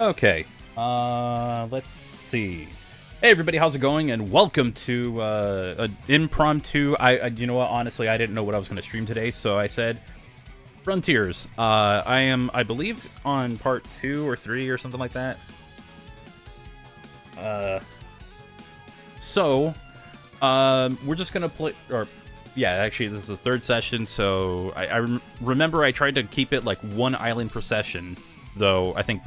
Okay. Let's see. Hey everybody, how's it going? And welcome to an impromptu. You know what? Honestly, I didn't know what I was going to stream today, so I said Frontiers. I am, I believe, on part 2 or 3 or something like that. We're just gonna play, or yeah, actually, this is the third session. So I remember I tried to keep it like one island per session, though. I think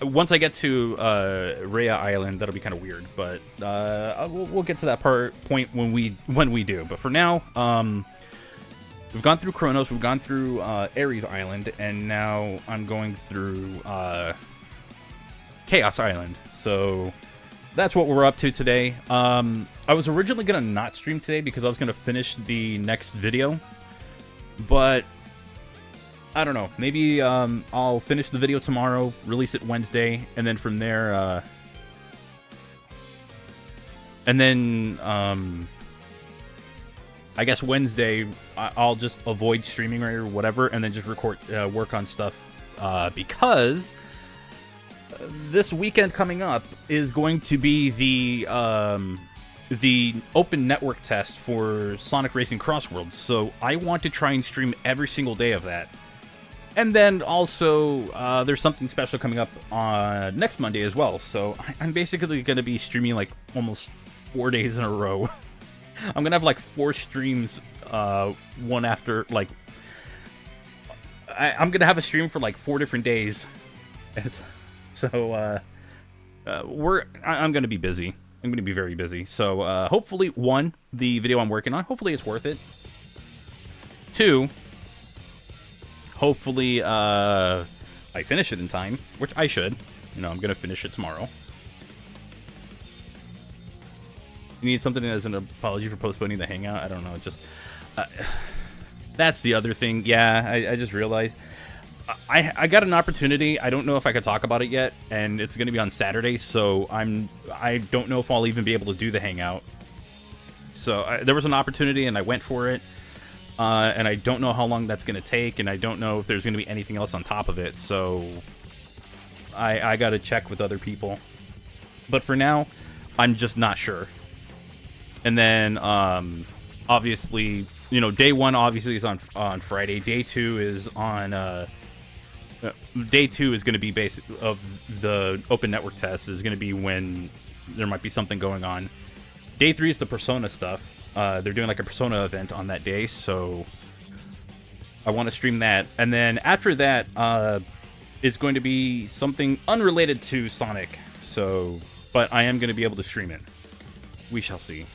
once I get to Rhea Island, that'll be kind of weird, but we'll get to that point when we do. But for now, we've gone through Kronos, we've gone through Ares Island, and now I'm going through Chaos Island. So that's what we're up to today. I was originally gonna not stream today because I was gonna finish the next video, but I don't know. Maybe I'll finish the video tomorrow, release it Wednesday, and then from there, I guess Wednesday I'll just avoid streaming or whatever, and then just work on stuff because this weekend coming up is going to be the open network test for Sonic Racing Cross Worlds. So I want to try and stream every single day of that. And then also, there's something special coming up on next Monday as well. So I'm basically going to be streaming like almost 4 days in a row. I'm going to have like 4 streams, one after, like... I'm going to have a stream for like 4 different days. So, I'm going to be busy. I'm going to be very busy. So, hopefully, 1, the video I'm working on, hopefully it's worth it. 2... hopefully, I finish it in time, which I should. You know, I'm going to finish it tomorrow. You need something as an apology for postponing the hangout? I don't know, just... that's the other thing. Yeah, I just realized. I got an opportunity. I don't know if I could talk about it yet, and it's going to be on Saturday, so I don't know if I'll even be able to do the hangout. So, there was an opportunity, and I went for it. And I don't know how long that's going to take, and I don't know if there's going to be anything else on top of it, so I got to check with other people. But for now, I'm just not sure. And then, obviously, you know, day 1 obviously is on Friday. Day 2 is on, day 2 is going to be of the open network test is going to be when there might be something going on. Day 3 is the Persona stuff. They're doing like a Persona event on that day, so I want to stream that. And then after that, it's going to be something unrelated to Sonic. So, but I am going to be able to stream it. We shall see.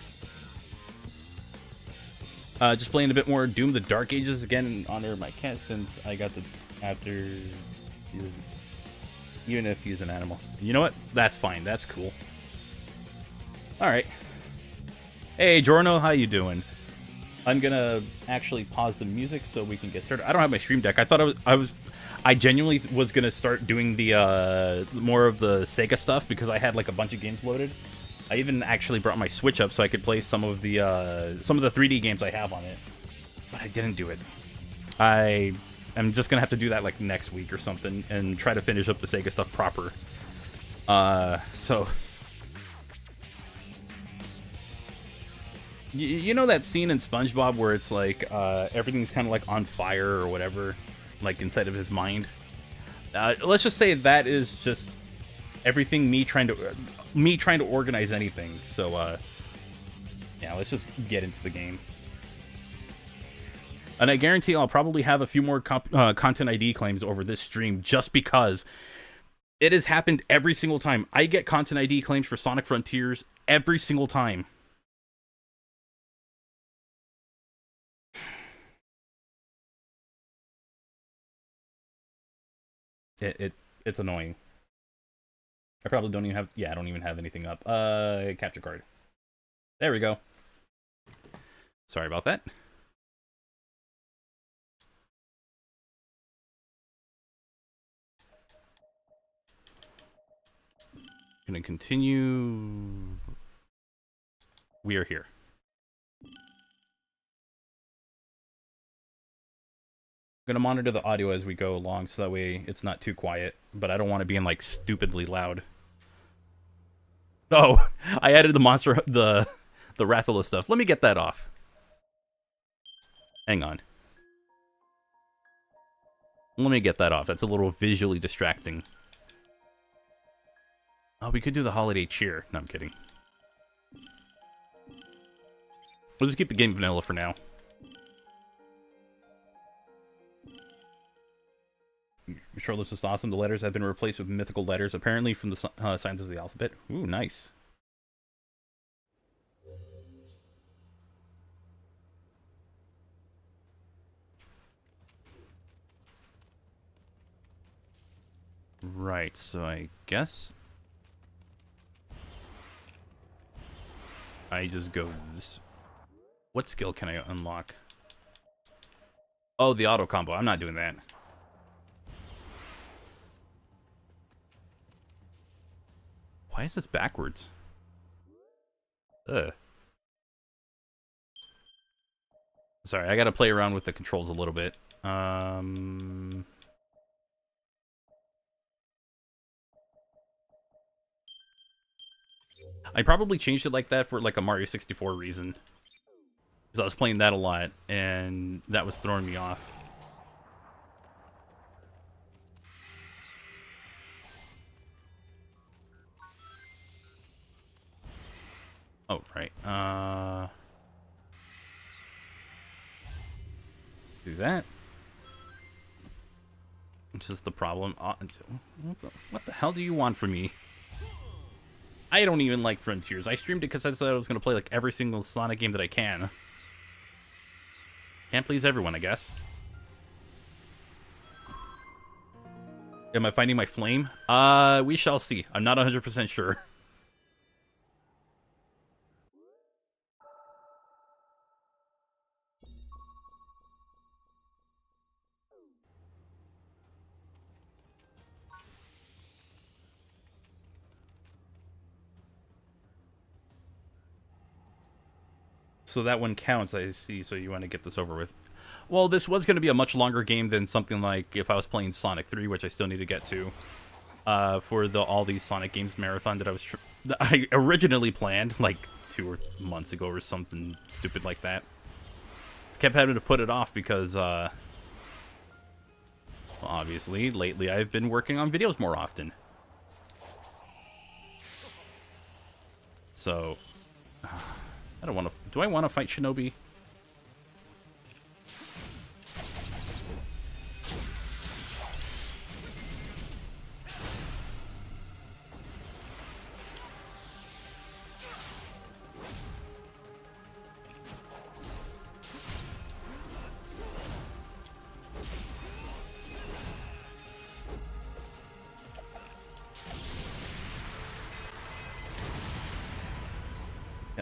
Just playing a bit more Doom: The Dark Ages again in honor of my cat, since I got the even if he's an animal. You know what? That's fine. That's cool. All right. Hey, Jorno, how you doing? I'm gonna actually pause the music so we can get started. I don't have my stream deck. I thought I genuinely was gonna start doing the more of the Sega stuff because I had like a bunch of games loaded. I even actually brought my Switch up so I could play some of the 3D games I have on it, but I didn't do it. I'm just gonna have to do that like next week or something and try to finish up the Sega stuff proper. So. You know that scene in SpongeBob where it's like everything's kind of like on fire or whatever, like inside of his mind? Let's just say that is just everything me trying to organize anything. So yeah, let's just get into the game. And I guarantee I'll probably have a few more content ID claims over this stream just because it has happened every single time. I get content ID claims for Sonic Frontiers every single time. It's annoying. I probably don't even have... Yeah, I don't even have anything up. Capture card. There we go. Sorry about that. Gonna continue. We are here. gonna monitor the audio as we go along, so that way it's not too quiet. But I don't want it being like stupidly loud. Oh, I added the monster, the Rathalos stuff. Let me get that off. Hang on. Let me get that off. That's a little visually distracting. Oh, we could do the holiday cheer. No, I'm kidding. We'll just keep the game vanilla for now. You sure this is awesome? The letters have been replaced with mythical letters, apparently from the signs of the alphabet. Ooh, nice. Right, so I guess I just go this. What skill can I unlock? Oh, the auto combo. I'm not doing that. Why is this backwards? Ugh. Sorry, I gotta play around with the controls a little bit. I probably changed it like that for like a Mario 64 reason. Because I was playing that a lot, and that was throwing me off. Oh, right. Do that. Which is the problem. What the hell do you want from me? I don't even like Frontiers. I streamed it because I said I was going to play like every single Sonic game that I can. Can't please everyone, I guess. Am I finding my flame? We shall see. I'm not 100% sure. So that one counts, I see. So you want to get this over with. Well, this was going to be a much longer game than something like if I was playing Sonic 3, which I still need to get to. For the all these Sonic games marathon that I originally planned like 2 months ago or something stupid like that. Kept having to put it off because, well, obviously, lately I've been working on videos more often. So, I don't want to. Do I want to fight Shinobi?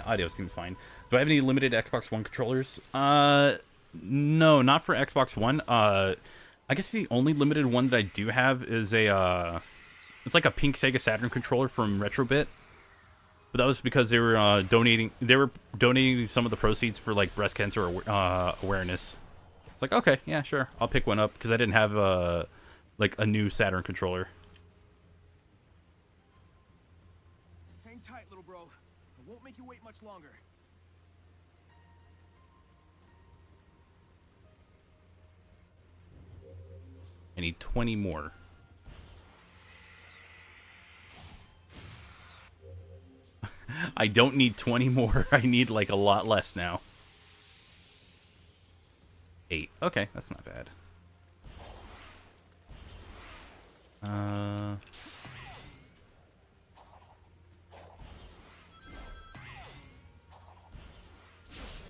Audio seems fine. Do I have any limited Xbox One controllers? No, not for Xbox One. I guess the only limited one that I do have is a, it's like a pink Sega Saturn controller from Retrobit. But that was because they were donating some of the proceeds for like breast cancer awareness. It's like, okay, yeah, sure, I'll pick one up because I didn't have like a new Saturn controller. Hang tight, little bro. I won't make you wait much longer. I need 20 more. I don't need 20 more. I need like a lot less now. 8. Okay, that's not bad.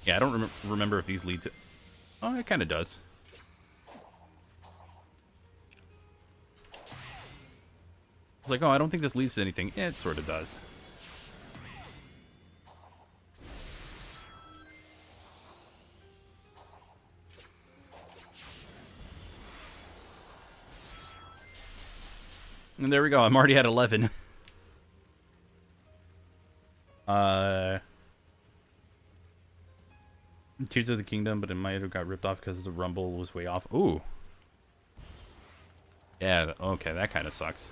Yeah, I don't remember if these lead to... Oh, it kind of does. It's like, oh, I don't think this leads to anything. Yeah, it sort of does. And there we go. I'm already at 11. Tears of the Kingdom, but it might have got ripped off because the Rumble was way off. Ooh, Yeah, okay, that kind of sucks.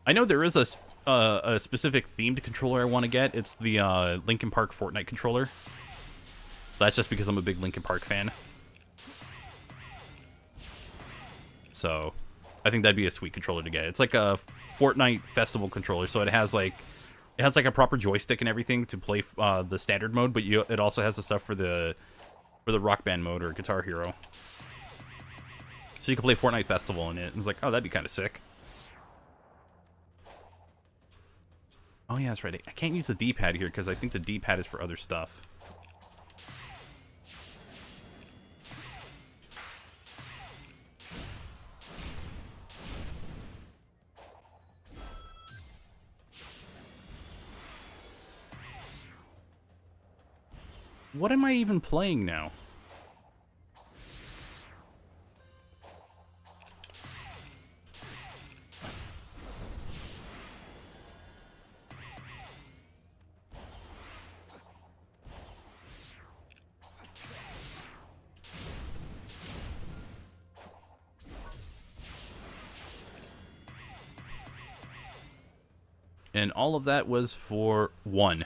I know there is a specific themed controller I want to get. It's the Linkin Park Fortnite controller. That's just because I'm a big Linkin Park fan. So, I think that'd be a sweet controller to get. It's like a Fortnite festival controller, so it has like a proper joystick and everything to play the standard mode, but it also has the stuff for the Rock Band mode or Guitar Hero. So you can play Fortnite Festival in it. And it's like, oh, that'd be kind of sick. Oh yeah, that's right. I can't use the D-pad here because I think the D-pad is for other stuff. What am I even playing now? And all of that was for one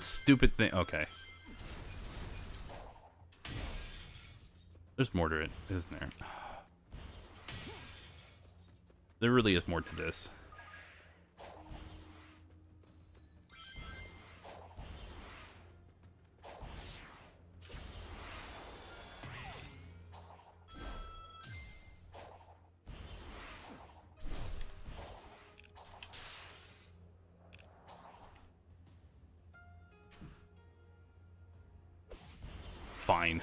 stupid thing. Okay. There's more to it, isn't there? There really is more to this. Fine.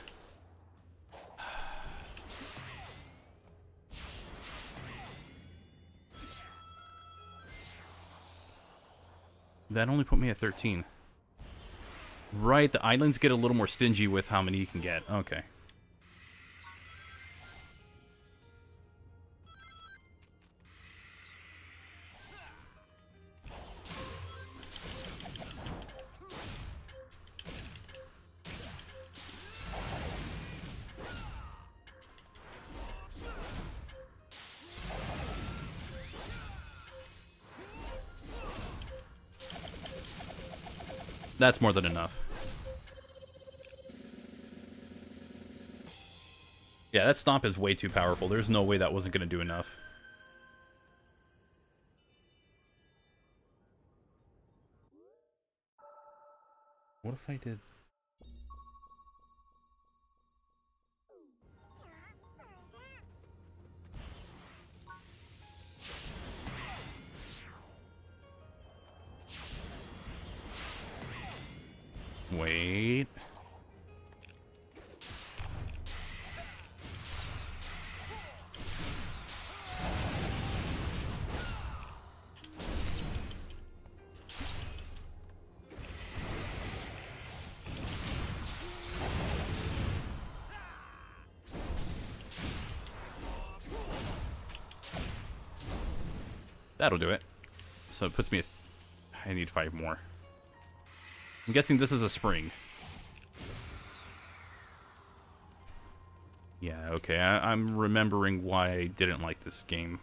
That only put me at 13. Right, the islands get a little more stingy with how many you can get. Okay. That's more than enough. Yeah, that stomp is way too powerful. There's no way that wasn't going to do enough. What if I did... Wait. That'll do it. So it puts me at... I need 5 more. I'm guessing this is a spring. Yeah, okay. I'm remembering why I didn't like this game.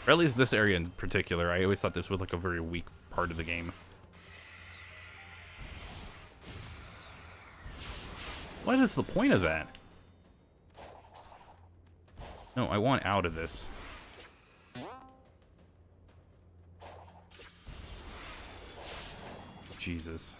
Or at least this area in particular. I always thought this was like a very weak part of the game. What is the point of that? No, I want out of this. Jesus.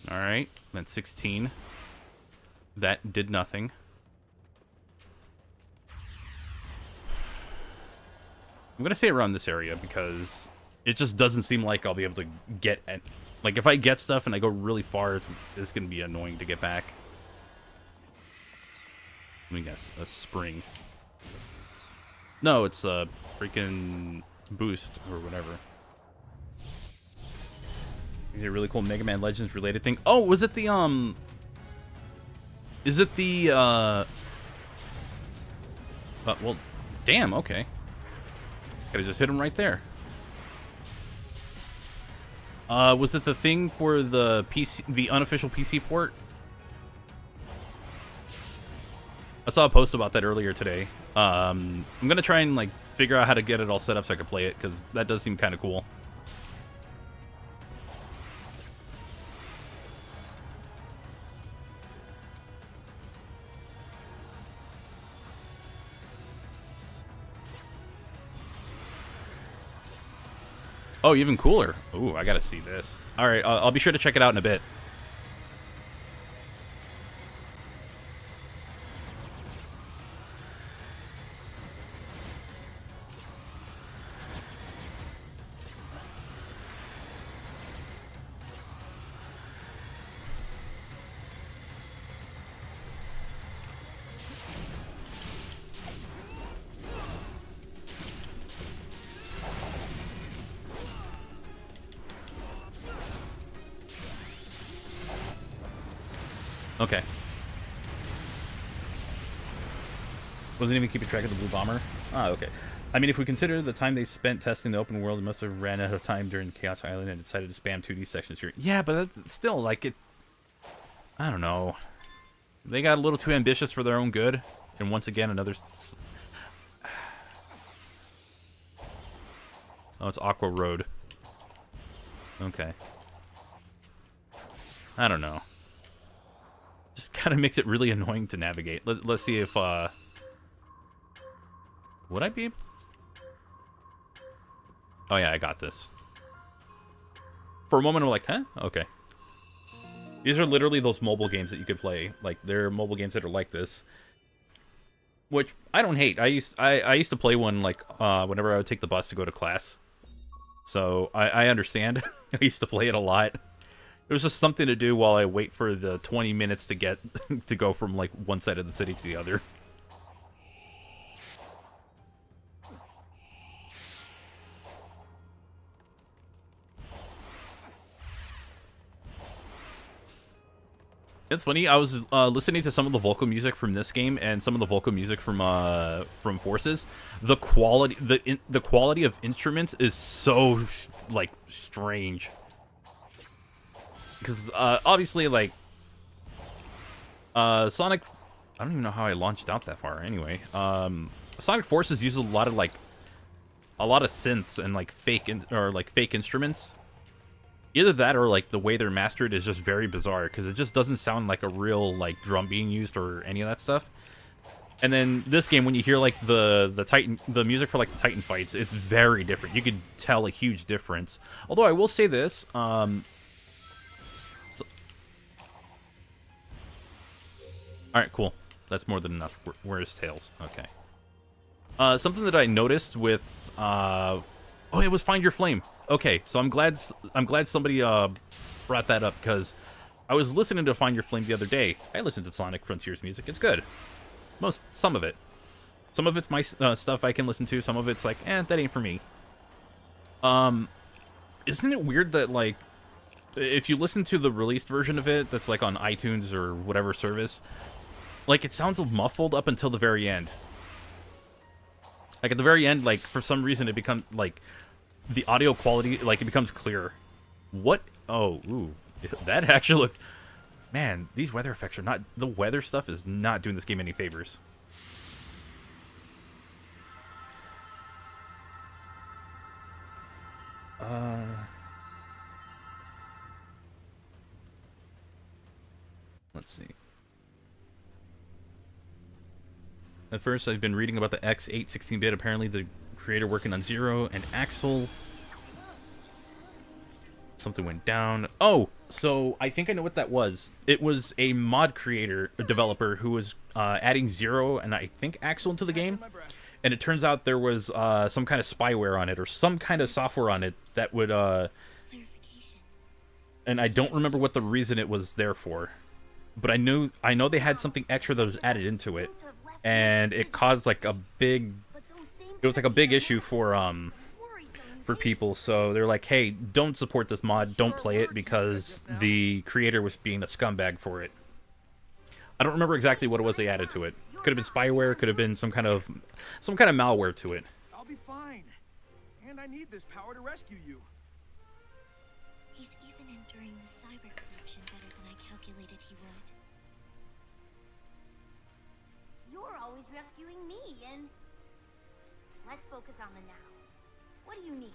Alright, that's 16. That did nothing. I'm gonna say around this area because it just doesn't seem like I'll be able to get at... Like, if I get stuff and I go really far, it's gonna be annoying to get back. Let me guess. A spring. No, it's a freaking boost or whatever. Is it a really cool Mega Man Legends related thing? Oh, was it the, Is it the, Well, damn, okay. Could've just hit him right there. Was it the thing for the PC, the unofficial PC port? I saw a post about that earlier today. I'm gonna try and like figure out how to get it all set up so I can play it, because that does seem kind of cool. Oh, even cooler. Ooh, I gotta see this. All right, I'll be sure to check it out in a bit. Okay. Wasn't even keeping track of the blue bomber. Ah, okay. I mean, if we consider the time they spent testing the open world, it must have ran out of time during Chaos Island and decided to spam 2D sections here. Yeah, but that's still, like, it... I don't know. They got a little too ambitious for their own good. And once again, another... Oh, it's Aqua Road. Okay. I don't know. Just kind of makes it really annoying to navigate. Let's see if, would I be able... Oh, yeah, I got this. For a moment, I'm like, huh? Okay. These are literally those mobile games that you could play. Like, they're mobile games that are like this. Which, I don't hate. I used to play one, like, whenever I would take the bus to go to class. So, I understand. I used to play it a lot. It was just something to do while I wait for the 20 minutes to get to go from like one side of the city to the other. It's funny. I was listening to some of the vocal music from this game and some of the vocal music from Forces. The quality of instruments is so like strange. Because obviously, like, Sonic, I don't even know how I launched out that far. Anyway, Sonic Forces uses a lot of synths and like fake instruments. Either that or like the way they're mastered is just very bizarre because it just doesn't sound like a real like drum being used or any of that stuff. And then this game, when you hear like the music for like the Titan fights, it's very different. You could tell a huge difference. Although I will say this. Alright, cool. That's more than enough. Where's Tails? Okay. Something that I noticed with... oh, it was Find Your Flame. Okay, so I'm glad somebody brought that up, because I was listening to Find Your Flame the other day. I listened to Sonic Frontiers music. It's good. Some of it. Some of it's my stuff I can listen to. Some of it's like, that ain't for me. Isn't it weird that, like, if you listen to the released version of it, that's like on iTunes or whatever service... Like, it sounds muffled up until the very end. Like, at the very end, like, for some reason, it becomes, like, the audio quality, like, it becomes clearer. What? Oh, ooh. That actually looked... Man, these weather effects are not... The weather stuff is not doing this game any favors. Let's see. At first, I've been reading about the X8 16-bit. Apparently, the creator working on Zero and Axel. Something went down. Oh, so I think I know what that was. It was a mod creator, a developer, who was adding Zero and I think Axel into the game. And it turns out there was some kind of spyware on it or some kind of software on it that would... And I don't remember what the reason it was there for. But I know they had something extra that was added into it. And it caused like a big... It was like a big issue for people. So they're like, hey, don't support this mod. Don't play it because the creator was being a scumbag for it. I don't remember exactly what it was they added to it. Could have been spyware. Could have been some kind of malware to it. I'll be fine. And I need this power to rescue you. He's even enduring the cyber corruption better than I calculated he would. You're always rescuing me, and let's focus on the now. What do you need?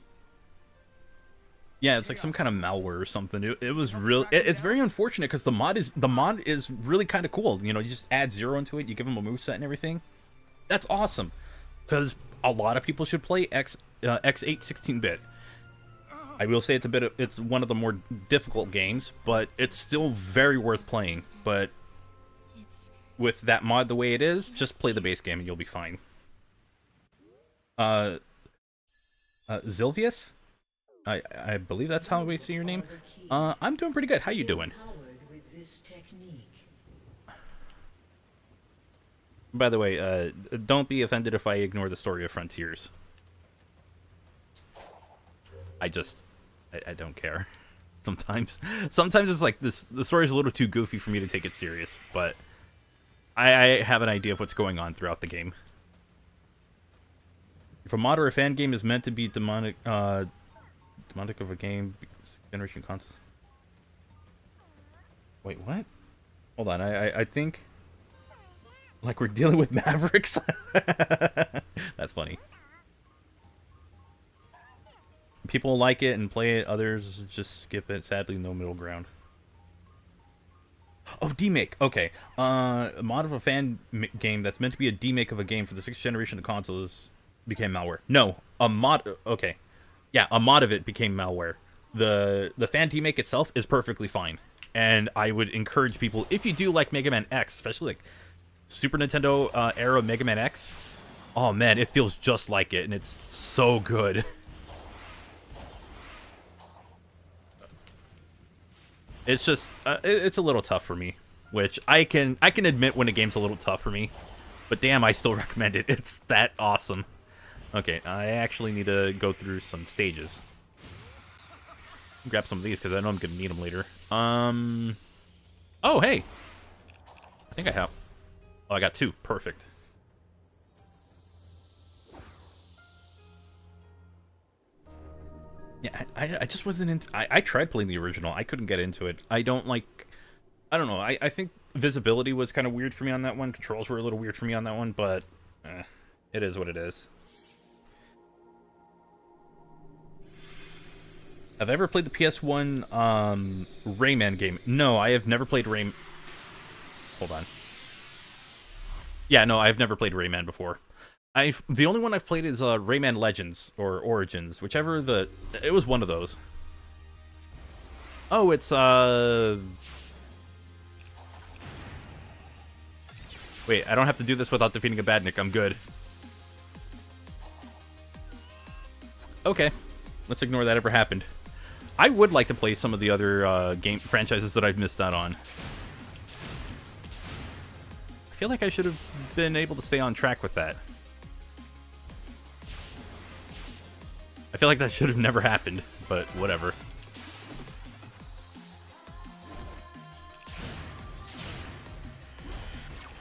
Yeah, it's like some kind of malware or something. It was real. It's very unfortunate because the mod is really kind of cool. You know, you just add 0 into it. You give him a moveset and everything. That's awesome. Because a lot of people should play X8 16-bit. I will say it's one of the more difficult games, but it's still very worth playing. But with that mod the way it is, just play the base game and you'll be fine. Zilvius? I believe that's how we say your name. I'm doing pretty good. How you doing? By the way, don't be offended if I ignore the story of Frontiers. I don't care. Sometimes it's like the story's a little too goofy for me to take it serious, but I have an idea of what's going on throughout the game. If a mod or a fan game is meant to be demonic of a game, generation console. Wait, what? Hold on, I think like we're dealing with Mavericks. That's funny. People like it and play it, others just skip it. Sadly, no middle ground. Oh, demake. Okay. A mod of a fan game that's meant to be a demake of a game for the 6th generation of consoles became malware. No, a mod. Okay. Yeah, a mod of it became malware. The fan demake itself is perfectly fine. And I would encourage people, if you do like Mega Man X, especially like Super Nintendo era Mega Man X, oh man, it feels just like it, and it's so good. It's just, it's a little tough for me, which I can admit when a game's a little tough for me, but damn, I still recommend it. It's that awesome. Okay, I actually need to go through some stages. Grab some of these because I know I'm gonna need them later. Oh hey, I think I have. Oh, I got 2. Perfect. Yeah, I just wasn't into... I tried playing the original. I couldn't get into it. I don't know. I think visibility was kind of weird for me on that one. Controls were a little weird for me on that one, but it is what it is. Have I ever played the PS1 Rayman game? No, I have never played Rayman. Hold on. Yeah, no, I've never played Rayman before. The only one I've played is Rayman Legends or Origins, whichever it was one of those. Oh, it's wait, I don't have to do this without defeating a badnik. I'm good. Okay, let's ignore that ever happened. I would like to play some of the other game franchises that I've missed out on. I feel like I should have been able to stay on track with that. I feel like that should have never happened, but whatever.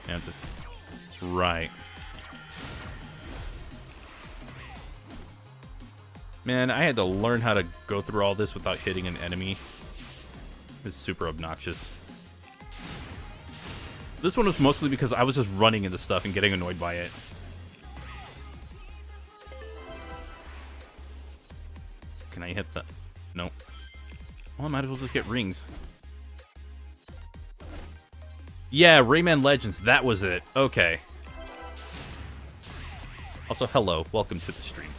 Yeah, just... Right. Man, I had to learn how to go through all this without hitting an enemy. It's super obnoxious. This one was mostly because I was just running into stuff and getting annoyed by it. Can I hit the... Nope. Well, I might as well just get rings. Yeah, Rayman Legends, that was it. Okay. Also, hello. Welcome to the stream.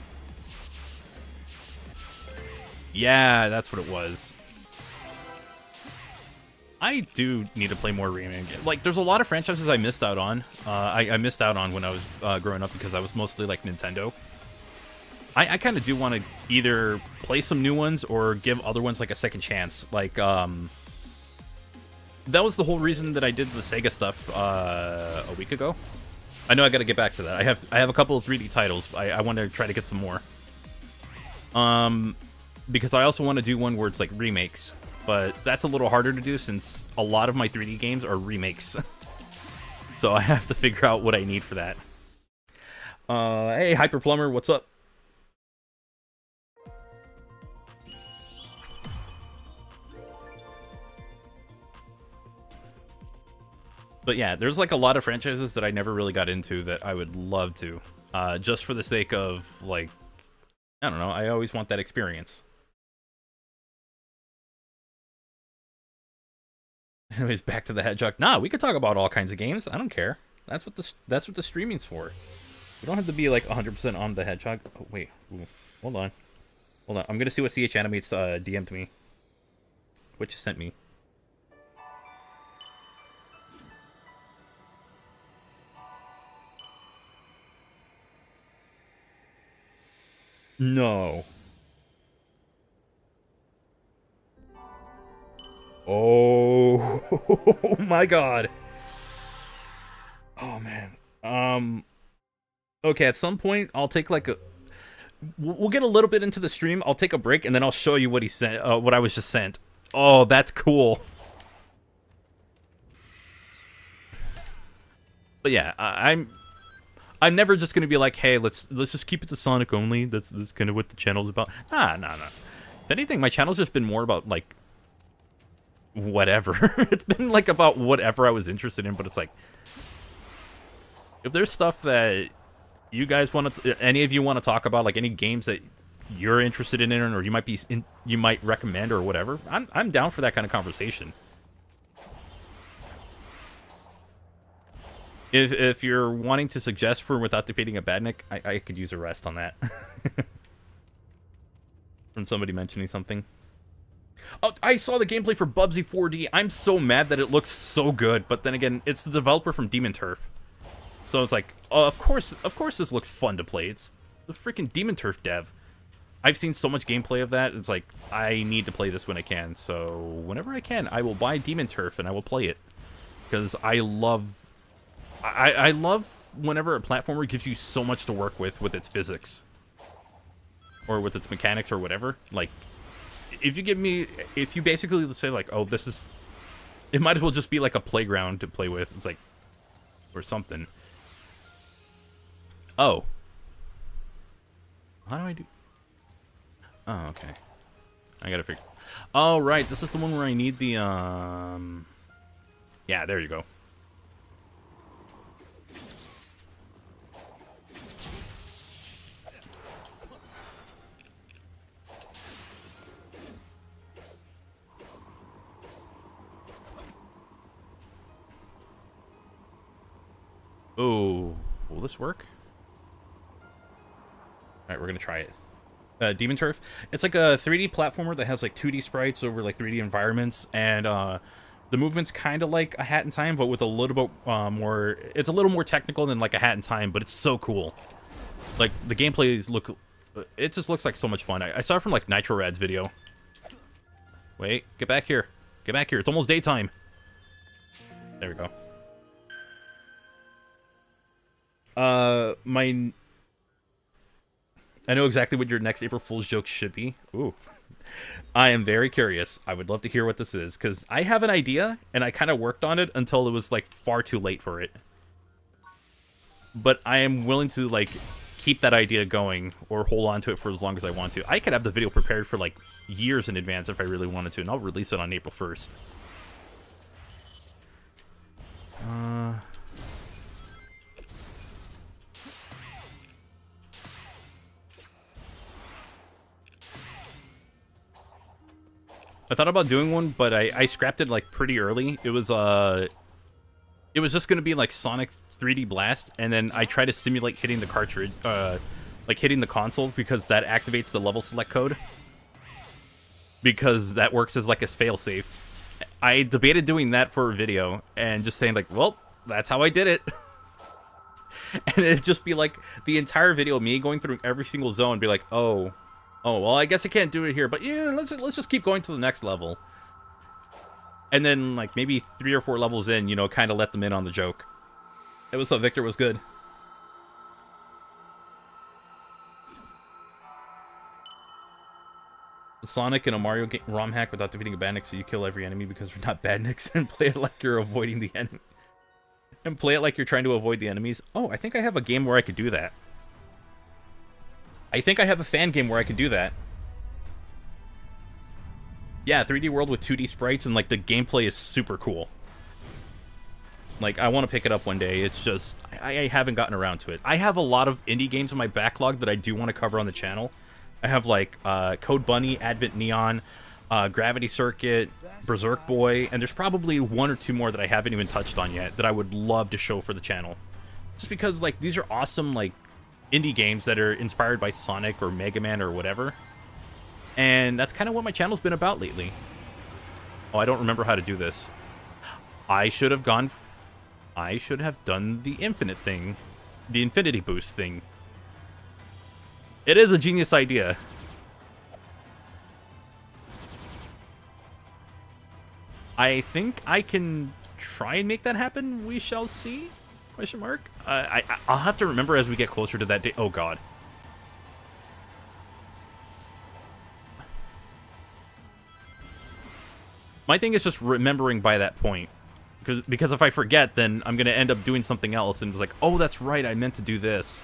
Yeah, that's what it was. I do need to play more Rayman games. Like, there's a lot of franchises I missed out on. I missed out on when I was growing up because I was mostly like Nintendo. I kind of do want to either play some new ones or give other ones like a second chance. Like, that was the whole reason that I did the Sega stuff a week ago. I know I got to get back to that. I have a couple of 3D titles. I want to try to get some more. Because I also want to do one where it's like remakes, but that's a little harder to do since a lot of my 3D games are remakes. So I have to figure out what I need for that. Hey, Hyper Plumber, what's up? But yeah, there's like a lot of franchises that I never really got into that I would love to. Just for the sake of, like, I don't know, I always want that experience. Anyways, back to the Hedgehog. Nah, we could talk about all kinds of games. I don't care. That's what the streaming's for. You don't have to be like 100% on the Hedgehog. Oh, wait. Ooh. Hold on. I'm gonna see what CH Animates DM'd me. Which sent me. No. Oh my god. Oh man. Okay, at some point I'll take like a we'll get a little bit into the stream. I'll take a break and then I'll show you what he sent what I was just sent. Oh, that's cool. But yeah, I'm never just gonna be like, hey, let's just keep it to Sonic only. That's kind of what the channel's about. Nah. If anything, my channel's just been more about like whatever. It's been like about whatever I was interested in. But it's like, if there's stuff that you guys want to, any of you want to talk about, like any games that you're interested in, or you might recommend or whatever, I'm down for that kind of conversation. If you're wanting to suggest for without defeating a badnik, I could use a rest on that. From somebody mentioning something. Oh, I saw the gameplay for Bubsy 4D. I'm so mad that it looks so good, but then again, it's the developer from Demon Turf. So it's like, oh, of course this looks fun to play. It's the freaking Demon Turf dev. I've seen so much gameplay of that. It's like, I need to play this when I can. So whenever I can, I will buy Demon Turf and I will play it. Because I love whenever a platformer gives you so much to work with its physics. Or with its mechanics or whatever. Like, if you basically say like, oh, it might as well just be like a playground to play with. It's like, or something. Oh. How do I do? Oh, okay. I gotta figure. Oh, right. This is the one where I need the, yeah, there you go. Oh, will this work? Alright, we're gonna try it. Demon Turf. It's like a 3D platformer that has like 2D sprites over like 3D environments, and the movement's kind of like a Hat in Time, but with a little bit more. It's a little more technical than like a Hat in Time, but it's so cool. Like the gameplays look, it just looks like so much fun. I saw it from like Nitro Rad's video. Wait, get back here! Get back here! It's almost daytime. There we go. I know exactly what your next April Fool's joke should be. Ooh. I am very curious. I would love to hear what this is, because I have an idea, and I kind of worked on it until it was, like, far too late for it. But I am willing to, like, keep that idea going, or hold on to it for as long as I want to. I could have the video prepared for, like, years in advance if I really wanted to, and I'll release it on April 1st. I thought about doing one, but I scrapped it like pretty early. It was just gonna be like Sonic 3D Blast, and then I tried to simulate hitting the cartridge, like hitting the console, because that activates the level select code. Because that works as like a failsafe. I debated doing that for a video and just saying like, well, that's how I did it. And it'd just be like the entire video of me going through every single zone, be like, oh, well, I guess I can't do it here, but yeah, let's just keep going to the next level. And then, like, maybe 3 or 4 levels in, you know, kind of let them in on the joke. It was so Victor was good. Sonic in a Mario ROM hack without defeating a badnik, so you kill every enemy because they're not badniks, and play it like you're avoiding the enemy. and play it like you're trying to avoid the enemies. Oh, I think I have a game where I could do that. I think I have a fan game where I could do that. Yeah, 3D world with 2D sprites, and like the gameplay is super cool. Like, I want to pick it up one day. It's just, I haven't gotten around to it. I have a lot of indie games in my backlog that I do want to cover on the channel. I have like Code Bunny, Advent Neon, Gravity Circuit, Berserk Boy, and there's probably 1 or 2 more that I haven't even touched on yet that I would love to show for the channel. Just because, like, these are awesome, like, indie games that are inspired by Sonic or Mega Man or whatever. And that's kind of what my channel's been about lately. Oh, I don't remember how to do this. I should have done the infinite thing. The infinity boost thing. It is a genius idea. I think I can try and make that happen. We shall see. Question mark. I'll have to remember as we get closer to that day. Oh god. My thing is just remembering by that point. Because if I forget, then I'm going to end up doing something else. And it's like, oh, that's right, I meant to do this.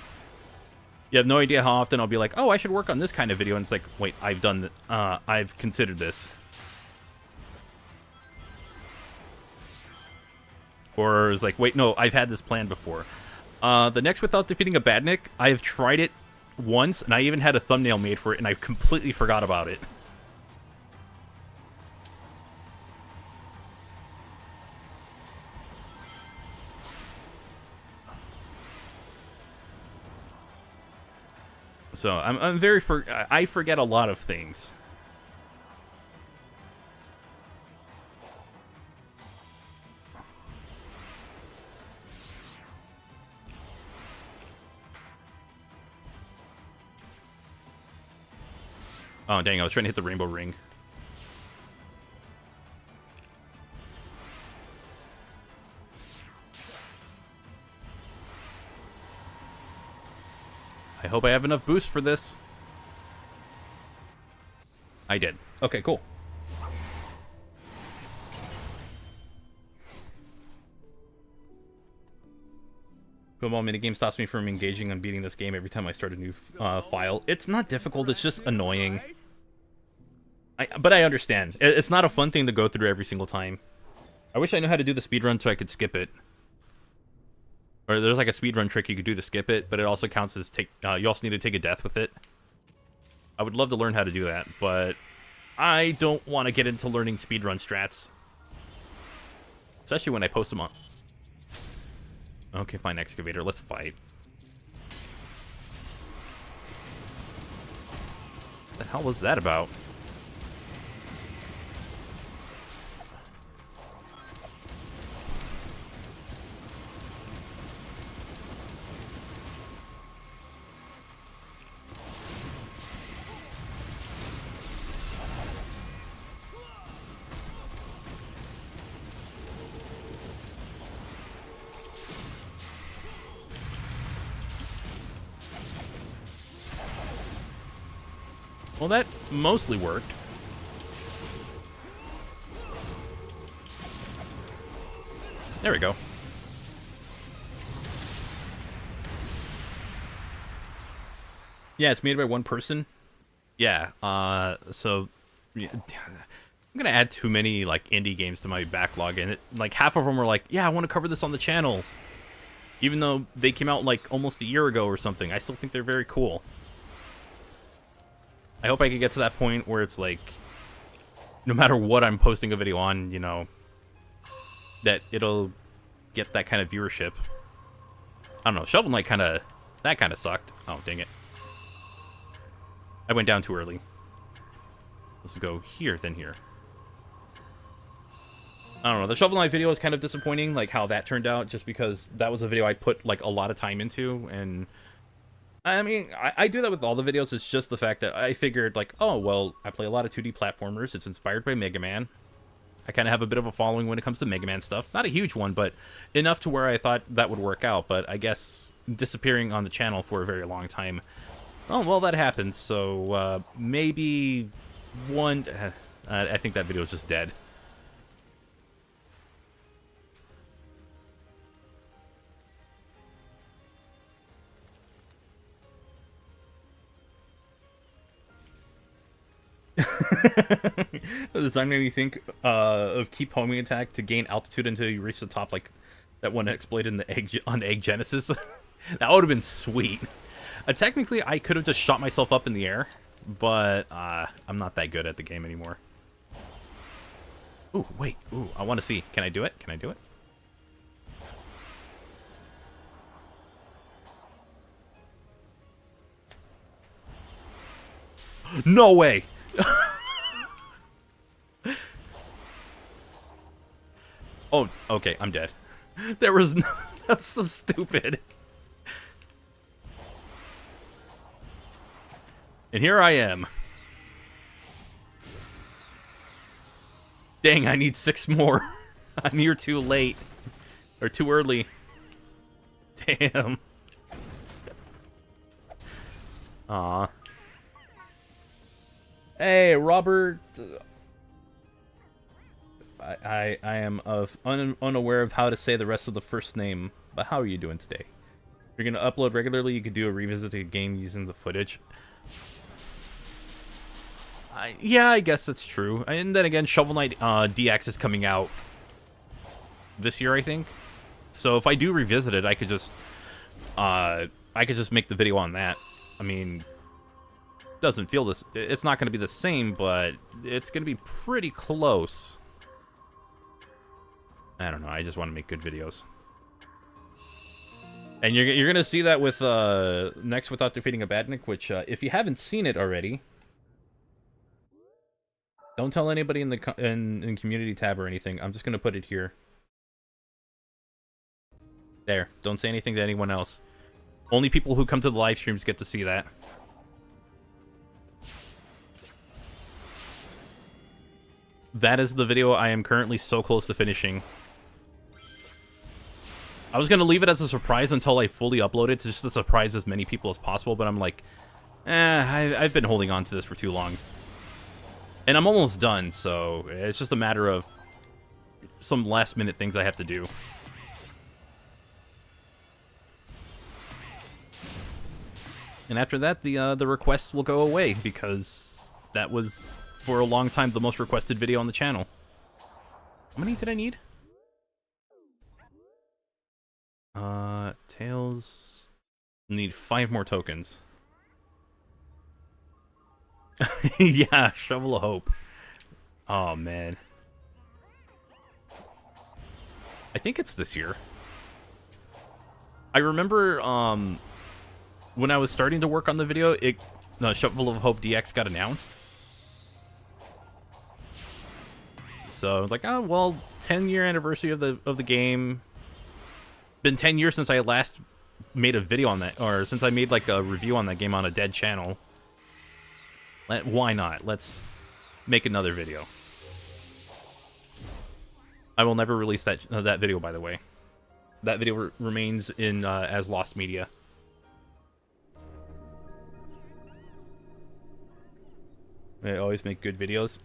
You have no idea how often I'll be like, oh, I should work on this kind of video. And it's like, wait, I've considered this. Or it's like, wait, no, I've had this plan before. The next without defeating a badnik, I've tried it once, and I even had a thumbnail made for it, and I completely forgot about it. So I'm very I forget a lot of things. Oh dang, I was trying to hit the rainbow ring. I hope I have enough boost for this. I did. Okay, cool. Football minigame stops me from engaging on beating this game every time I start a new file. It's not difficult, it's just annoying. But I understand. It's not a fun thing to go through every single time. I wish I knew how to do the speedrun so I could skip it. Or there's like a speedrun trick you could do to skip it, but it also counts as you also need to take a death with it. I would love to learn how to do that, but I don't want to get into learning speedrun strats. Especially when I post them on. Okay, fine, excavator, let's fight. What the hell was that about? Well, that mostly worked. There we go. Yeah, it's made by one person. Yeah, so yeah, I'm gonna add too many like indie games to my backlog, and like half of them were like, yeah, I want to cover this on the channel, even though they came out like almost a year ago or something. I still think they're very cool. I hope I can get to that point where it's like, no matter what I'm posting a video on, you know, that it'll get that kind of viewership. I don't know, Shovel Knight that kind of sucked. Oh, dang it. I went down too early. Let's go here, then here. I don't know, the Shovel Knight video is kind of disappointing, like how that turned out, just because that was a video I put like a lot of time into, and I mean, I do that with all the videos. It's just the fact that I figured, like, oh, well, I play a lot of 2D platformers. It's inspired by Mega Man. I kind of have a bit of a following when it comes to Mega Man stuff. Not a huge one, but enough to where I thought that would work out. But I guess disappearing on the channel for a very long time, oh, well, that happens. So maybe one... I think that video is just dead. The design made me think of keep homing attack to gain altitude until you reach the top, like that one exploit in the egg on Egg Genesis. That would have been sweet. Technically, I could have just shot myself up in the air, but I'm not that good at the game anymore. Ooh, wait. Ooh, I want to see. Can I do it? Can I do it? No way! Oh, okay, I'm dead. There was no... That's so stupid. And here I am. Dang, I need 6 more. I'm here too late. Or too early. Damn. Aw. Hey, Robert. I am unaware of how to say the rest of the first name, but how are you doing today? If you're gonna upload regularly, you could do a revisit of the game using the footage. Yeah, I guess that's true. And then again, Shovel Knight DX is coming out this year, I think. So if I do revisit it, I could just make the video on that. I mean, doesn't feel this. It's not going to be the same, but it's going to be pretty close. I don't know. I just want to make good videos. And you're going to see that with next without defeating a Badnik, which if you haven't seen it already, don't tell anybody in the in community tab or anything. I'm just going to put it here. There. Don't say anything to anyone else. Only people who come to the live streams get to see that. That is the video I am currently so close to finishing. I was going to leave it as a surprise until I fully upload it, just to surprise as many people as possible, but I'm like, I've been holding on to this for too long. And I'm almost done, so it's just a matter of some last-minute things I have to do. And after that, the requests will go away, because that was, for a long time, the most requested video on the channel. How many did I need? Tails... Need 5 more tokens. Yeah, Shovel of Hope. Oh, man. I think it's this year. I remember, when I was starting to work on the video, Shovel of Hope DX got announced. So I was like, oh well, 10-year anniversary of the game. Been 10 years since I last made a video on that, or since I made like a review on that game on a dead channel. Why not? Let's make another video. I will never release that video, by the way. That video remains in as lost media. I always make good videos.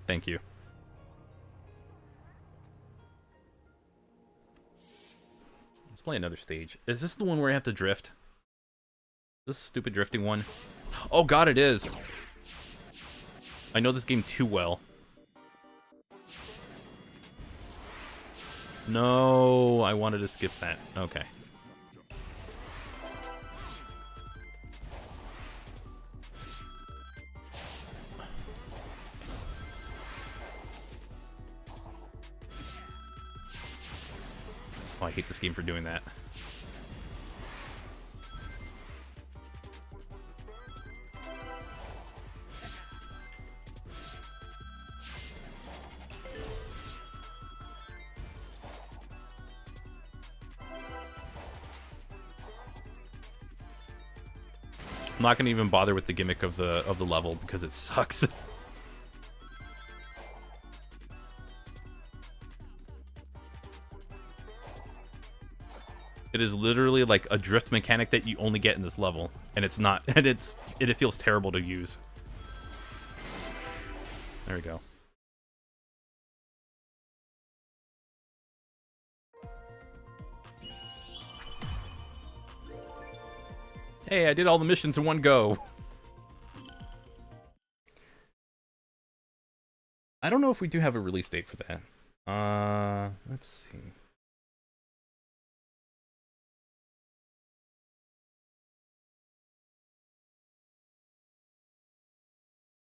Thank you. Let's play another stage. Is this the one where I have to drift? This stupid drifting one? Oh god, it is! I know this game too well. No, I wanted to skip that. Okay. Oh, I hate this game for doing that. I'm not gonna even bother with the gimmick of the level because it sucks. It is literally like a drift mechanic that you only get in this level, and it's not, and it feels terrible to use. There we go. Hey, I did all the missions in one go. I don't know if we do have a release date for that. Let's see.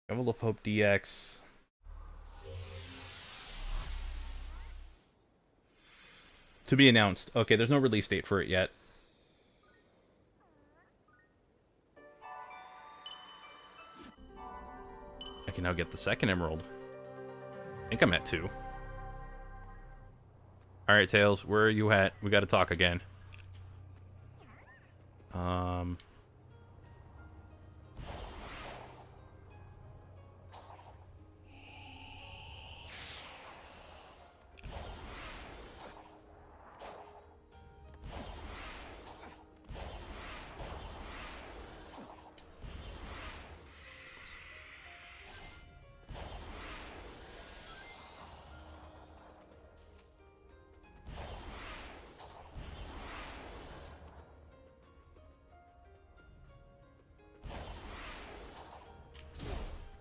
Level of Hope DX. To be announced. Okay, there's no release date for it yet. I can now get the second emerald. I think I'm at 2. Alright, Tails, where are you at? We gotta talk again.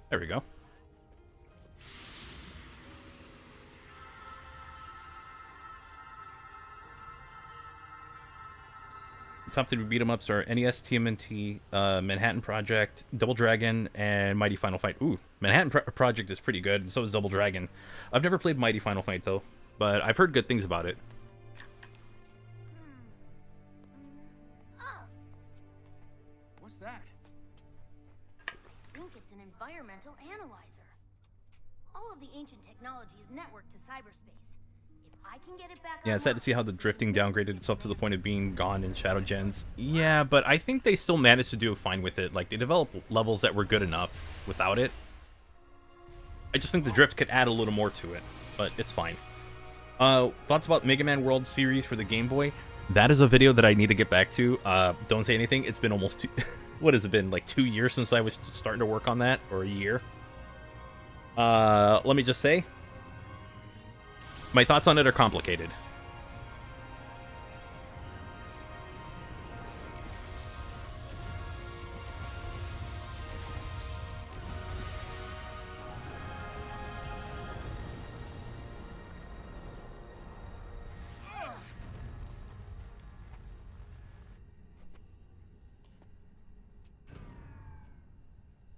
There we go. Top 3 beat 'em ups are NES, TMNT, Manhattan Project, Double Dragon, and Mighty Final Fight. Ooh, Manhattan Project is pretty good, and so is Double Dragon. I've never played Mighty Final Fight though, but I've heard good things about it. Oh, What's that? I think it's an environmental analyzer. All of the ancient technology is networked to cyberspace. If I can get it back Yeah, it's sad to see how the drifting downgraded itself to the point of being gone in Shadow Gens. Yeah, but I think they still managed to do fine with it. Like, they developed levels that were good enough without it. I just think the drift could add a little more to it, but it's fine. Thoughts about Mega Man World Series for the Game Boy? That is a video that I need to get back to. Don't say anything. It's been almost what has it been, like 2 years since I was starting to work on that, or a year? Let me just say, my thoughts on it are complicated.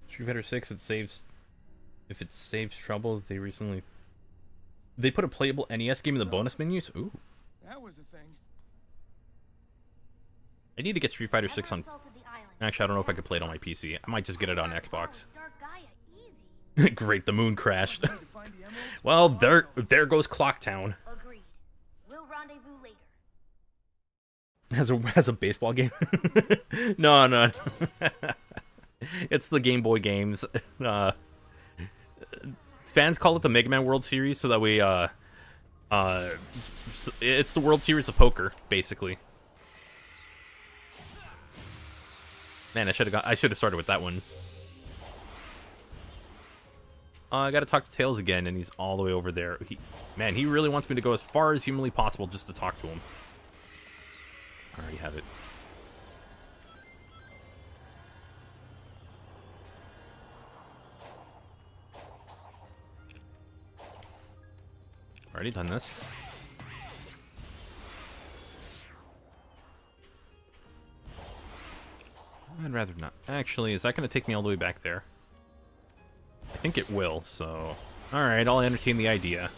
Street Fighter 6, it saves. If it saves trouble, they put a playable NES game in the bonus menus. Ooh, That was a thing. I need to get Street Fighter 6 on. Actually, I don't know if I could play it on my PC. I might just get it on Xbox. Great, the moon crashed. Well, there goes Clocktown. Agreed. We'll rendezvous later. As a baseball game. No. It's the Game Boy games. Fans call it the Mega Man World Series so that we it's the World Series of poker, basically. Man, I should have started with that one. I gotta talk to Tails again, and he's all the way over there. He really wants me to go as far as humanly possible just to talk to him. I already have it. Already done this. I'd rather not. Actually, is that going to take me all the way back there? I think it will, so... Alright, I'll entertain the idea.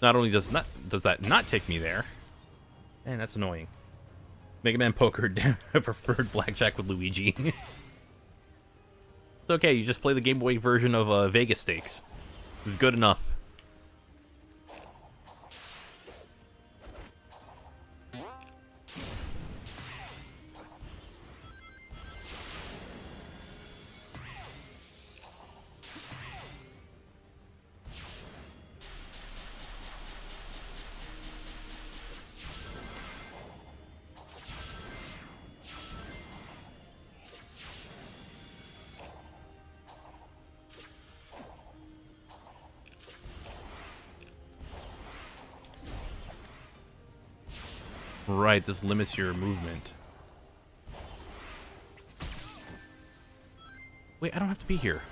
Not only does that not take me there, man, that's annoying. Mega Man Poker, I preferred Blackjack with Luigi. It's okay, you just play the Game Boy version of Vegas Stakes. It's good enough. Right, this limits your movement. Wait, I don't have to be here.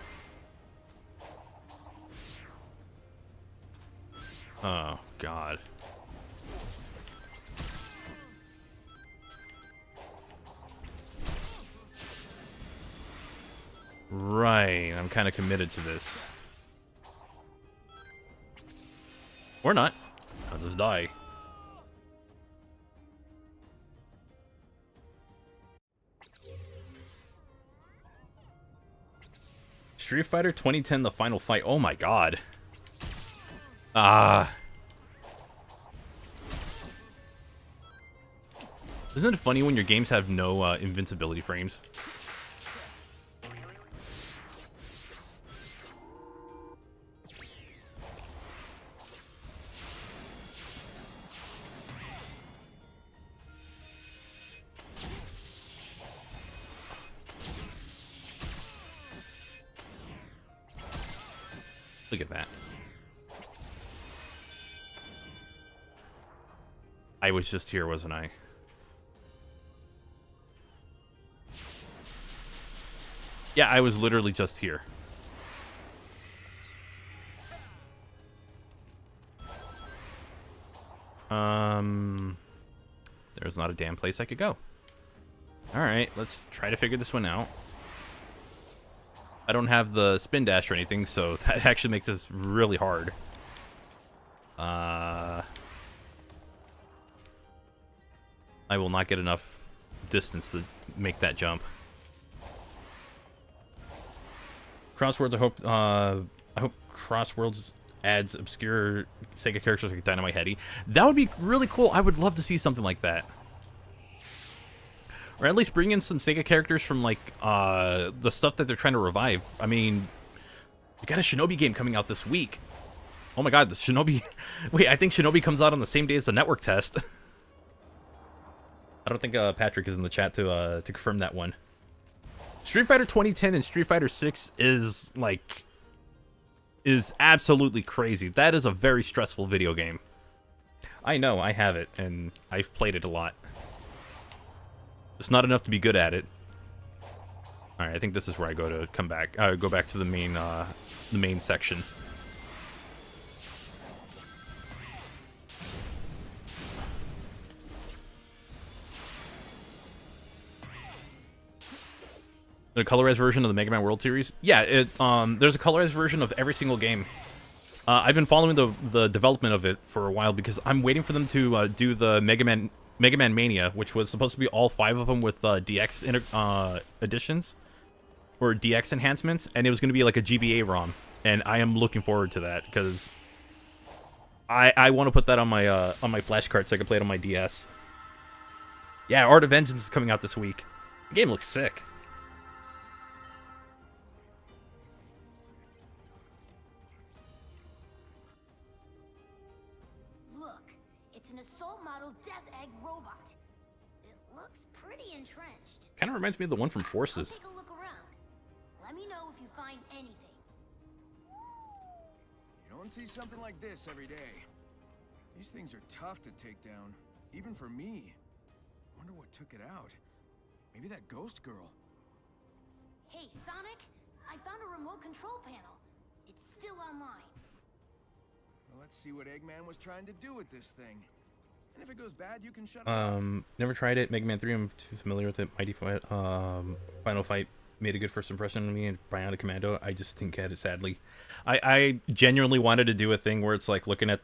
Oh, God. Right, I'm kind of committed to this. Or not. I'll just die. Street Fighter 2010, the final fight. Oh my god. Ah. Isn't it funny when your games have no invincibility frames? Look at that. I was just here, wasn't I? Yeah, I was literally just here. There's not a damn place I could go. Alright, let's try to figure this one out. I don't have the spin dash or anything, so that actually makes this really hard. I will not get enough distance to make that jump. Crossworlds, I hope Crossworlds adds obscure Sega characters like Dynamite Heady. That would be really cool. I would love to see something like that. Or at least bring in some Sega characters from, like, the stuff that they're trying to revive. I mean, we got a Shinobi game coming out this week. Oh my god, the Shinobi... Wait, I think Shinobi comes out on the same day as the network test. I don't think Patrick is in the chat to confirm that one. Street Fighter 2010 and Street Fighter 6 is, like... is absolutely crazy. That is a very stressful video game. I know, I have it, and I've played it a lot. It's not enough to be good at it. Alright, I think this is where I go to come back. Go back to the main section. The colorized version of the Mega Man World Series? Yeah, there's a colorized version of every single game. I've been following the development of it for a while because I'm waiting for them to do the Mega Man Mania, which was supposed to be all 5 of them with DX additions or DX enhancements, and it was going to be like a GBA ROM, and I am looking forward to that because I want to put that on my flash card so I can play it on my DS. Yeah, Art of Vengeance is coming out this week. The game looks sick. Kind of reminds me of the one from Forces. Take a look around. Let me know if you find anything. You don't see something like this every day. These things are tough to take down, even for me. Wonder what took it out. Maybe that ghost girl. Hey, Sonic, I found a remote control panel. It's still online. Well, let's see what Eggman was trying to do with this thing. And if it goes bad, you can shut it off. Never tried it. Mega Man 3, I'm too familiar with it. Mighty Fight, Final Fight made a good first impression on me, and Bionic Commando, I just didn't get it, sadly. I genuinely wanted to do a thing where it's like looking at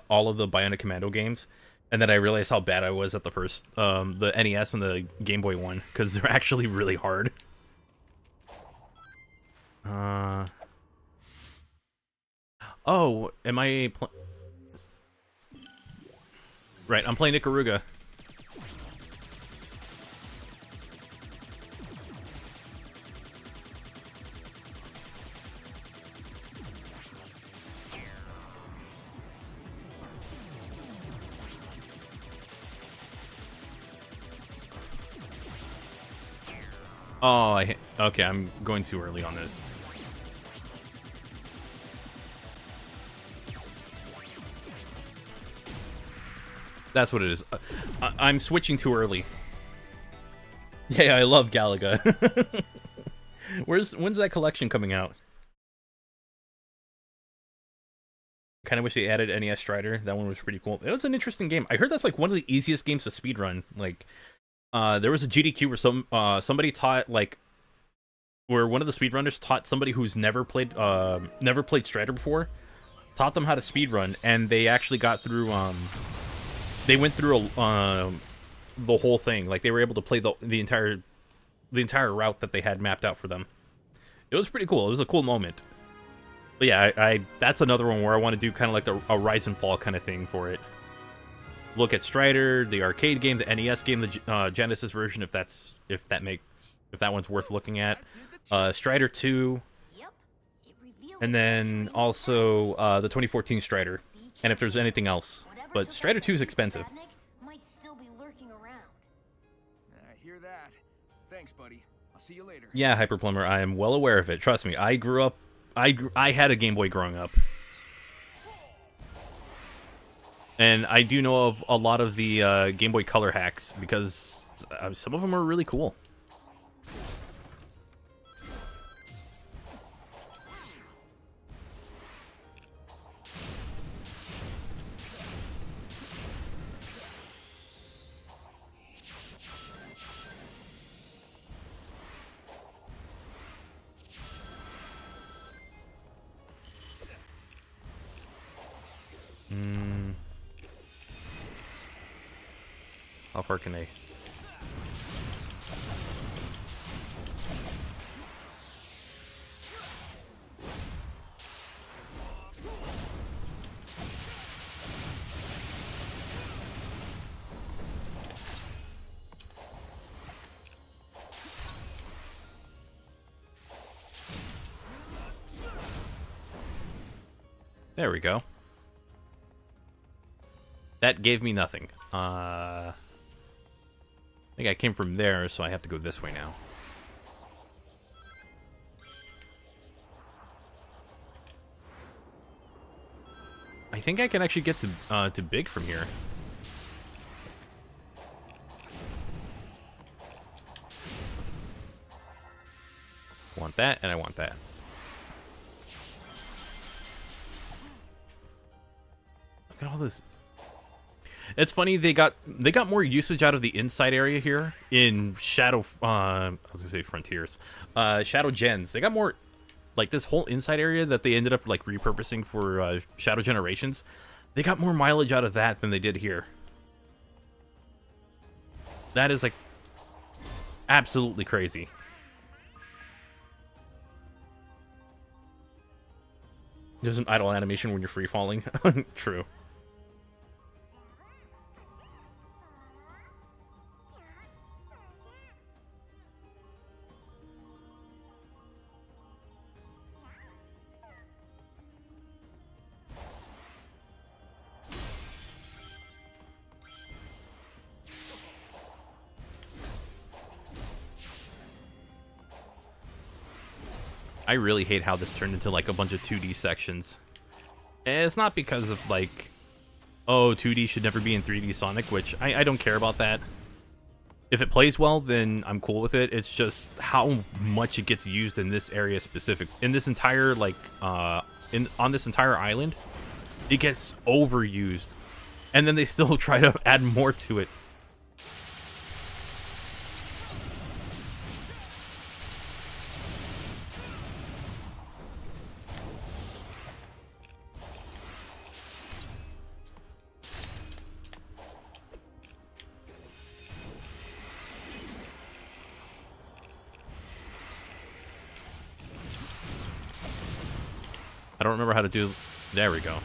all of the Bionic Commando games, and then I realized how bad I was at the first, the NES and the Game Boy one, because they're actually really hard. Oh, am I... Right, I'm playing Ikaruga. Oh, okay, I'm going too early on this. That's what it is. I'm switching too early. Yeah, I love Galaga. When's that collection coming out? Kind of wish they added NES Strider. That one was pretty cool. It was an interesting game. I heard that's like one of the easiest games to speedrun. Like, there was a GDQ where somebody taught like, where one of the speedrunners taught somebody who's never played Strider before, taught them how to speedrun, and they actually got through. They went through the whole thing. Like they were able to play the entire route that they had mapped out for them. It was pretty cool. It was a cool moment. But yeah, I that's another one where I want to do kind of like a Rise and Fall kind of thing for it. Look at Strider, the arcade game, the NES game, the Genesis version, if that one's worth looking at. Strider 2, Yep. It reveals and then also the 2014 Strider, and if there's anything else. But Strider 2 is expensive. might still be lurking around. I hear that. Thanks, buddy. I'll see you later. Yeah, Hyper Plumber, I am well aware of it. Trust me, I grew up. I had a Game Boy growing up. And I do know of a lot of the Game Boy Color hacks, because some of them are really cool. How far can I? There we go. That gave me nothing. I think I came from there, so I have to go this way now. I think I can actually get to big from here. Want that, and I want that. Look at all this. It's funny, they got more usage out of the inside area here in Shadow. I was gonna say Frontiers, Shadow Gens. They got more, like this whole inside area that they ended up like repurposing for Shadow Generations. They got more mileage out of that than they did here. That is like absolutely crazy. There's an idle animation when you're free falling. True. I really hate how this turned into like a bunch of 2D sections. And it's not because of like, oh, 2D should never be in 3D Sonic, which I don't care about that. If it plays well, then I'm cool with it. It's just how much it gets used in this area specific. In this entire like, on this entire island, it gets overused. And then they still try to add more to it. I don't remember how to do... There we go.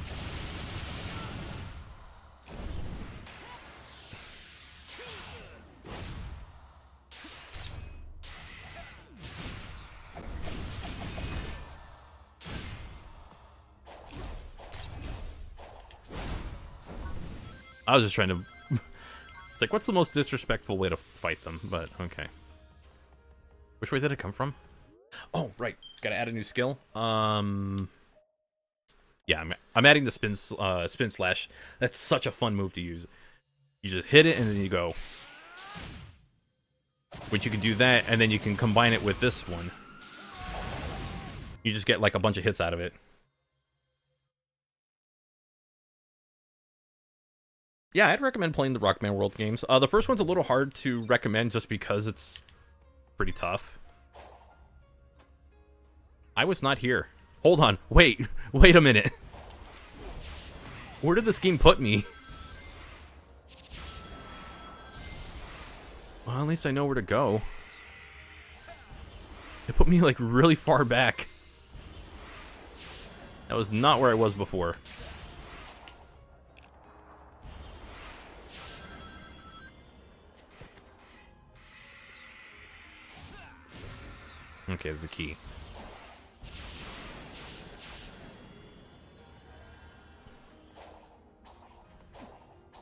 I was just trying to... It's like, what's the most disrespectful way to fight them? But, okay. Which way did it come from? Oh, right. Gotta add a new skill. Yeah, I'm adding the spin slash. That's such a fun move to use. You just hit it and then you go. Which you can do that, and then you can combine it with this one. You just get like a bunch of hits out of it. Yeah, I'd recommend playing the Rockman World games. The first one's a little hard to recommend just because it's pretty tough. I was not here. Hold on. Wait a minute. Where did this game put me? Well, at least I know where to go. It put me like really far back. That was not where I was before. Okay, there's a key.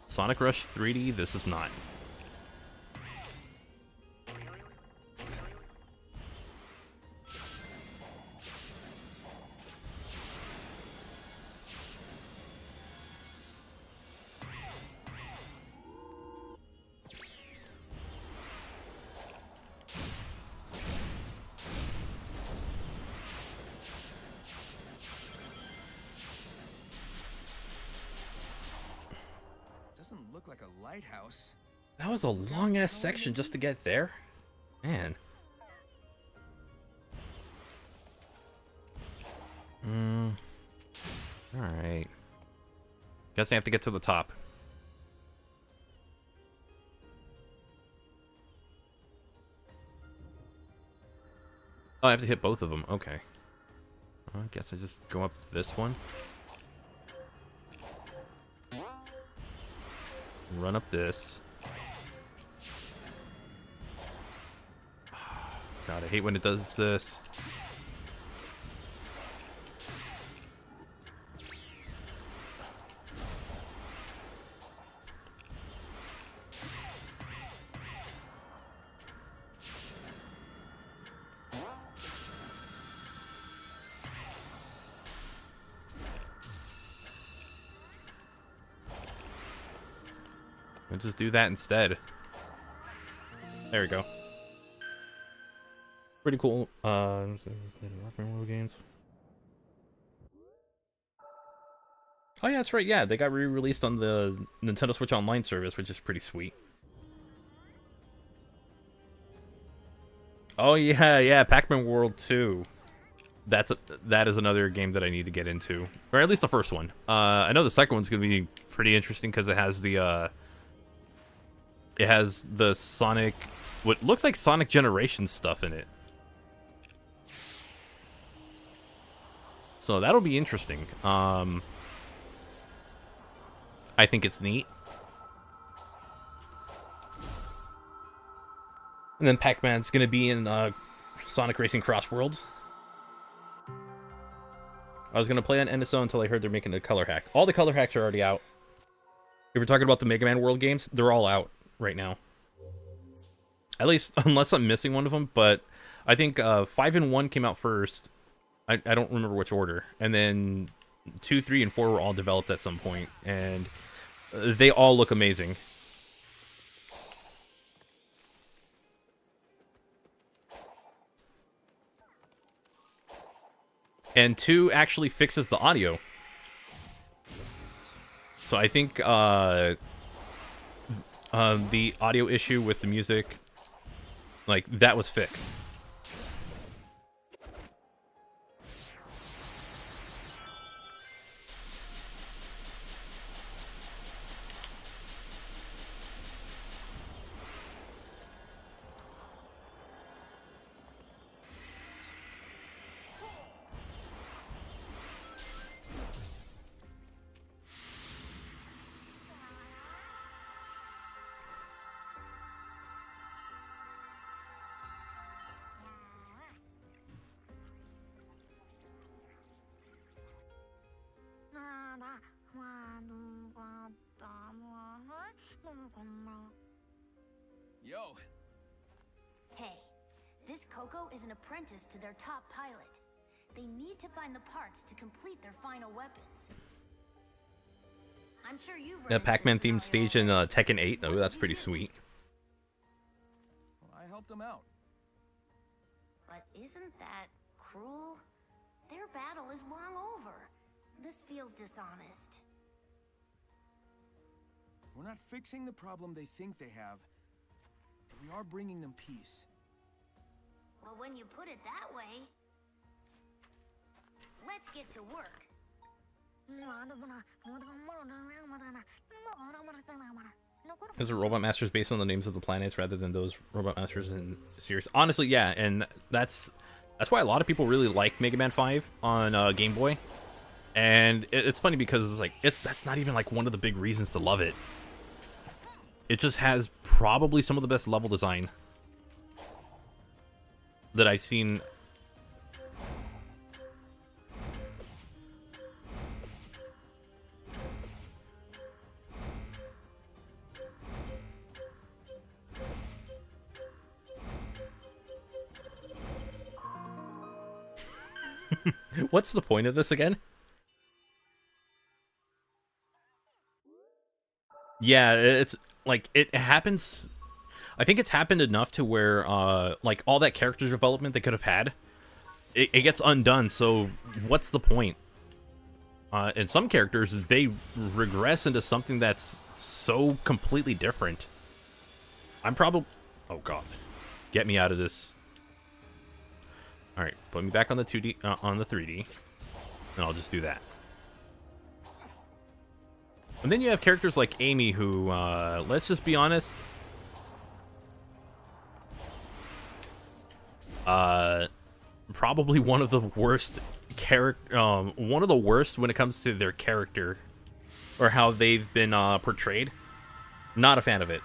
Sonic Rush 3D, this is not. Doesn't look like a lighthouse. That was a long-ass section just to get there. Man. Alright. Guess I have to get to the top. Oh, I have to hit both of them. Okay. I guess I just go up this one. Run up this. God, I hate when it does this. We'll just do that instead. There we go. Pretty cool. Rockman World games. Oh yeah, that's right. Yeah, they got re-released on the Nintendo Switch Online service, which is pretty sweet. Oh yeah, Pac-Man World 2. That is another game that I need to get into, or at least the first one. I know the second one's gonna be pretty interesting because it has the Sonic, what looks like Sonic Generations stuff in it. So that'll be interesting. I think it's neat. And then Pac-Man's gonna be in Sonic Racing Cross Worlds. I was gonna play on NSO until I heard they're making a color hack. All the color hacks are already out. If we're talking about the Mega Man World games, they're all out right now. At least, unless I'm missing one of them, but I think 5 and 1 came out first. I don't remember which order. And then 2, 3, and 4 were all developed at some point, and they all look amazing. And 2 actually fixes the audio. So I think the audio issue with the music, like, that was fixed. Yo. Hey, this Coco is an apprentice to their top pilot. They need to find the parts to complete their final weapons. I'm sure you've run The into Pac-Man this themed scenario stage in already. Tekken 8. What Oh, did that's you pretty do? sweet. Well, I helped him out. But isn't that cruel? Their battle is long over. This feels dishonest. We're not fixing the problem they think they have, but we are bringing them peace. Well, when you put it that way, let's get to work. Is it Robot Masters based on the names of the planets rather than those Robot Masters in the series? Honestly, yeah, and that's why a lot of people really like Mega Man 5 on Game Boy. And it's funny because it's like that's not even like one of the big reasons to love it. It just has probably some of the best level design that I've seen. What's the point of this again? Yeah, it's like it happens. I think it's happened enough to where like all that character development they could have had, it gets undone. So what's the point? And some characters, they regress into something that's so completely different. I'm probably... Oh god, get me out of this. All right, put me back on the 2D, on the 3D, and I'll just do that. And then you have characters like Amy, who, let's just be honest, probably one of the worst one of the worst when it comes to their character or how they've been portrayed. Not a fan of it.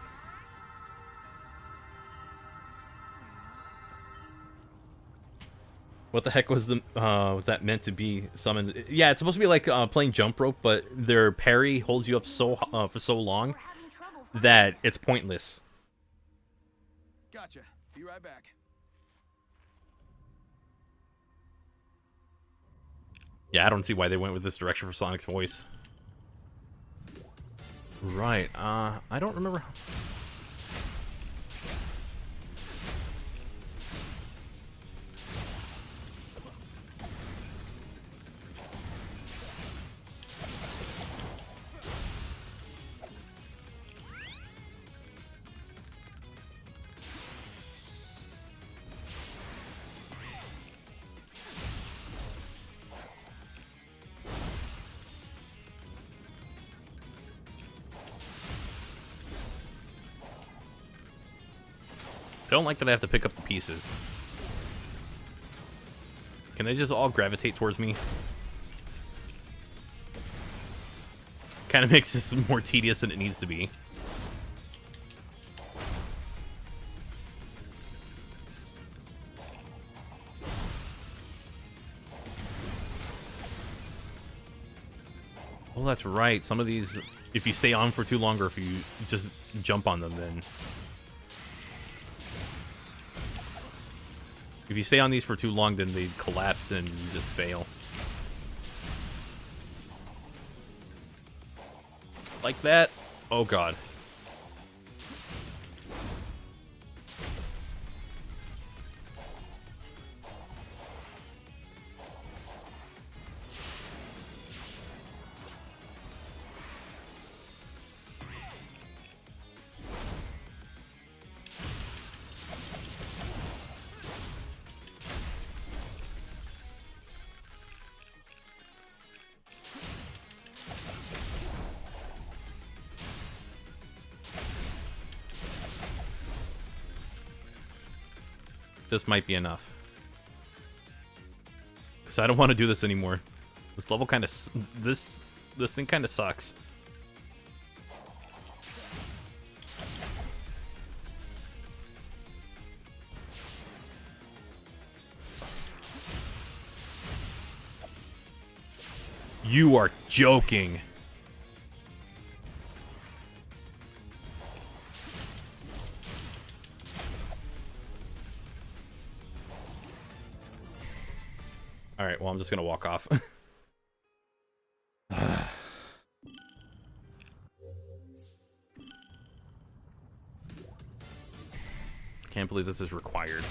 What the heck was that meant to be summoned? Yeah, it's supposed to be like playing jump rope, but their parry holds you up so for so long We're having trouble finding that them. it's pointless. Gotcha. Be right back. Yeah, I don't see why they went with this direction for Sonic's voice. Right, I don't remember. I don't like that I have to pick up the pieces. Can they just all gravitate towards me? Kind of makes this more tedious than it needs to be. Well, that's right. Some of these, if you stay on for too long or if you just jump on them, then... If you stay on these for too long, then they collapse and you just fail. Like that? Oh god. This might be enough. Because I don't want to do this anymore. This level kind of... This thing kind of sucks. You are joking. Alright, well, I'm just gonna walk off. Can't believe this is required.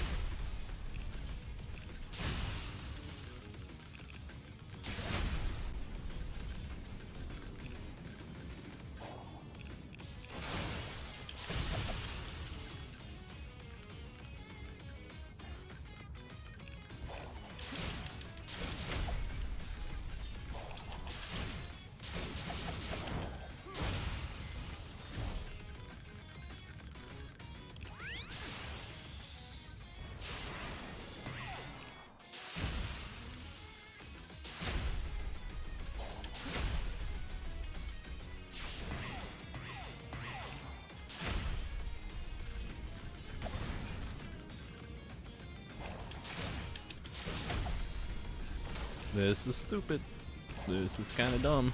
This is stupid. This is kind of dumb.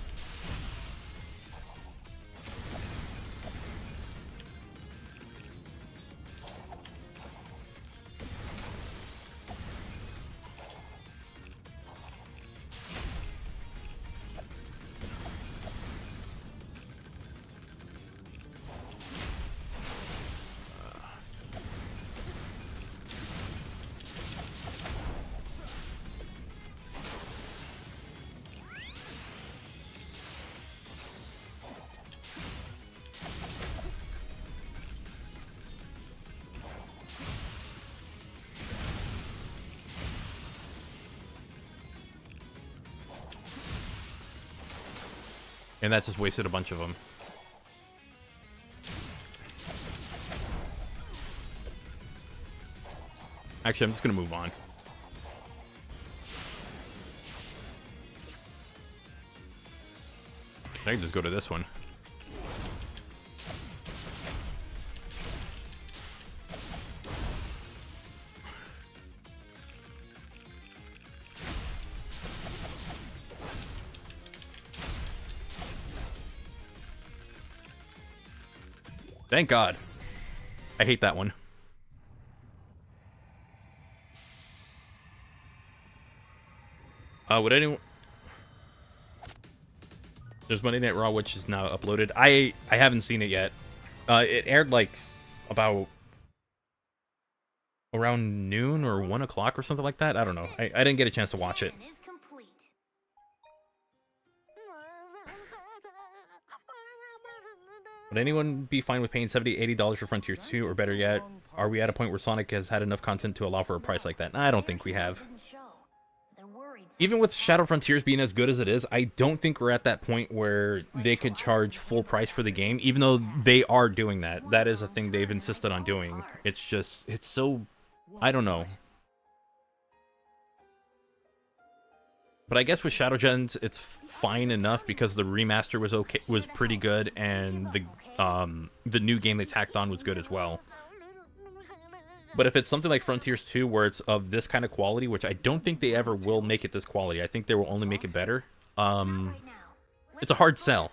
And that just wasted a bunch of them. Actually, I'm just gonna move on. I can just go to this one. Thank God. I hate that one. Would anyone... There's Monday Night Raw, which is now uploaded. I haven't seen it yet. It aired like about around noon or 1 o'clock or something like that. I don't know. I didn't get a chance to watch it. Plan is complete. Would anyone be fine with paying $70, $80 for Frontier 2? Or better yet, are we at a point where Sonic has had enough content to allow for a price like that? I don't think we have. Even with Shadow Frontiers being as good as it is, I don't think we're at that point where they could charge full price for the game, even though they are doing that. That is a thing they've insisted on doing. It's just, it's so, I don't know. But I guess with Shadow Gens, it's fine enough because the remaster was okay, was pretty good, and the new game they tacked on was good as well. But if it's something like Frontiers 2, where it's of this kind of quality, which I don't think they ever will make it this quality, I think they will only make it better. It's a hard sell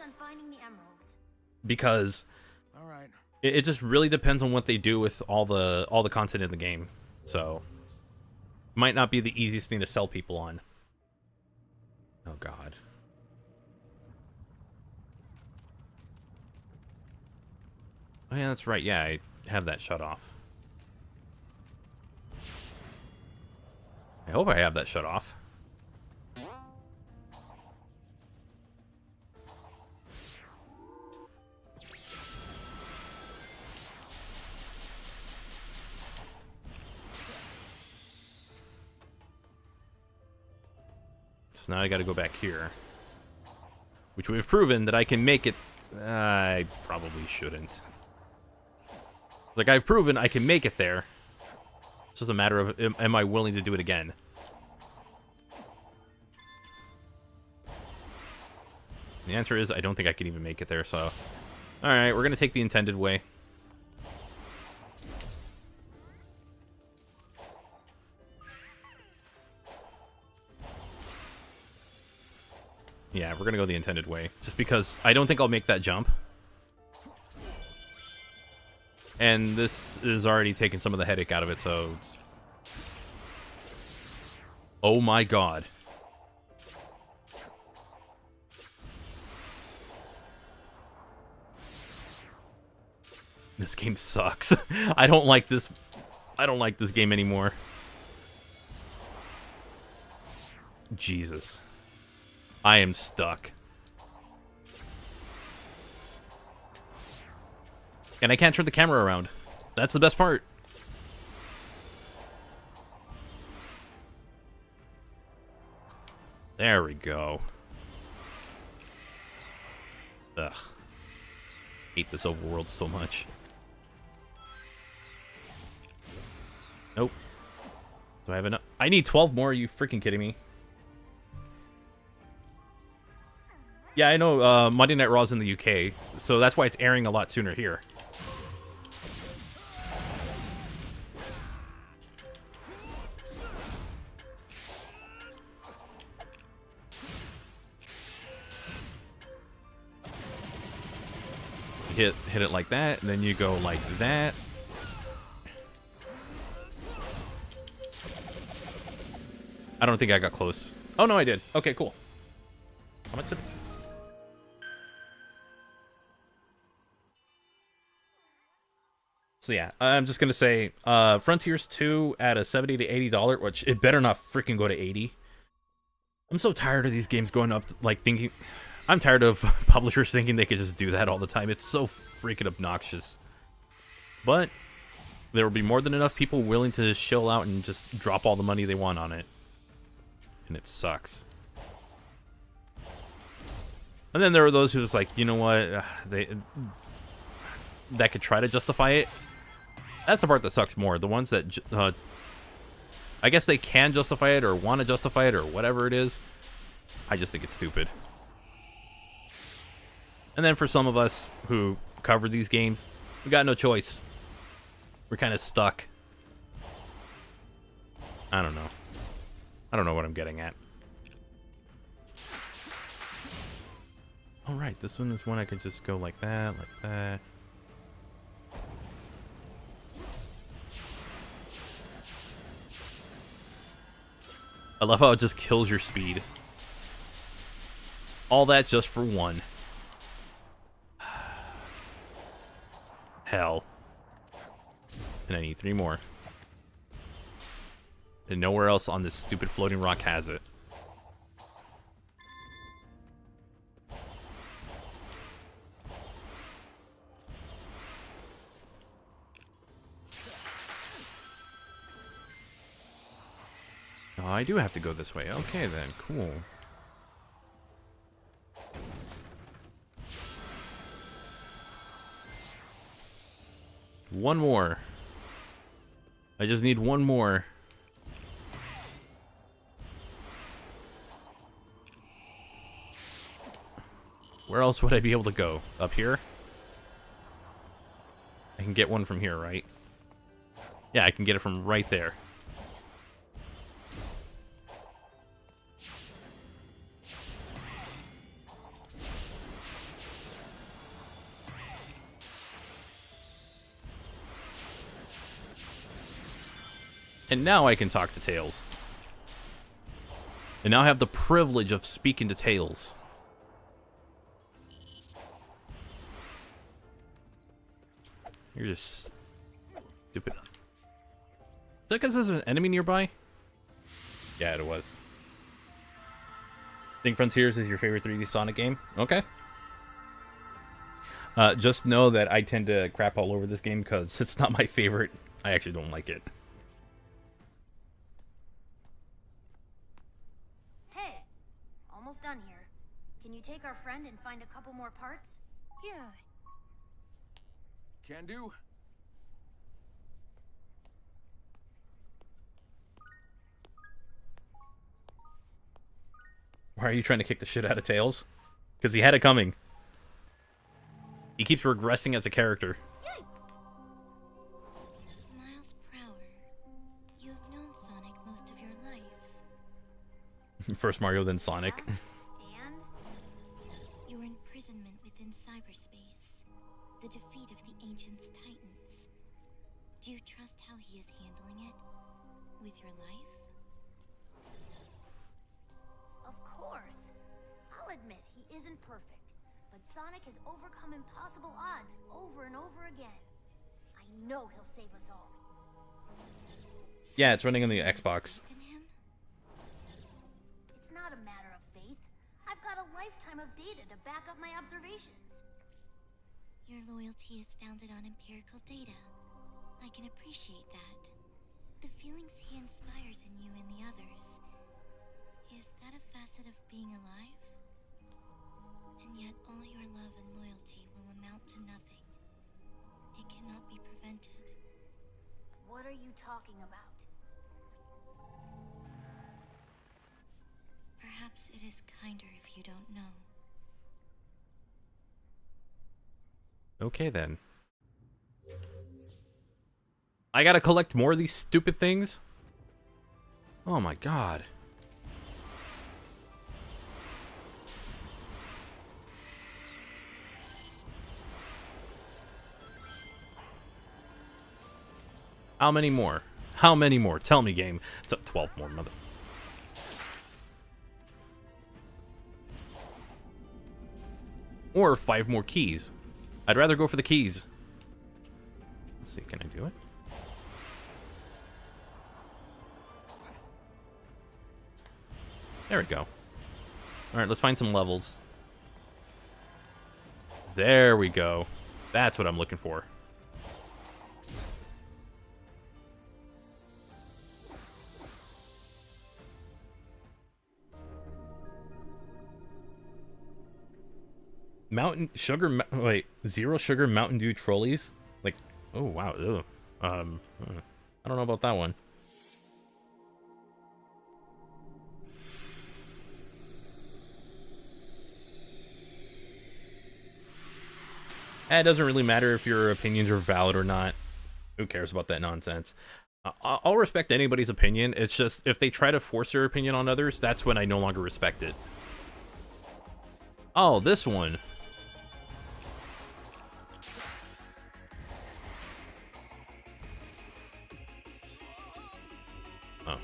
because it just really depends on what they do with all the content in the game. So, might not be the easiest thing to sell people on. Oh God. Oh yeah, that's right. Yeah, I have that shut off. I hope I have that shut off. So now I gotta go back here. Which we've proven that I can make it... I probably shouldn't. Like, I've proven I can make it there. It's just a matter of, am I willing to do it again? The answer is, I don't think I can even make it there, so... Alright, we're gonna take the intended way. Yeah, we're gonna go the intended way. Just because I don't think I'll make that jump. And this is already taking some of the headache out of it, so... It's... Oh my God. This game sucks. I don't like this I don't like this game anymore. Jesus. I am stuck. And I can't turn the camera around. That's the best part. There we go. Ugh. Hate this overworld so much. Nope. Do I have enough? I need 12 more. Are you freaking kidding me? Yeah, I know Monday Night Raw's in the UK, so that's why it's airing a lot sooner here. Hit it like that, and then you go like that. I don't think I got close. Oh no, I did. Okay, cool. How much? So yeah, I'm just gonna say Frontiers 2 at a $70 to $80, which it better not freaking go to 80. I'm so tired of these games going up, like thinking. I'm tired of publishers thinking they could just do that all the time. It's so freaking obnoxious. But there will be more than enough people willing to shell out and just drop all the money they want on it. And it sucks. And then there are those who's like, you know what, that could try to justify it. That's the part that sucks more. The ones that, I guess they can justify it or want to justify it or whatever it is. I just think it's stupid. And then for some of us who cover these games, we got no choice. We're kind of stuck. I don't know. I don't know what I'm getting at. Alright, this one is one I can just go like that, like that. I love how it just kills your speed. All that just for one. Hell. And I need 3 more. And nowhere else on this stupid floating rock has it. Oh, I do have to go this way. Okay then, cool. One more. I just need one more. Where else would I be able to go? Up here? I can get one from here, right? Yeah, I can get it from right there. And now I can talk to Tails. And now I have the privilege of speaking to Tails. You're just stupid. Is that because there's an enemy nearby? Yeah, it was. Think Frontiers is your favorite 3D Sonic game? Okay. Just know that I tend to crap all over this game because it's not my favorite. I actually don't like it. Hey, almost done here. Can you take our friend and find a couple more parts? Yeah. Can do. Why are you trying to kick the shit out of Tails? Because he had it coming. He keeps regressing as a character. Miles Prower, you have known Sonic most of your life. First Mario, then Sonic. And? Your imprisonment within cyberspace. The defeat of the Ancient's Titans. Do you trust how he is handling it? With your life? Of course. I'll admit he isn't perfect, but Sonic has overcome impossible odds over and over again. I know he'll save us all. Yeah, it's running on the Xbox. In him? It's not a matter of faith. I've got a lifetime of data to back up my observations. Your loyalty is founded on empirical data. I can appreciate that. The feelings he inspires in you and the others. Is that a facet of being alive? And yet all your love and loyalty will amount to nothing. It cannot be prevented. What are you talking about? Perhaps it is kinder if you don't know. Okay, then. I gotta collect more of these stupid things? Oh my god. How many more? How many more? Tell me, game. It's up 12 more, mother. Or 5 more keys. I'd rather go for the keys. Let's see, can I do it? There we go. Alright, let's find some levels. There we go. That's what I'm looking for. Mountain sugar, wait, 0 sugar Mountain Dew trolleys? Like, oh wow, ew. I don't know about that one. It doesn't really matter if your opinions are valid or not. Who cares about that nonsense? I'll respect anybody's opinion. It's just, if they try to force their opinion on others, that's when I no longer respect it. Oh, this one. Oh.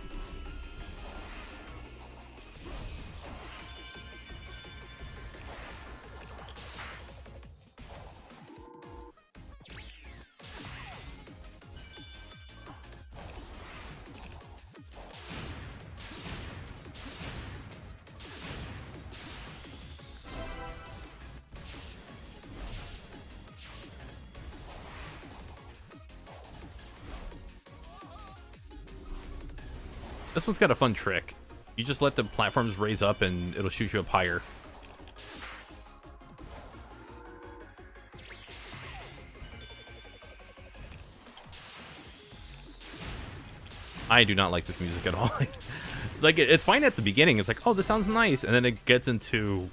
This one's got a fun trick. You just let the platforms raise up and it'll shoot you up higher. I do not like this music at all. Like, it's fine at the beginning. It's like, oh, this sounds nice. And then it gets into...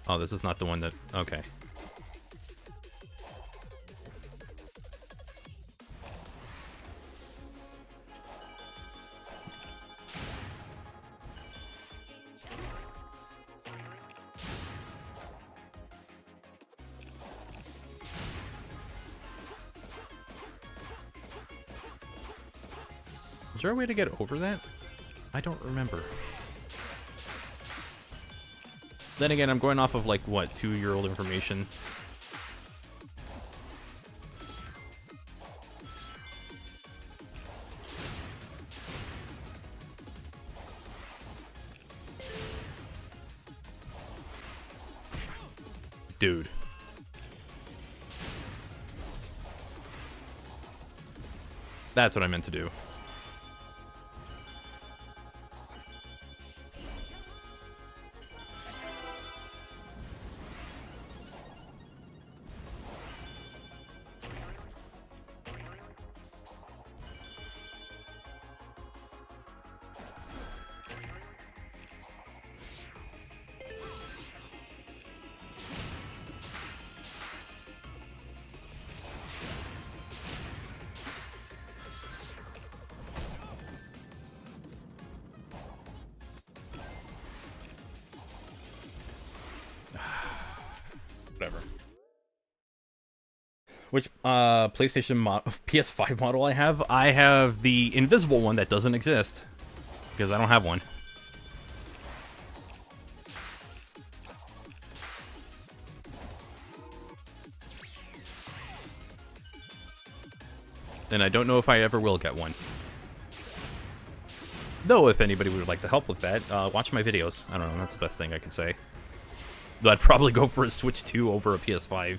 Oh, this is not the one that... Okay. Is there a way to get over that? I don't remember. Then again, I'm going off of, like, what, 2-year-old information? Dude. That's what I meant to do. Whatever. Which PlayStation PS5 model I have? I have the invisible one that doesn't exist because I don't have one. and I don't know if I ever will get one. Though, if anybody would like to help with that, watch my videos. I don't know, that's the best thing I can say. Though I'd probably go for a Switch 2 over a PS5.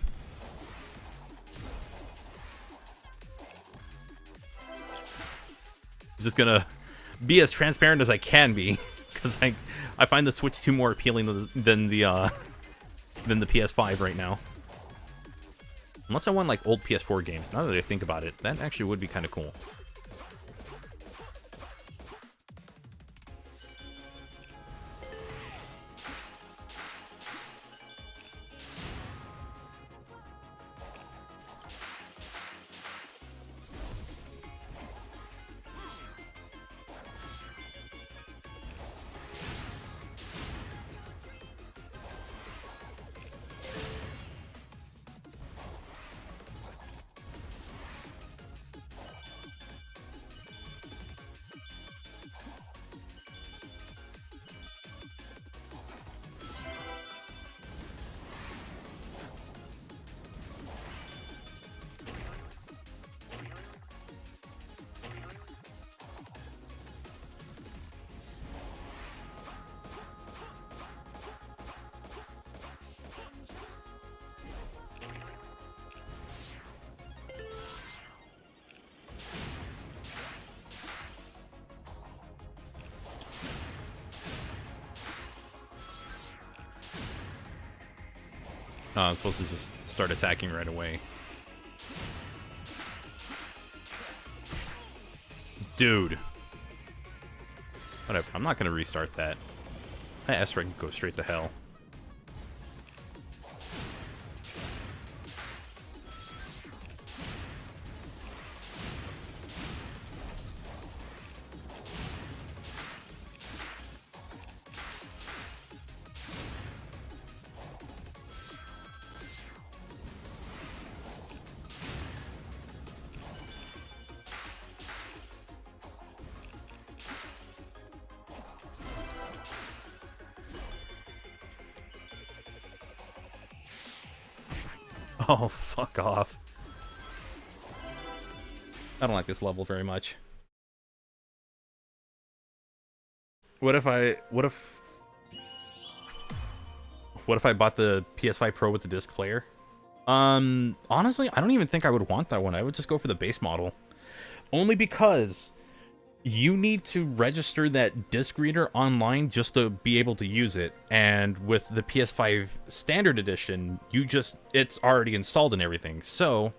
I'm just gonna be as transparent as I can be, because I find the Switch 2 more appealing than the PS5 right now. Unless I want like old PS4 games. Now that I think about it, that actually would be kind of cool. I'm supposed to just start attacking right away. Dude. Whatever, I'm not gonna restart that. That S-Ray can go straight to hell. Oh, fuck off. I don't like this level very much. What if I bought the PS5 Pro with the disc player? Honestly, I don't even think I would want that one. I would just go for the base model. Only because you need to register that disc reader online just to be able to use it. And with the PS5 Standard Edition, it's already installed and everything. So,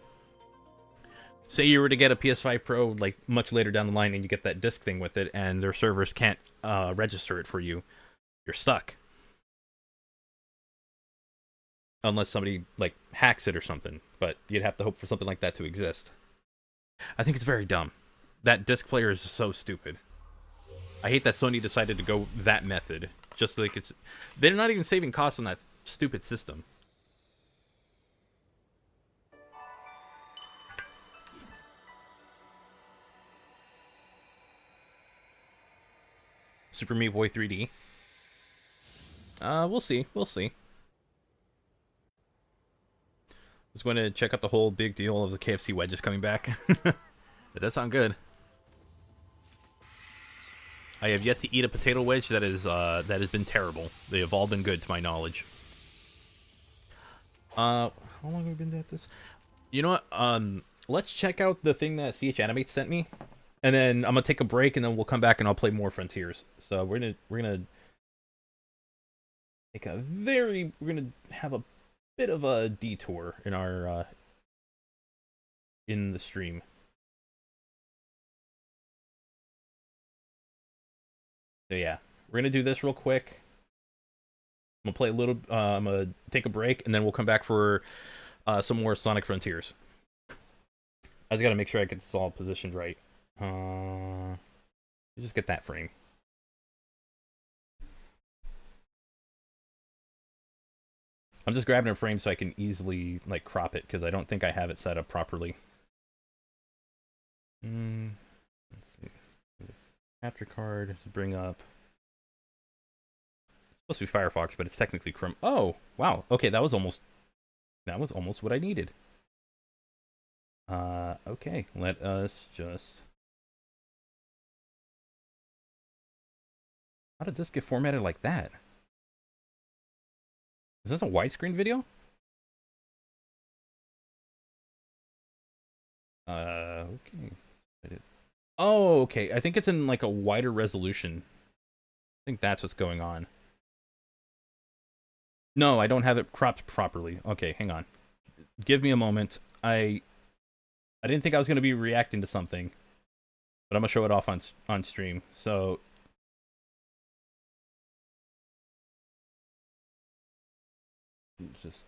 say you were to get a PS5 Pro like much later down the line and you get that disc thing with it and their servers can't register it for you, you're stuck. Unless somebody like hacks it or something, but you'd have to hope for something like that to exist. I think it's very dumb. That disc player is so stupid. I hate that Sony decided to go that method. Just like they're not even saving costs on that stupid system. Super Meat Boy 3D. We'll see. We'll see. I was going to check out the whole big deal of the KFC wedges coming back. It does sound good. I have yet to eat a potato wedge that has been terrible. They have all been good to my knowledge. How long have we been at this? You know what? Let's check out the thing that CH Animate sent me, and then I'm gonna take a break, and then we'll come back and I'll play more Frontiers. So we're gonna have a bit of a detour in our in the stream. So yeah, we're gonna do this real quick. I'm gonna play a little. I'm gonna take a break, and then we'll come back for some more Sonic Frontiers. I just gotta make sure I get this all positioned right. Just get that frame. I'm just grabbing a frame so I can easily like crop it because I don't think I have it set up properly. Let's see. Capture card. Let's bring up. It's supposed to be Firefox, but it's technically Chrome. Oh, wow. Okay, that was almost what I needed. Okay, let us just... How did this get formatted like that? Is this a widescreen video? Okay. Oh, okay. I think it's in like a wider resolution. I think that's what's going on. No, I don't have it cropped properly. Okay, hang on. Give me a moment. I didn't think I was going to be reacting to something, but I'm going to show it off on stream. So just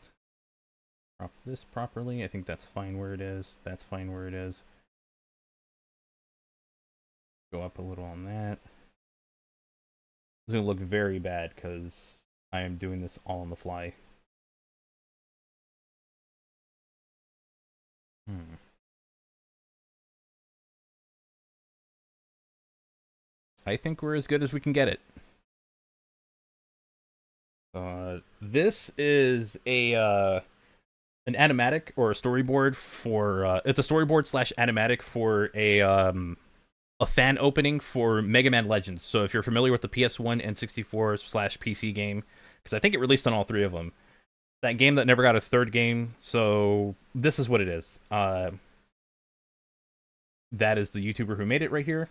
crop this properly. I think that's fine where it is. That's fine where it is. Go up a little on that. It's going to look very bad because I am doing this all on the fly. I think we're as good as we can get it. This is an animatic or a storyboard for it's a storyboard slash animatic for a fan opening for Mega Man Legends. So if you're familiar with the PS1 and 64 slash PC game, because I think it released on all three of them, that game that never got a third game. So this is what it is. That is the YouTuber who made it right here.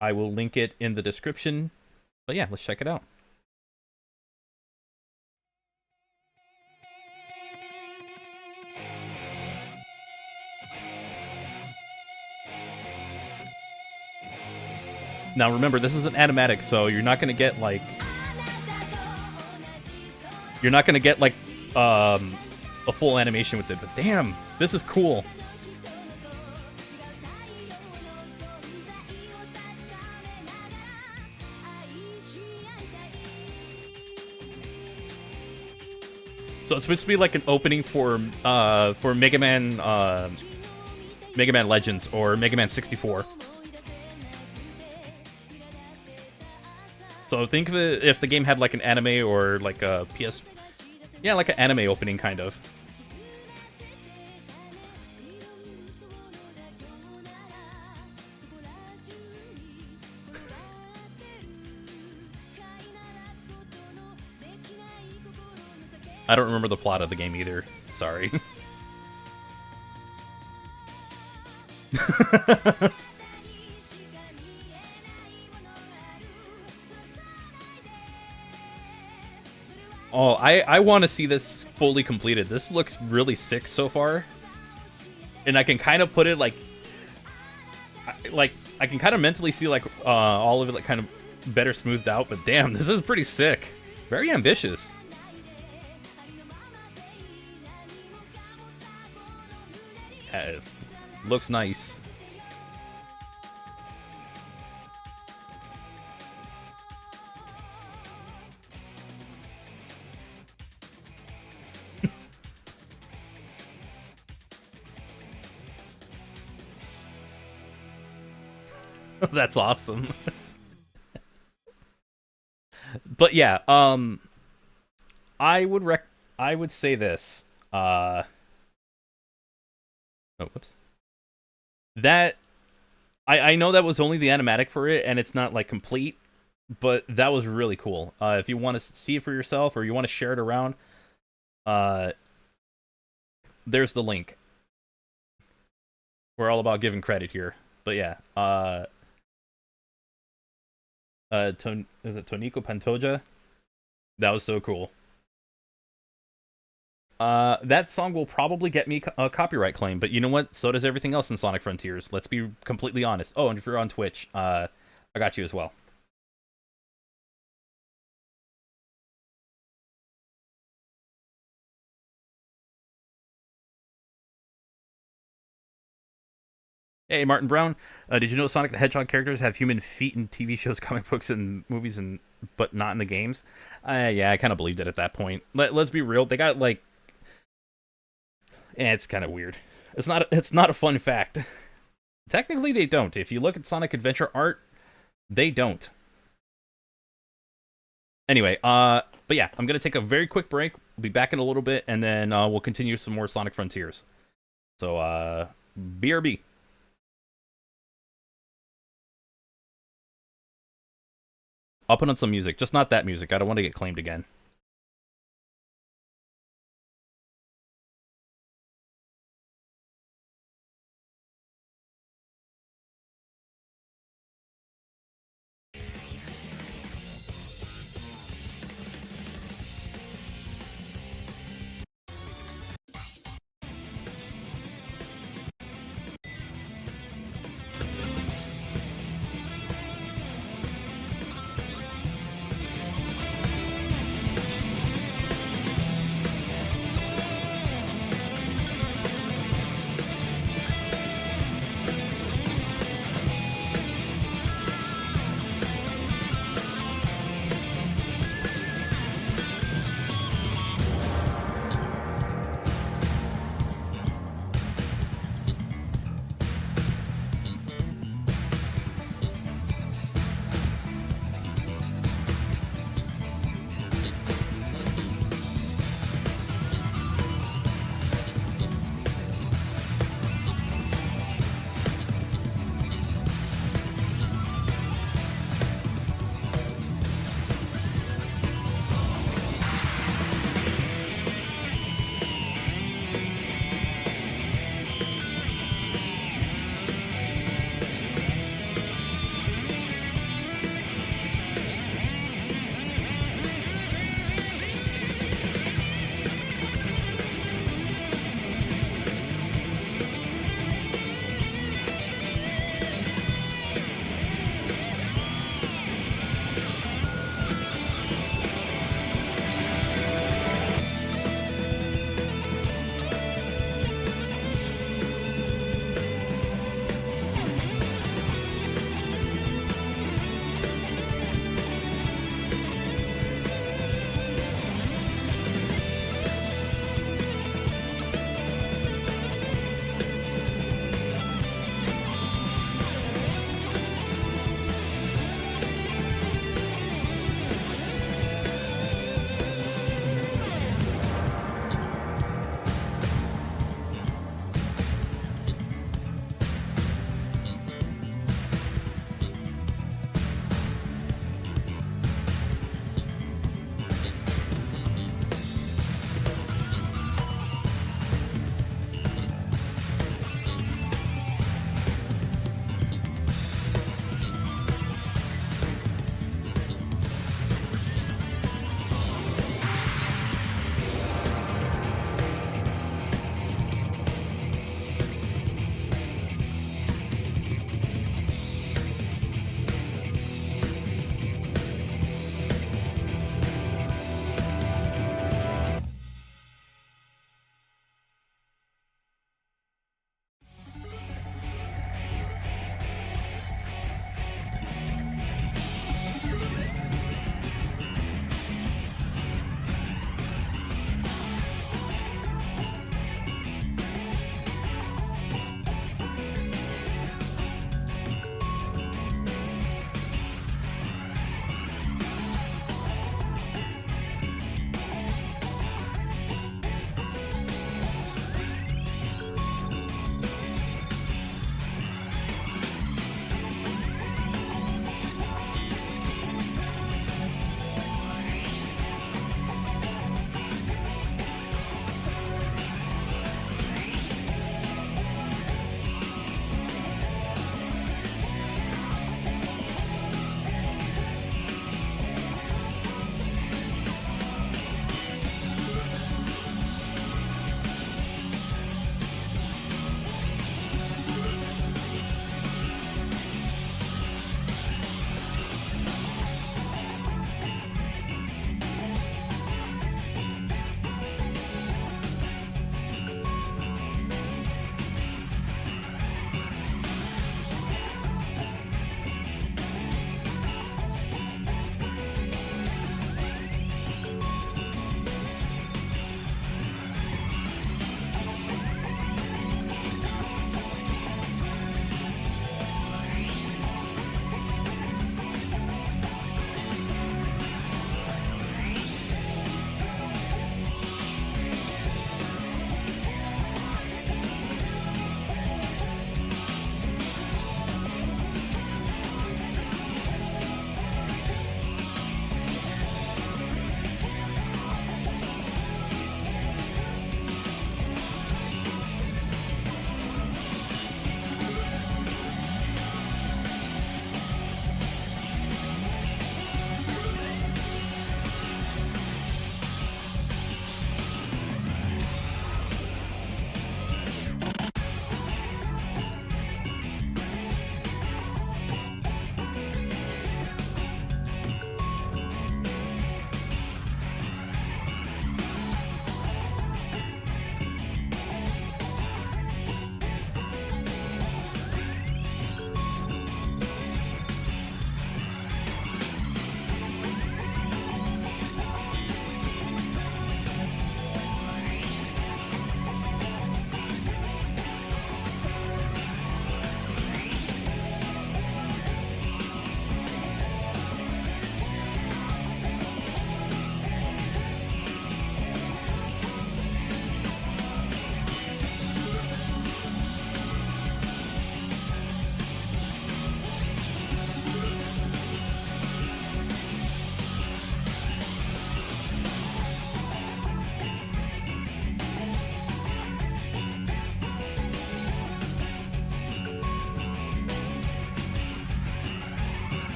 I will link it in the description. But yeah, let's check it out. Now remember, this is an animatic, so you're not gonna get like a full animation with it. But damn, this is cool. So it's supposed to be like an opening for Mega Man Legends or Mega Man 64. So think of it if the game had like an anime or like a PS... Yeah, like an anime opening, kind of. I don't remember the plot of the game either. Sorry. Oh, I want to see this fully completed. This looks really sick so far. And I can kind of put it like I can kind of mentally see like all of it like kind of better smoothed out, but damn, this is pretty sick. Very ambitious. Looks nice. That's awesome. But yeah, I would say this. Oh, whoops. That I know that was only the animatic for it, and it's not like complete, but that was really cool. If you want to see it for yourself or you want to share it around, there's the link. We're all about giving credit here, but yeah. Is it Tonico Pantoja? That was so cool. That song will probably get me a copyright claim, but you know what? So does everything else in Sonic Frontiers. Let's be completely honest. Oh, and if you're on Twitch, I got you as well. Hey, Martin Brown. Did you know Sonic the Hedgehog characters have human feet in TV shows, comic books, and movies, but not in the games? Yeah, I kind of believed it at that point. Let's be real. They got like... it's kind of weird. It's not a fun fact. Technically, they don't. If you look at Sonic Adventure art, they don't. Anyway, but yeah, I'm going to take a very quick break. We'll be back in a little bit, and then we'll continue some more Sonic Frontiers. So So, BRB. I'll put on some music, just not that music. I don't want to get claimed again.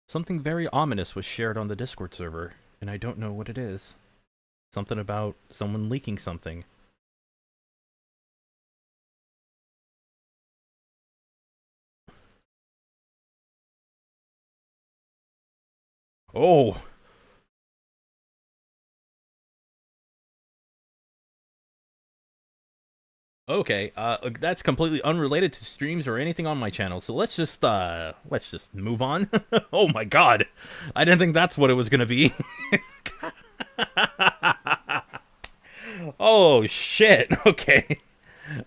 Something very ominous was shared on the Discord server, and I don't know what it is. Something about someone leaking something. Oh! Okay, that's completely unrelated to streams or anything on my channel, so let's just move on. Oh my god! I didn't think that's what it was gonna be. Oh shit, okay.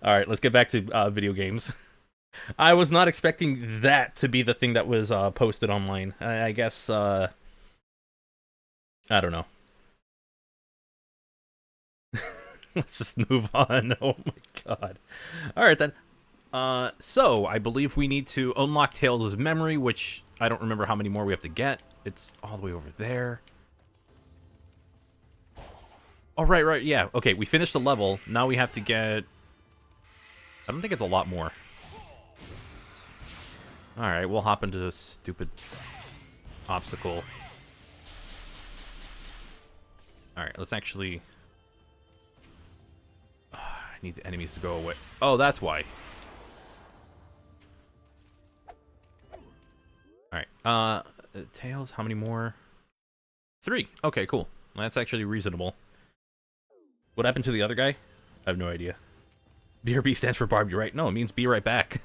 Alright, let's get back to video games. I was not expecting that to be the thing that was posted online. I guess, I don't know. Let's just move on. Oh my god. Alright then. So, I believe we need to unlock Tails' memory, which I don't remember how many more we have to get. It's all the way over there. Oh, right, yeah. Okay, we finished the level. Now we have to get... I don't think it's a lot more. Alright, we'll hop into this stupid obstacle. Alright, let's actually... I need the enemies to go away. Oh, that's why. Alright, Tails, how many more? 3. Okay, cool. That's actually reasonable. What happened to the other guy? I have no idea. BRB stands for Barb, you're right. No, it means be right back.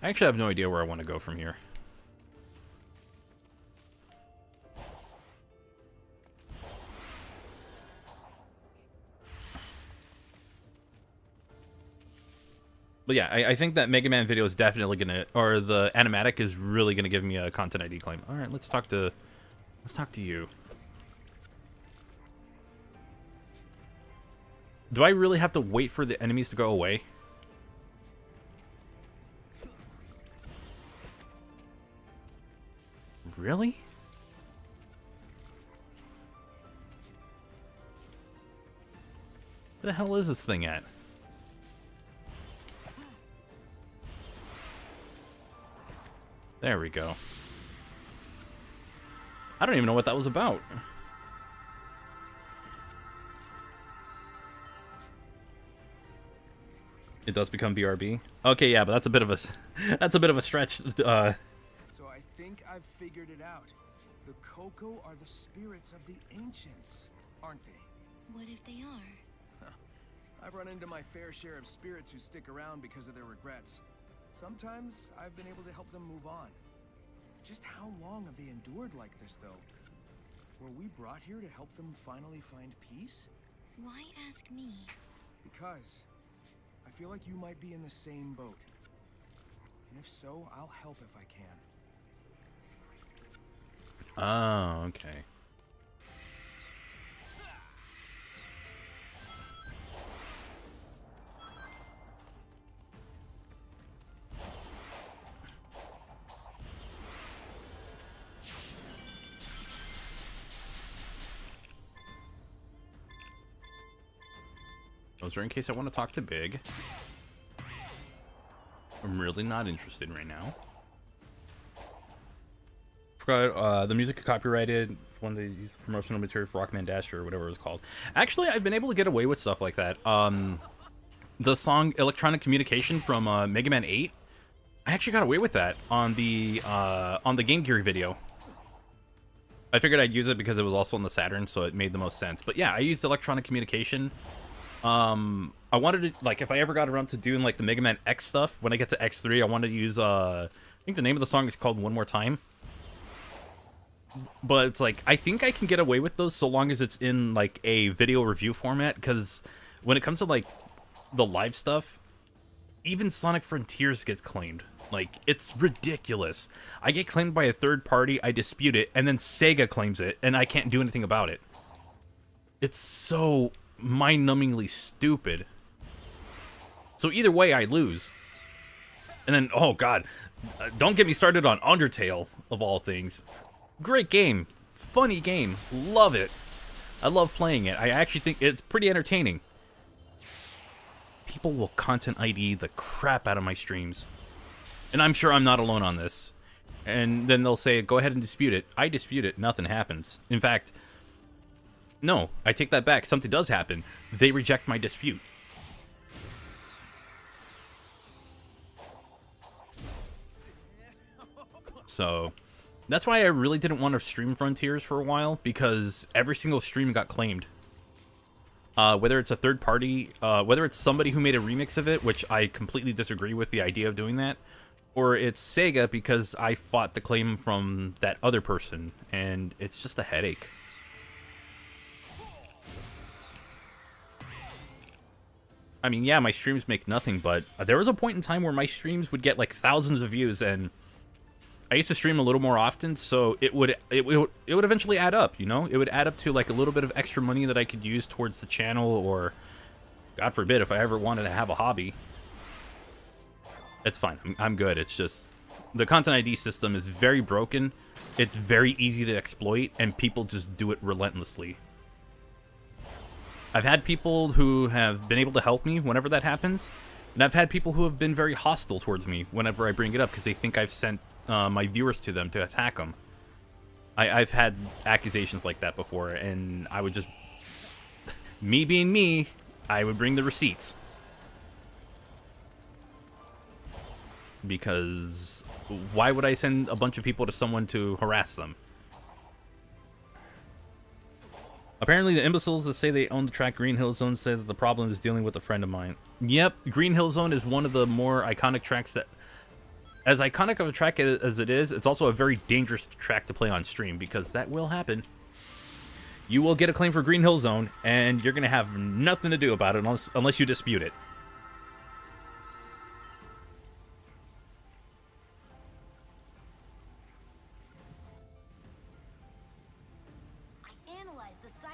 I actually have no idea where I want to go from here. But yeah, I think that Mega Man video is definitely gonna, or the animatic is really gonna give me a content ID claim. All right, let's talk to you. Do I really have to wait for the enemies to go away? Really? Where the hell is this thing at? There we go. I don't even know what that was about. It does become BRB. Okay, yeah, but that's a bit of a stretch. So I think I've figured it out. The Coco are the spirits of the ancients, aren't they? What if they are? I've run into my fair share of spirits who stick around because of their regrets. Sometimes I've been able to help them move on. Just how long have they endured like this, though? Were we brought here to help them finally find peace? Why ask me? Because I feel like you might be in the same boat. And if so, I'll help if I can. Oh, okay. Those are in case I want to talk to Big. I'm really not interested right now. Forgot the music copyrighted. One of the promotional material for Rockman Dash or whatever it was called. Actually, I've been able to get away with stuff like that. The song "Electronic Communication" from Mega Man 8. I actually got away with that on the Game Gear video. I figured I'd use it because it was also on the Saturn, so it made the most sense. But yeah, I used Electronic Communication. I wanted to, like, if I ever got around to doing, like, the Mega Man X stuff, when I get to X3, I wanted to use, I think the name of the song is called One More Time. But it's like, I think I can get away with those so long as it's in, like, a video review format, because when it comes to, like, the live stuff, even Sonic Frontiers gets claimed. Like, it's ridiculous. I get claimed by a third party, I dispute it, and then Sega claims it, and I can't do anything about it. It's so mind-numbingly stupid. So either way, I lose. And then, oh god, don't get me started on Undertale. of all things. Great game. Funny game. Love it. I love playing it. I actually think it's pretty entertaining. People will content ID the crap out of my streams. And I'm sure I'm not alone on this. And then they'll say, go ahead and dispute it. I dispute it. Nothing happens. In fact, no, I take that back. Something does happen. They reject my dispute. So that's why I really didn't want to stream Frontiers for a while, because every single stream got claimed. Whether it's a third party, whether it's somebody who made a remix of it, which I completely disagree with the idea of doing that, or it's Sega because I fought the claim from that other person, and it's just a headache. I mean, yeah, my streams make nothing, but there was a point in time where my streams would get like thousands of views, and I used to stream a little more often, so it would eventually add up, you know? It would add up to like a little bit of extra money that I could use towards the channel, or God forbid, if I ever wanted to have a hobby. It's fine. I'm good. It's just the content ID system is very broken. It's very easy to exploit, and people just do it relentlessly. I've had people who have been able to help me whenever that happens, and I've had people who have been very hostile towards me whenever I bring it up because they think I've sent my viewers to them to attack them. I've had accusations like that before, and I would just, me being me, I would bring the receipts. Because why would I send a bunch of people to someone to harass them? Apparently the imbeciles that say they own the track Green Hill Zone say that the problem is dealing with a friend of mine. Yep, Green Hill Zone is one of the more iconic tracks that, as iconic of a track as it is, it's also a very dangerous track to play on stream, because that will happen. You will get a claim for Green Hill Zone, and you're going to have nothing to do about it unless you dispute it.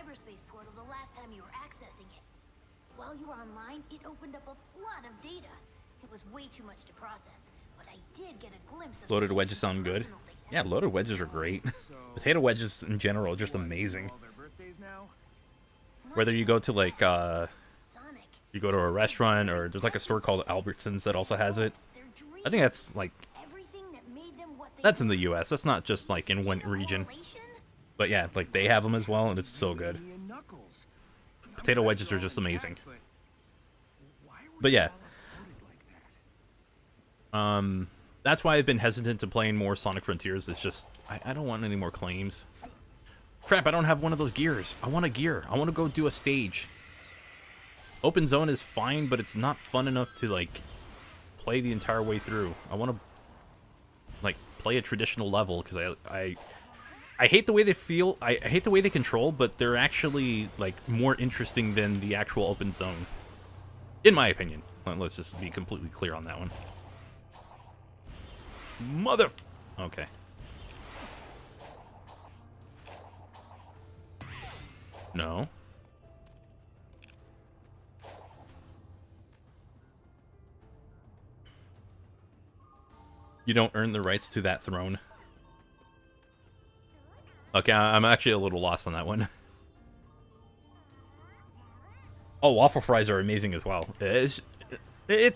cyberspace portal the last time you were accessing it. While you were online, it opened up a flood of data. It was way too much to process, but I did get a glimpse of Loaded wedges sound good. Yeah, loaded wedges are great. Potato wedges in general are just amazing. Whether you go to like you go to a restaurant, or there's like a store called Albertsons that also has it. I think that's like, that's in the US. That's not just like in one region. But yeah, like they have them as well, and it's so good. Potato wedges are just amazing. But yeah. That's why I've been hesitant to playing more Sonic Frontiers. It's just, I don't want any more claims. Crap, I don't have one of those gears. I want a gear. I want to go do a stage. Open zone is fine, but it's not fun enough to, like, play the entire way through. I want to, like, play a traditional level, because I hate the way they feel. I hate the way they control, but they're actually, like, more interesting than the actual open zone. In my opinion. Let's just be completely clear on that one. Mother... Okay. No. You don't earn the rights to that throne. Okay, I'm actually a little lost on that one. Oh, waffle fries are amazing as well. It's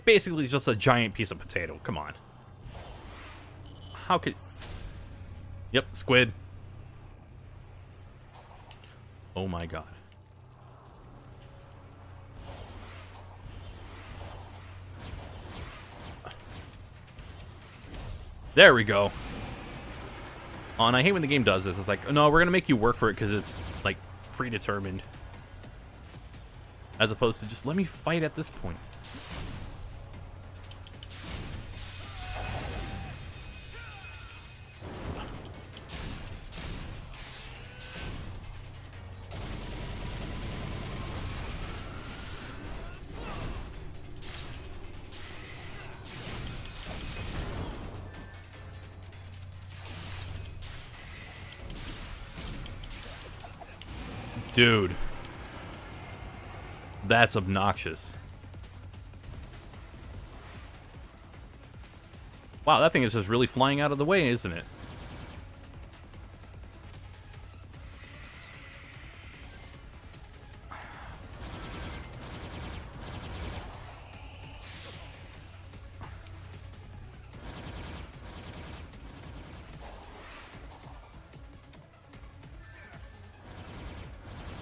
basically just a giant piece of potato. Come on. How could... Yep, squid. Oh my god. There we go. Oh, and I hate when the game does this. It's like, no, we're gonna make you work for it because it's, like, predetermined. As opposed to just, let me fight at this point. Dude. That's obnoxious. Wow, that thing is just really flying out of the way, isn't it?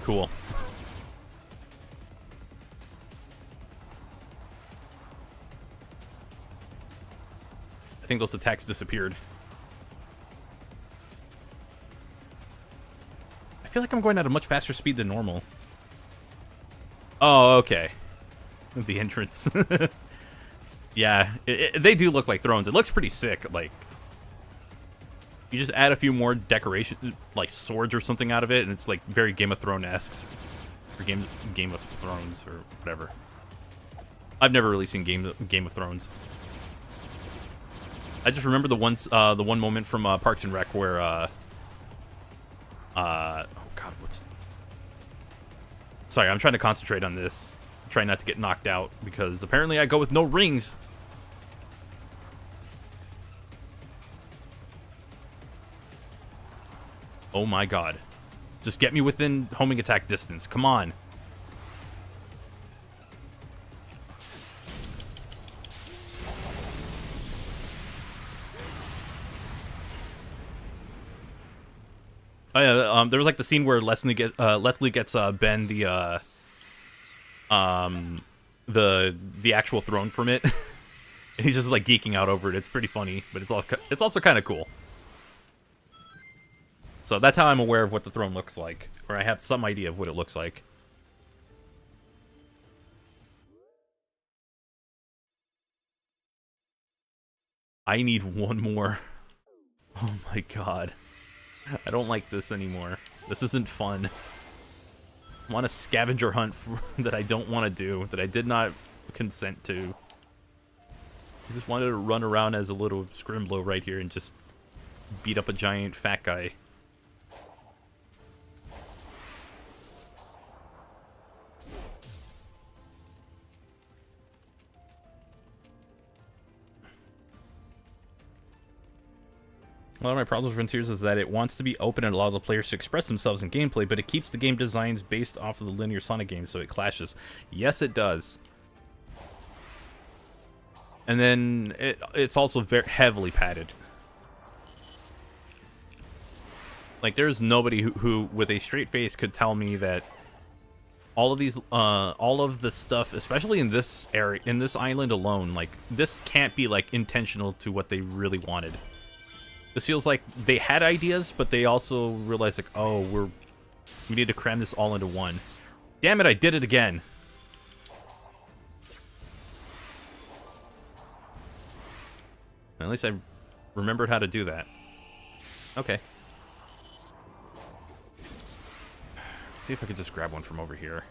cool. I think those attacks disappeared. I feel like I'm going at a much faster speed than normal. Oh, okay. The entrance. Yeah, they do look like thrones. It looks pretty sick. Like, you just add a few more decoration, like swords or something out of it, and it's like very Game of Thrones-esque. Or Game of Thrones or whatever. I've never really seen Game of Thrones. I just remember the one moment from Parks and Rec where oh god, sorry, I'm trying to concentrate on this. Try not to get knocked out because apparently I go with no rings. Oh my god. Just get me within homing attack distance. Come on. Oh yeah, there was like the scene where Leslie gets Ben the actual throne from it. And he's just like geeking out over it. It's pretty funny, but it's also kind of cool. So that's how I'm aware of what the throne looks like, or I have some idea of what it looks like. I need one more. Oh my god. I don't like this anymore. This isn't fun. I want a scavenger hunt that I don't want to do, that I did not consent to. I just wanted to run around as a little scrimblow right here and just beat up a giant fat guy. One of my problems with Frontiers is that it wants to be open and allow the players to express themselves in gameplay, but it keeps the game designs based off of the linear Sonic games, so it clashes. Yes, it does. And then it's also very heavily padded. Like, there's nobody who with a straight face could tell me that all of these, all of the stuff, especially in this area, in this island alone, like, this can't be, like, intentional to what they really wanted. This feels like they had ideas, but they also realized, like, oh, we need to cram this all into one. Damn it, I did it again. At least I remembered how to do that. Okay. See if I could just grab one from over here.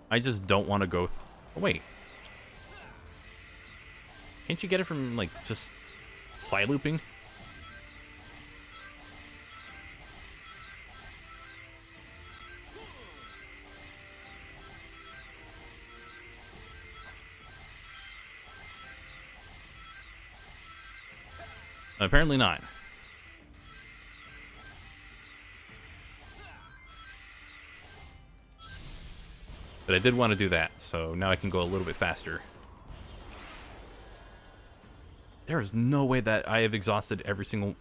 I just don't want to go... Oh, wait. Can't you get it from, like, just slide looping? Apparently not. But I did want to do that, so now I can go a little bit faster. There is no way that I have exhausted every single...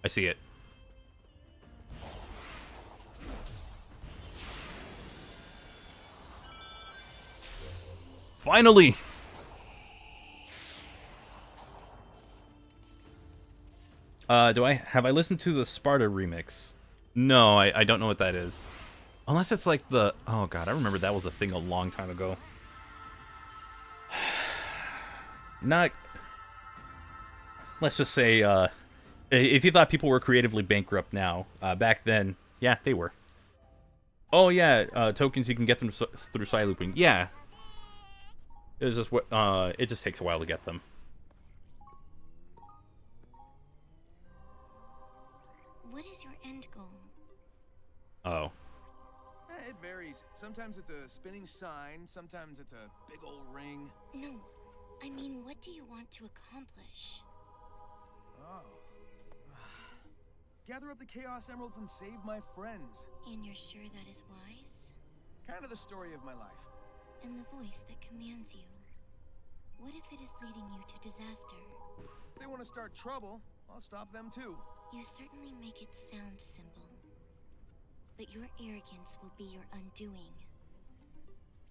I see it. Finally! Have I listened to the Sparta remix? No, I don't know what that is. Unless it's like the... Oh god, I remember that was a thing a long time ago. Not... Let's just say, if you thought people were creatively bankrupt now, back then, yeah, they were. Oh yeah, tokens, you can get them through side looping. Yeah. It was just what, it just takes a while to get them. What is your end goal? Oh. It varies. Sometimes it's a spinning sign, sometimes it's a big old ring. No, I mean, what do you want to accomplish? Oh. Gather up the Chaos Emeralds and save my friends. And you're sure that is wise? Kind of the story of my life. And the voice that commands you? What if it is leading you to disaster? If they want to start trouble, I'll stop them too. You certainly make it sound simple. But your arrogance will be your undoing.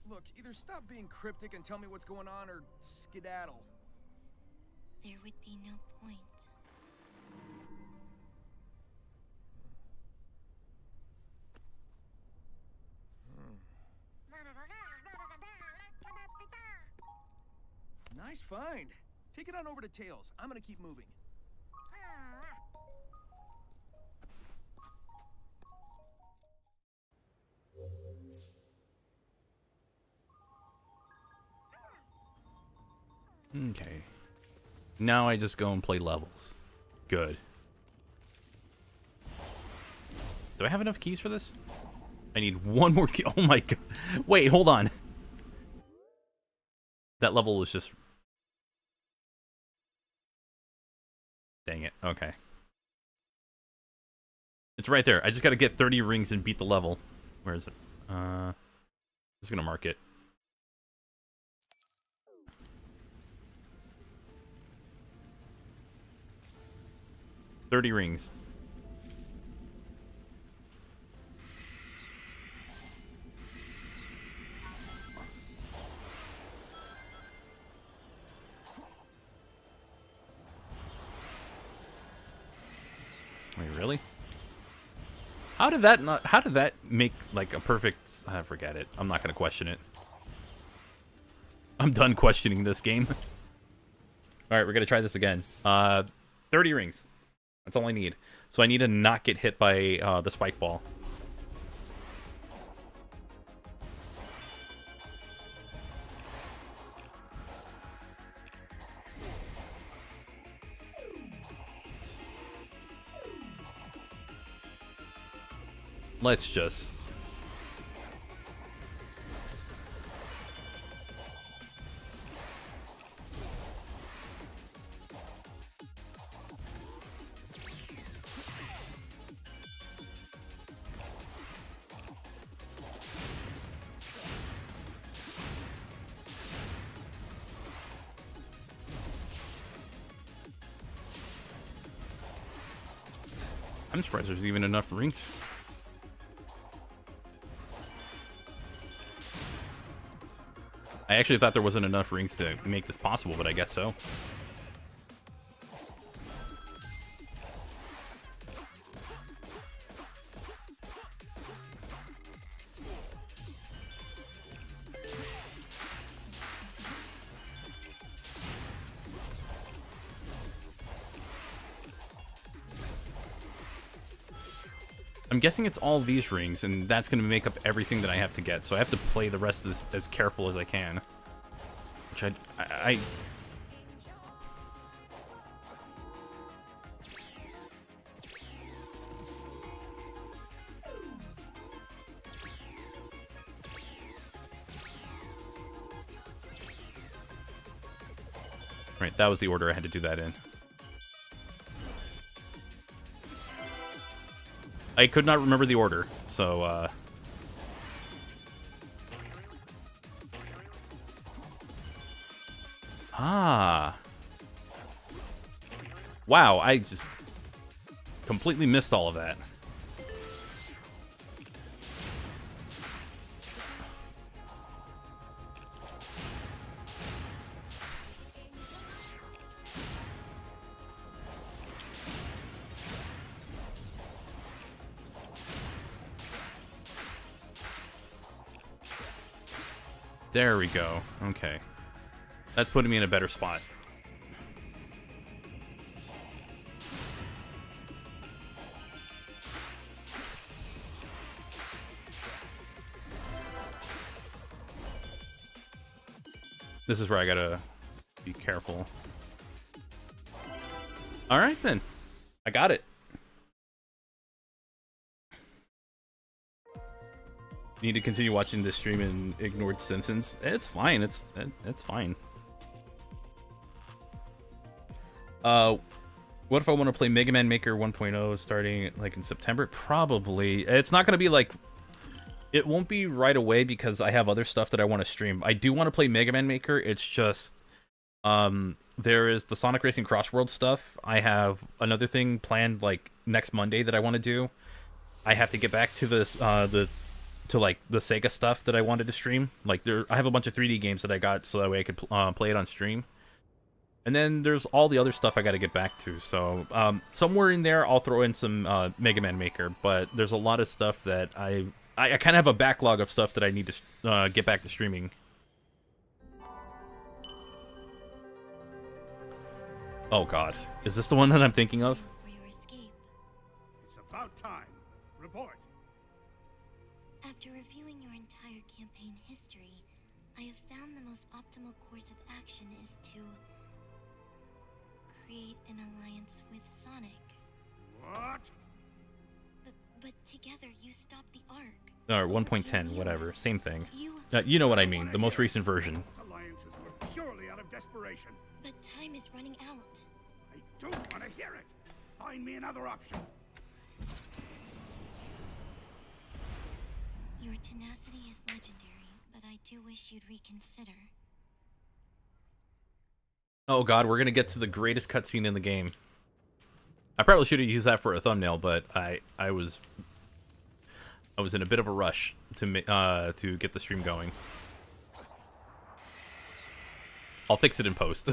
Look, either stop being cryptic and tell me what's going on, or skedaddle. There would be no point. Nice find. Take it on over to Tails. I'm gonna keep moving. Okay. Now I just go and play levels. Good. Do I have enough keys for this? I need one more key. Oh my god. Wait, hold on. That level was just... Dang it. Okay. It's right there. I just gotta get 30 rings and beat the level. Where is it? I'm just gonna mark it. $30 rings. Wait, really? How did that make like a perfect... I forget it. I'm not gonna question it. I'm done questioning this game. Alright, we're gonna try this again. 30 rings. That's all I need. So I need to not get hit by the spike ball. Let's just... I'm surprised there's even enough rings. I actually thought there wasn't enough rings to make this possible, but I guess so. I'm guessing it's all these rings, and that's going to make up everything that I have to get. So I have to play the rest of this as careful as I can. Which I Right, that was the order I had to do that in. I could not remember the order, so, Ah. Wow, I just completely missed all of that. There we go. Okay. That's putting me in a better spot. This is where I gotta be careful. Alright then. I got it. Need to continue watching this stream and ignored Simpsons. It's fine. It's fine. What if I want to play Mega Man Maker 1.0 starting like in September? Probably. It's not gonna be like. It won't be right away because I have other stuff that I want to stream. I do want to play Mega Man Maker. It's just, there is the Sonic Racing Crossworld stuff. I have another thing planned like next Monday that I want to do. I have to get back to this like the Sega stuff that I wanted to stream. Like I have a bunch of 3D games that I got so that way I could play it on stream. And then there's all the other stuff I got to get back to. So somewhere in there I'll throw in some Mega Man Maker, but there's a lot of stuff that I kind of have a backlog of stuff that I need to get back to streaming. Oh god, is this the one that I'm thinking of? For your escape. It's about time. Report. After reviewing your entire campaign history, I have found the most optimal course of action is to create an alliance with Sonic. What? But together you stop the arc. Or 1.10, whatever, same thing. You You know what I mean, the most recent version. Those alliances were purely out of desperation. But time is running out. I don't want to hear it. Find me another option. Your tenacity is legendary, but I do wish you'd reconsider. Oh god, we're gonna get to the greatest cutscene in the game. I probably should have used that for a thumbnail, but I was in a bit of a rush to get the stream going. I'll fix it in post.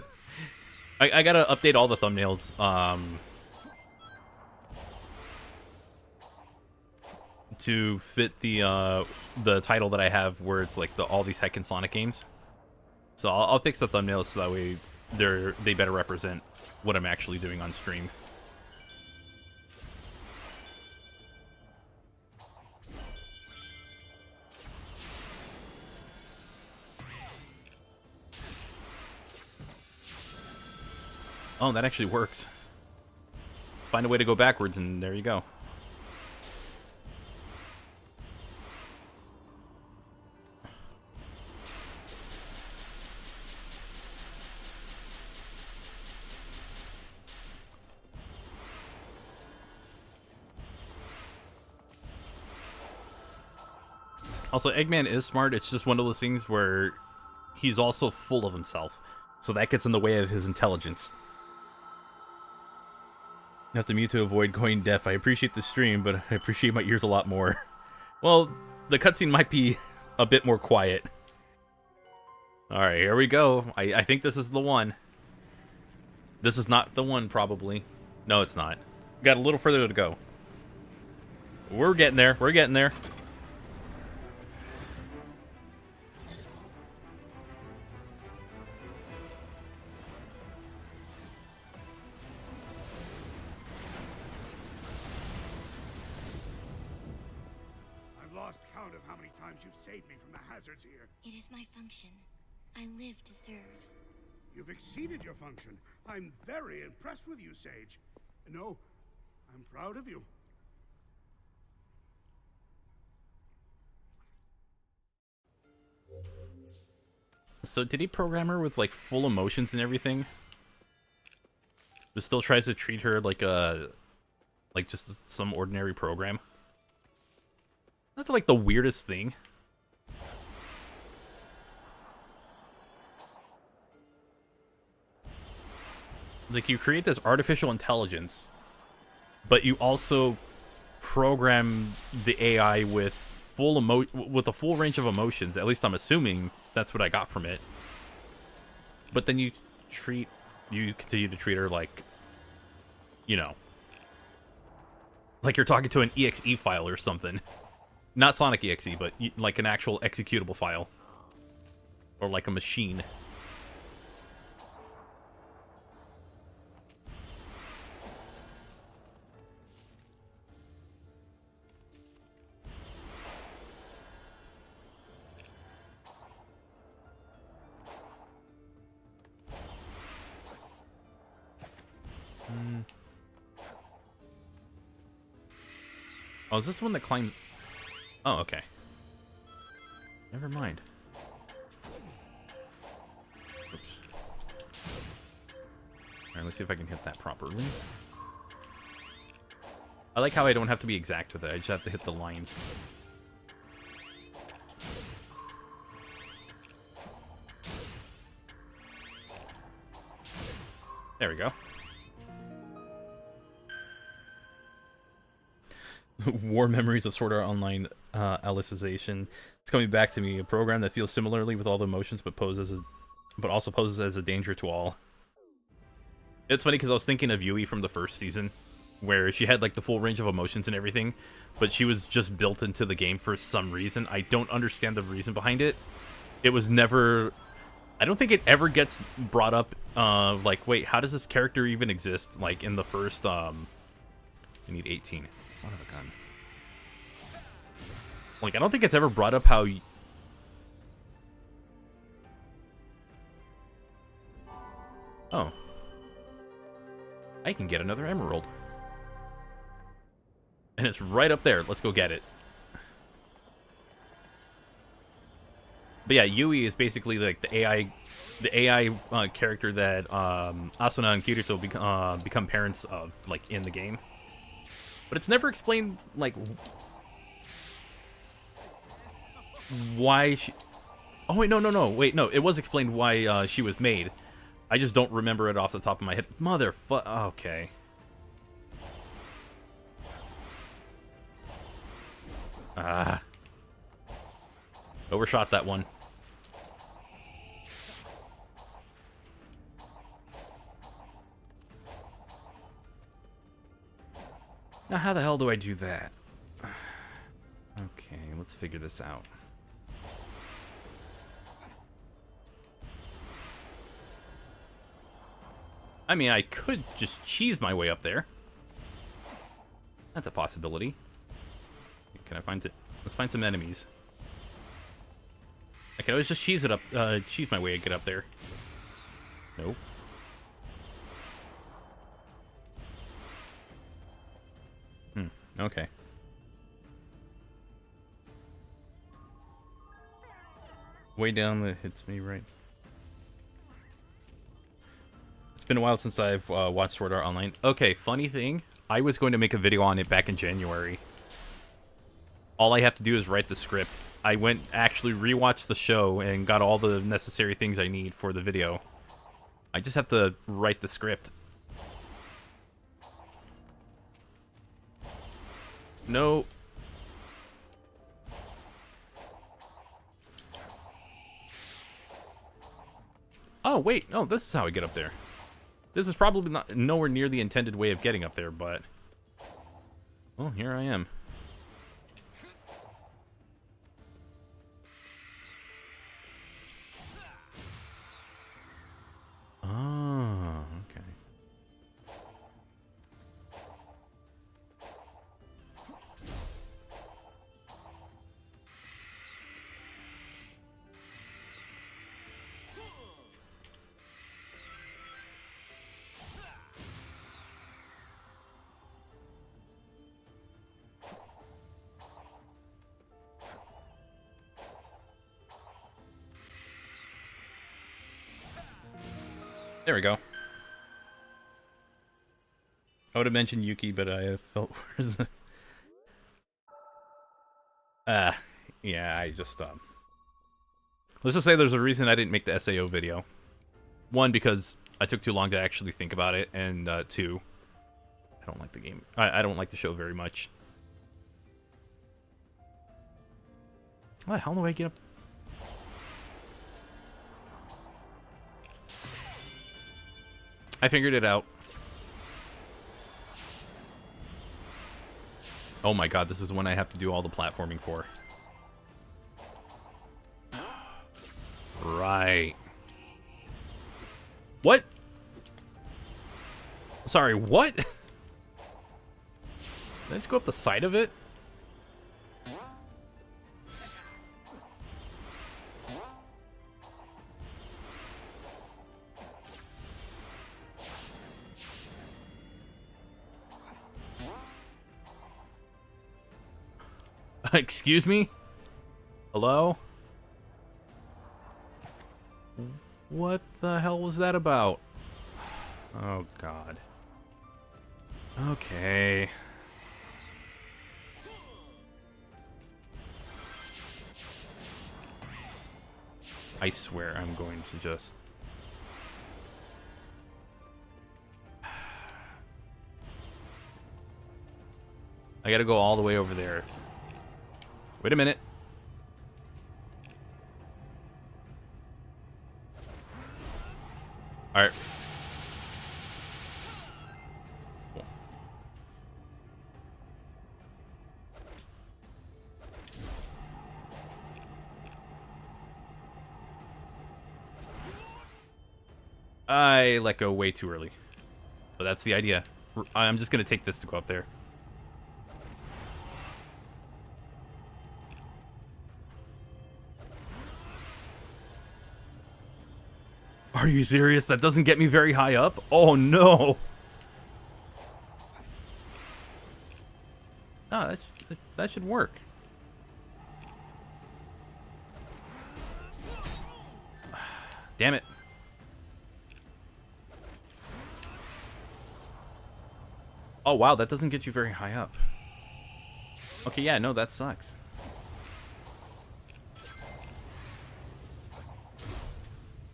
I gotta update all the thumbnails to fit the title that I have, where it's like all these Heckin' Sonic games. So I'll fix the thumbnails so that way they better represent what I'm actually doing on stream. Oh, that actually works. Find a way to go backwards, and there you go. Also, Eggman is smart. It's just one of those things where he's also full of himself. So that gets in the way of his intelligence. You have to mute to avoid going deaf. I appreciate the stream, but I appreciate my ears a lot more. Well, the cutscene might be a bit more quiet. Alright, here we go. I think this is the one. This is not the one, probably. No, it's not. Got a little further to go. We're getting there. We're getting there. Saved me from the hazards here. It is my function. I live to serve. You've exceeded your function. I'm very impressed with you, Sage. No, I'm proud of you. So did he program her with like full emotions and everything? But still tries to treat her like just some ordinary program? That's like the weirdest thing. It's like you create this artificial intelligence, but you also program the AI with with a full range of emotions. At least I'm assuming that's what I got from it. But then you continue to treat her like, you know, like you're talking to an exe file or something. Not Sonic exe, but like an actual executable file, or like a machine. Oh, is this the one that climbs? Oh, okay. Never mind. Oops. Alright, let's see if I can hit that properly. I like how I don't have to be exact with it. I just have to hit the lines. There we go. War memories of Sword Art Online Alicization. It's coming back to me. A program that feels similarly with all the emotions, but also poses as a danger to all. It's funny because I was thinking of Yui from the first season, where she had like the full range of emotions and everything, but she was just built into the game for some reason. I don't understand the reason behind it. It was never... I don't think it ever gets brought up, like, wait, how does this character even exist? Like, in the first, I need 18. Son of a gun. Like, I don't think it's ever brought up how... Oh. I can get another emerald. And it's right up there. Let's go get it. But yeah, Yui is basically like the AI character that Asuna and Kirito become parents of, like, in the game. But it's never explained, like, why she... Oh, wait, no. Wait, no, it was explained why she was made. I just don't remember it off the top of my head. Motherfuck... Okay. Ah. Overshot that one. Now, how the hell do I do that? Okay, let's figure this out. I mean, I could just cheese my way up there. That's a possibility. Can I find it? Let's find some enemies. I can always just cheese it up, cheese my way and get up there. Nope. Okay. Way down that hits me right. It's been a while since I've watched Sword Art Online. Okay, funny thing, I was going to make a video on it back in January. All I have to do is write the script. I went actually rewatched the show and got all the necessary things I need for the video. I just have to write the script. No. Oh, wait. No, this is how I get up there. This is probably not nowhere near the intended way of getting up there, but... Well, here I am. Oh, okay. There we go. I would have mentioned Yuki, but I felt... Where's the... yeah, I just, let's just say there's a reason I didn't make the SAO video. One, because I took too long to actually think about it, and, two, I don't like the game. I don't like the show very much. How the hell do I get up... I figured it out. Oh my god, this is when I have to do all the platforming for. Right. What? Sorry, what? Did I just go up the side of it? Excuse me? Hello? What the hell was that about? Oh, God. Okay. I swear I'm going to just... I gotta go all the way over there. Wait a minute. Alright. I let go way too early. But that's the idea. I'm just gonna take this to go up there. Are you serious? That doesn't get me very high up? Oh no! Oh, that should work. Damn it. Oh wow, that doesn't get you very high up. Okay, yeah, no, that sucks.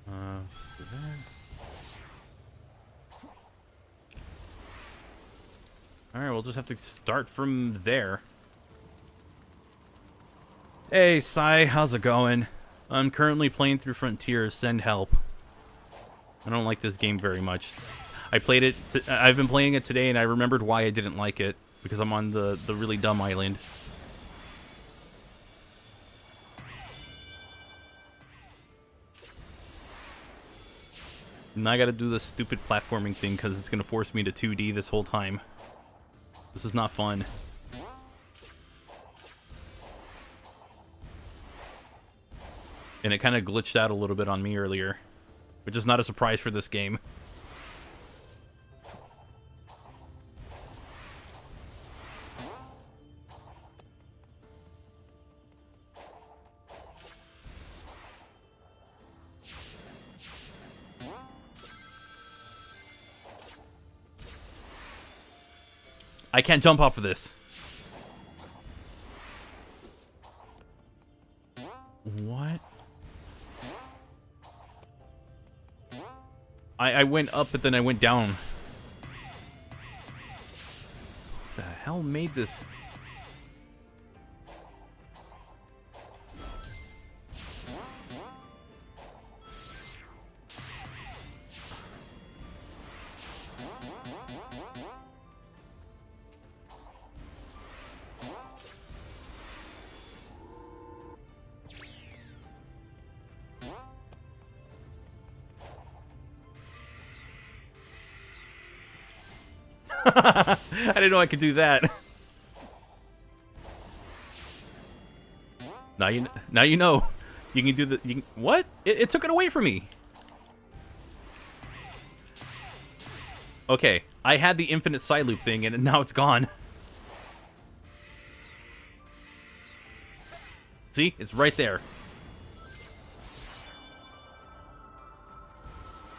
Let's do that. Alright, we'll just have to start from there. Hey, Sai, how's it going? I'm currently playing through Frontiers. Send help. I don't like this game very much. I played it. I've been playing it today, and I remembered why I didn't like it because I'm on the really dumb island. And I got to do this stupid platforming thing because it's gonna force me to 2D this whole time. This is not fun. And it kind of glitched out a little bit on me earlier, which is not a surprise for this game. I can't jump off of this. What? I went up, but then I went down. The hell made this? I didn't know I could do that. Now you know. You can do the. What? It took it away from me. Okay, I had the infinite side loop thing, and now it's gone. See, it's right there.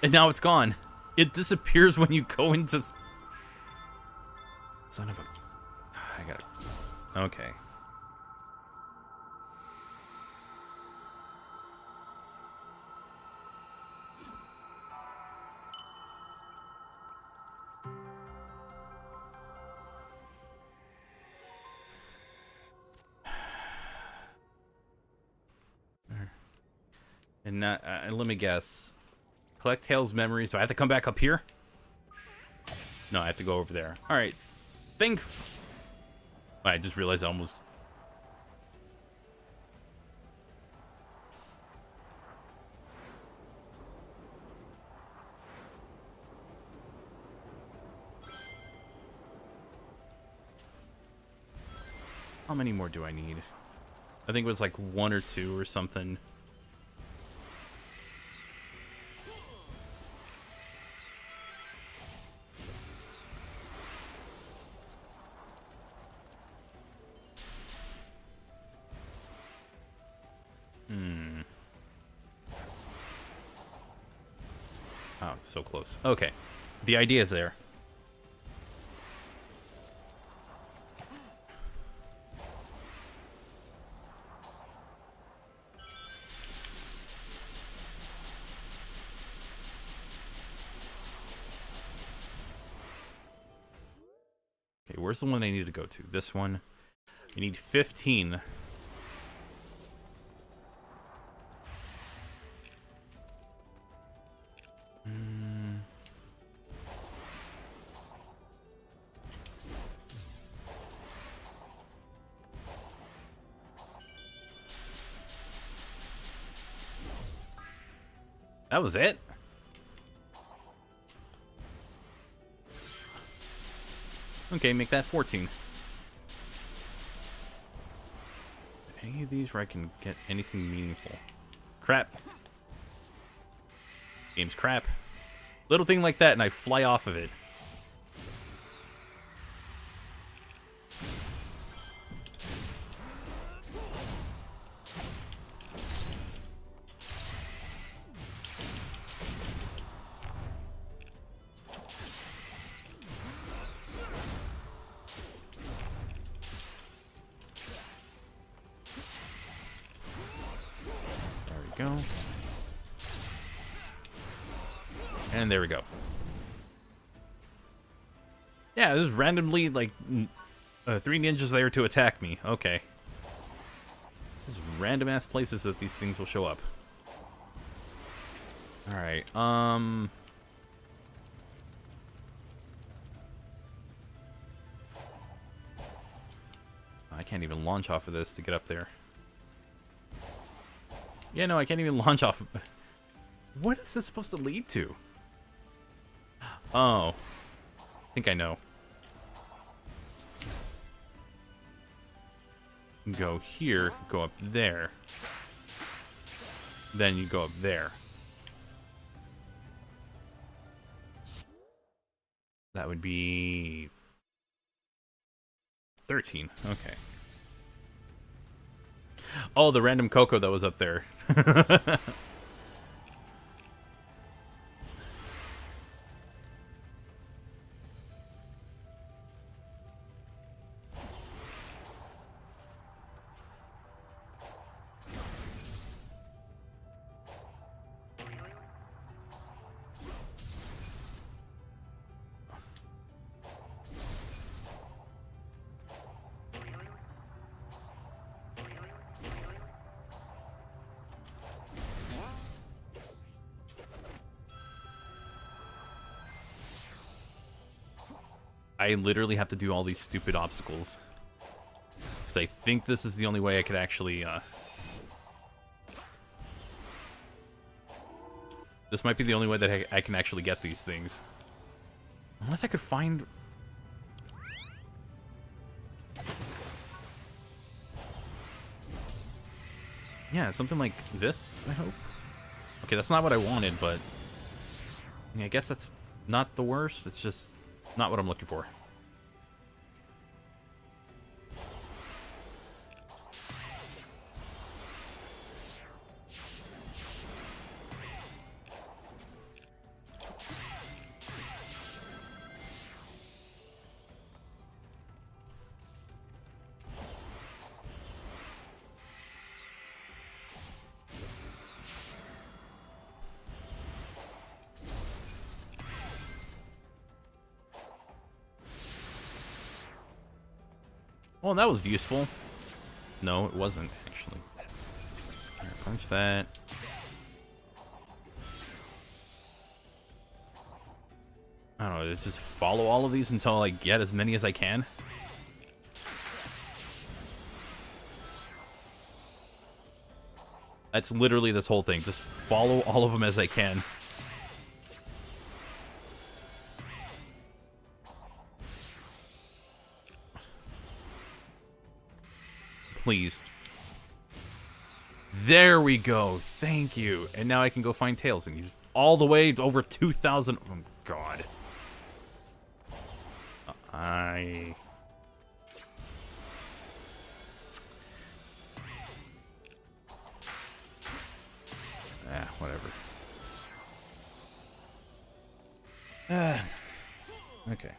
And now it's gone. It disappears when you go into. Son of a... I gotta... Okay. And not, let me guess. Collect Tails' memories. So I have to come back up here? No, I have to go over there. Alright. I just realized I almost... How many more do I need? I think it was like 1 or 2 or something. Oh, so close. Okay. The idea is there. where's the one I need to go to? This one. I need 15. That was it? Okay, make that 14. Any of these where I can get anything meaningful? Crap. Game's crap. Little thing like that and I fly off of it. Go. And there we go. Yeah, there's randomly like 3 ninjas there to attack me. Okay. There's random ass places that these things will show up. Alright, I can't even launch off of this to get up there. Yeah, no, I can't even launch off of... What is this supposed to lead to? Oh. I think I know. Go here, go up there. Then you go up there. That would be... 13, okay. Oh, the random Coco that was up there. I literally have to do all these stupid obstacles. Because I think this is the only way I could actually, This might be the only way that I can actually get these things. Unless I could find... Yeah, something like this, I hope. Okay, that's not what I wanted, but... I guess that's not the worst. It's just not what I'm looking for. Well, that was useful. No, it wasn't, actually. Right, punch that. I don't know, just follow all of these until I get as many as I can. That's literally this whole thing. Just follow all of them as I can. Please. There we go. Thank you. And now I can go find Tails, and he's all the way over 2,000. Oh, God. Whatever. Okay.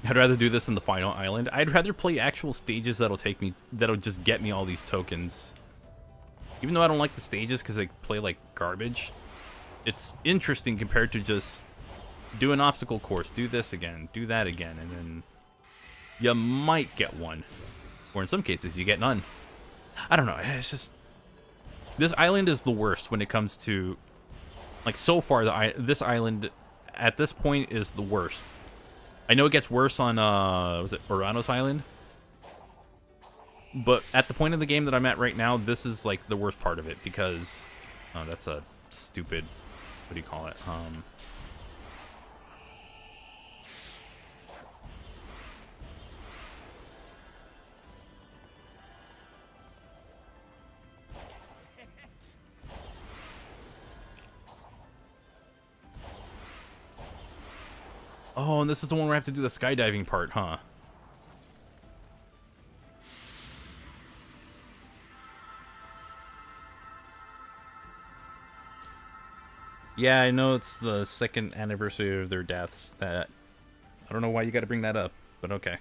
I'd rather do this in the final island. I'd rather play actual stages that'll just get me all these tokens. Even though I don't like the stages because they play like garbage, it's interesting compared to just do an obstacle course, do this again, do that again, and then you might get one. Or in some cases, you get none. I don't know, it's just... This island is the worst when it comes to... Like, so far, this island, at this point, is the worst. I know it gets worse on, was it Oranos Island? But at the point of the game that I'm at right now, this is, like, the worst part of it, because... Oh, that's a stupid... What do you call it? Oh, and this is the one where I have to do the skydiving part, huh? Yeah, I know it's the 2nd anniversary of their deaths. I don't know why you gotta bring that up, but okay.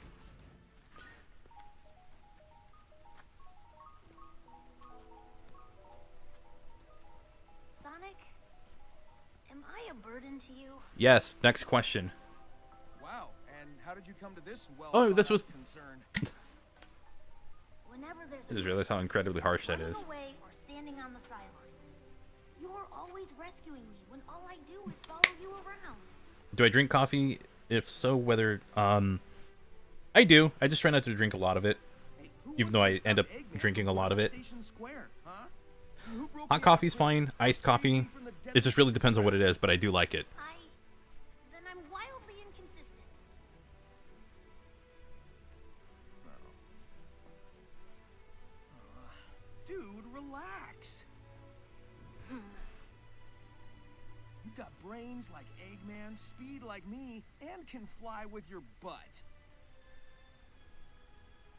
Sonic, am I a burden to you? Yes, next question. Wow, and how did you come to this well Oh, this was... concern? Whenever there's I just realized how incredibly harsh that is. away or standing on the sidelines. You're always rescuing me when all I do is follow you around. Do I drink coffee? If so, whether... I do. I just try not to drink a lot of it. Hey, who Even wants though to I stop end up Eggman drinking a lot of it. Station Square, huh? Who broke Hot the coffee's ice fine. Iced coffee. It just really depends on what it is, but I do like it. Then I'm wildly inconsistent. Dude, relax. You've got brains like Eggman, speed like me, and can fly with your butt.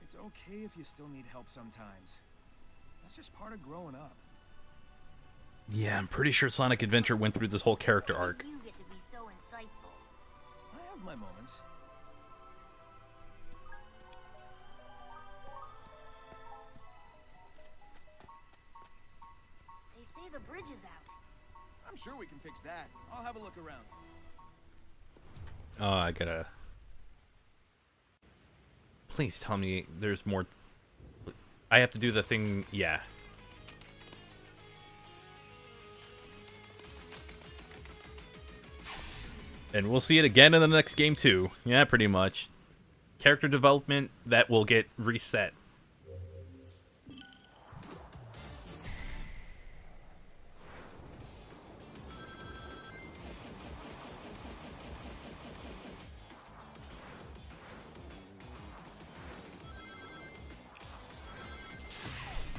It's okay if you still need help sometimes. That's just part of growing up. Yeah, I'm pretty sure Sonic Adventure went through this whole character arc. You get to be so insightful. I have my moments. They say the bridge is out. I'm sure we can fix that. I'll have a look around. Oh, I gotta... Please tell me there's more... I have to do the thing... Yeah. And we'll see it again in the next game, too. Yeah, pretty much. Character development that will get reset.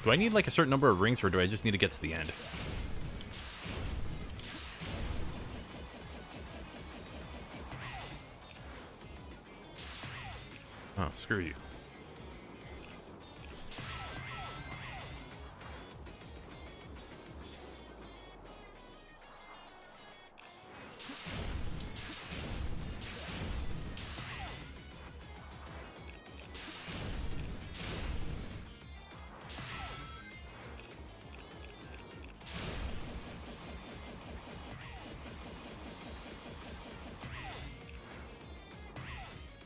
Do I need, like, a certain number of rings, or do I just need to get to the end? Oh, screw you.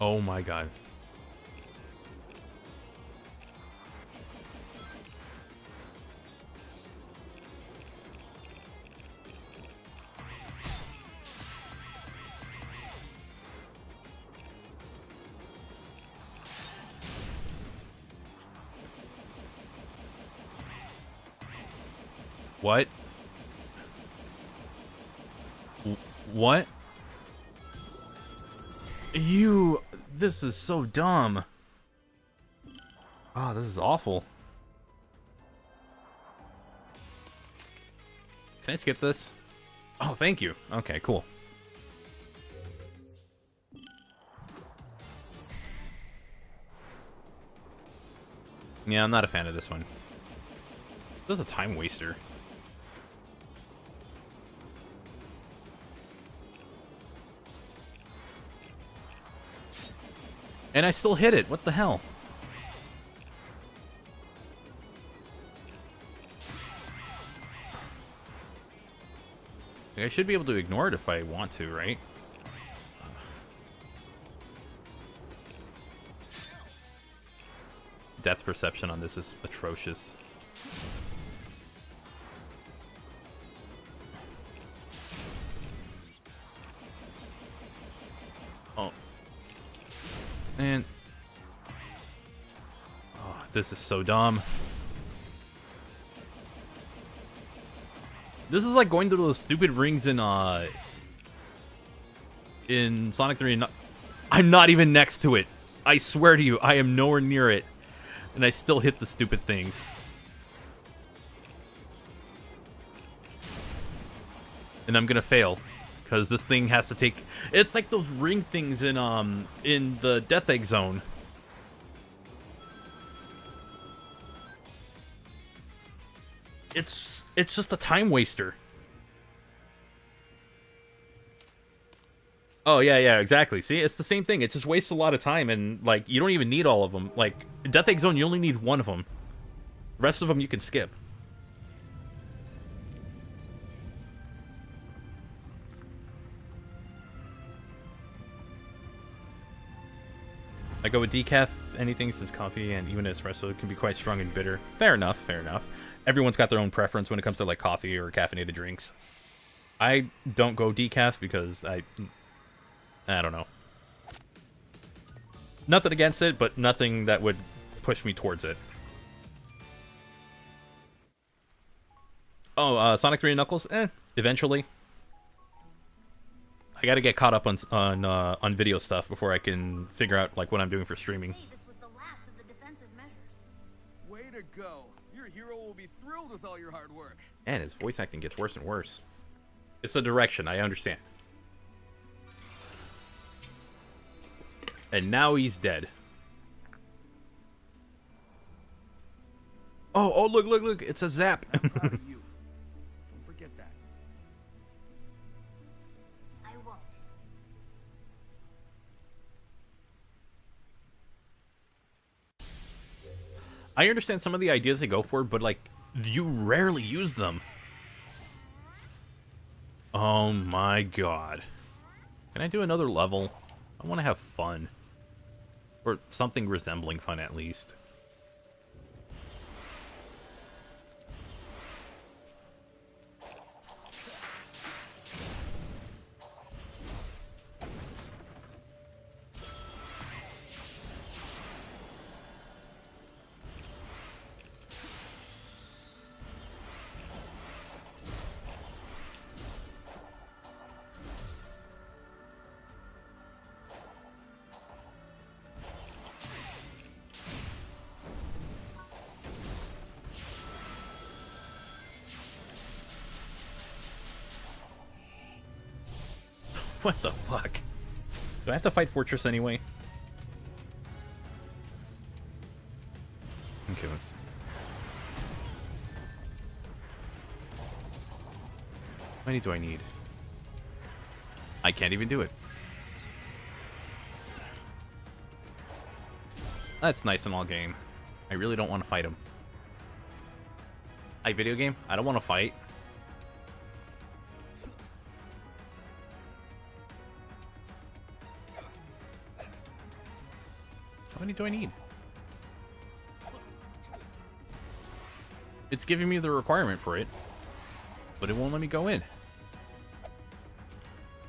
Oh my god. What? What? You... This is so dumb. Oh, this is awful. Can I skip this? Oh, thank you. Okay, cool. Yeah, I'm not a fan of this one. This is a time waster. And I still hit it. What the hell? I should be able to ignore it if I want to, right? depth perception on this is atrocious. Oh. Man. Oh, this is so dumb. This is like going to those stupid rings in Sonic 3 and I'm not even next to it. I swear to you, I am nowhere near it. And I still hit the stupid things. And I'm gonna fail. Because this thing has to take... It's like those ring things in the Death Egg Zone. It's just a time waster. Oh, yeah, exactly. See, it's the same thing. It just wastes a lot of time, and, like, you don't even need all of them. Like, Death Egg Zone, you only need one of them. The rest of them you can skip. I go with decaf, anything since coffee and even espresso can be quite strong and bitter. Fair enough, fair enough. Everyone's got their own preference when it comes to, like, coffee or caffeinated drinks. I don't go decaf because I don't know. Nothing against it, but nothing that would push me towards it. Oh, Sonic 3 and Knuckles? Eventually. I gotta get caught up on video stuff before I can figure out, like, what I'm doing for streaming. This was the last of the defensive measures. Way to go. Your hero will be thrilled with all your hard work. And his voice acting gets worse and worse. It's the direction, I understand. And now he's dead. Oh, look, it's a zap. I'm proud of you. Don't forget that. I won't. I understand some of the ideas they go for, but, like, you rarely use them. Oh my god. Can I do another level? I want to have fun. Or something resembling fun, at least. What the fuck? Do I have to fight Fortress anyway? Okay, let's... How many do I need? I can't even do it. That's nice and all game. I really don't want to fight him. Hi, video game? I don't want to fight. How many do I need? It's giving me the requirement for it, but it won't let me go in.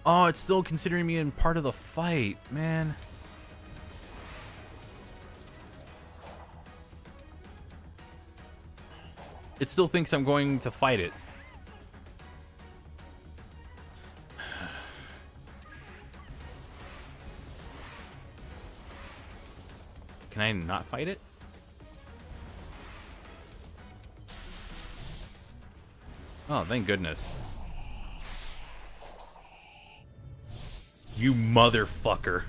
Oh, it's still considering me in part of the fight, man. It still thinks I'm going to fight it. Can I not fight it? Oh, thank goodness. You motherfucker.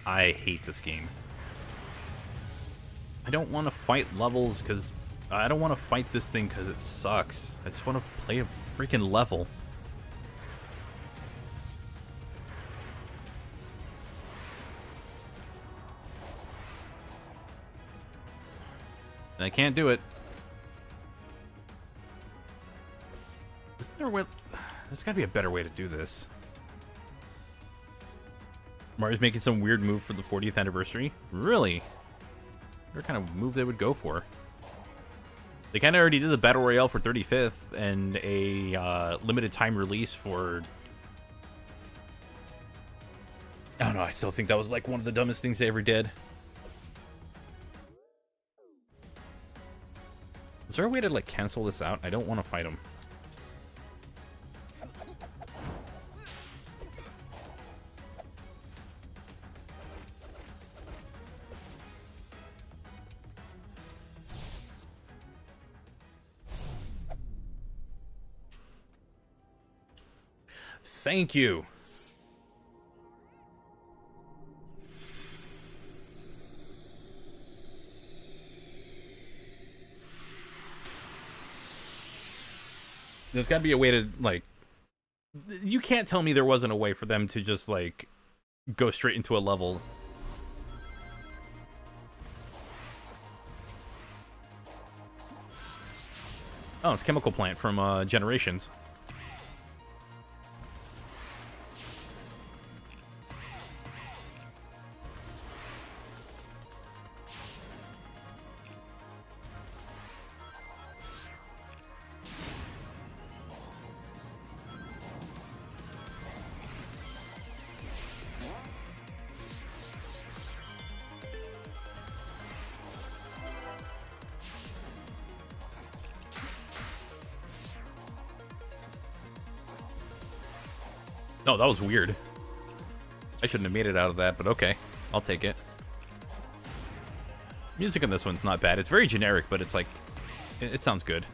I hate this game. I don't want to fight levels because... I don't want to fight this thing because it sucks. I just want to play a freaking level. And I can't do it. Isn't there a way... There's gotta be a better way to do this. Mario's making some weird move for the 40th anniversary. Really? What kind of move they would go for? They kind of already did the Battle Royale for 35th and a limited time release for... I don't know, I still think that was like one of the dumbest things they ever did. Is there a way to like cancel this out? I don't want to fight him. Thank you. There's got to be a way to, like... You can't tell me there wasn't a way for them to just, like, go straight into a level. Oh, it's Chemical Plant from Generations. Oh, that was weird. I shouldn't have made it out of that, but okay. I'll take it. Music in this one's not bad. It's very generic, but it's like... It sounds good.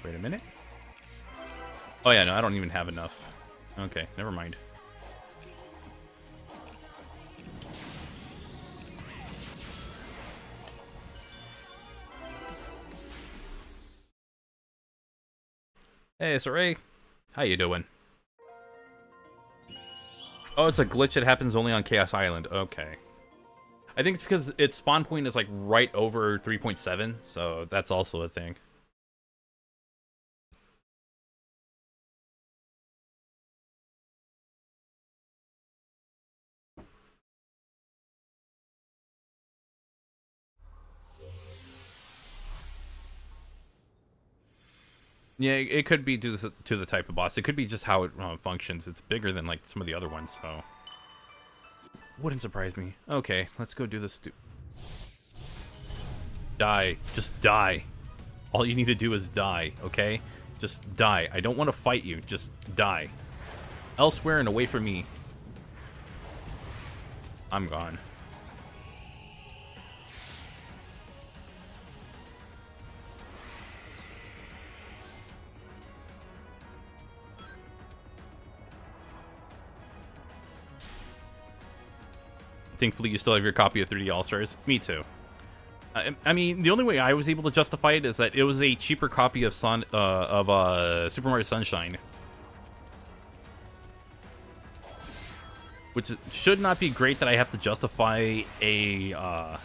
Wait a minute. Oh yeah, no, I don't even have enough. Okay, never mind. Hey, Saray. How you doing? Oh, it's a glitch that happens only on Chaos Island. Okay. I think it's because its spawn point is like right over 3.7, so that's also a thing. Yeah, it could be due to the type of boss. It could be just how it functions. It's bigger than like some of the other ones, so wouldn't surprise me. Okay, let's go do this. Die. Just die. All you need to do is die, okay? Just die. I don't want to fight you. Just die. Elsewhere and away from me. I'm gone. Thankfully, you still have your copy of 3D All-Stars. Me too. I mean, the only way I was able to justify it is that it was a cheaper copy of Super Mario Sunshine. Which should not be great that I have to justify a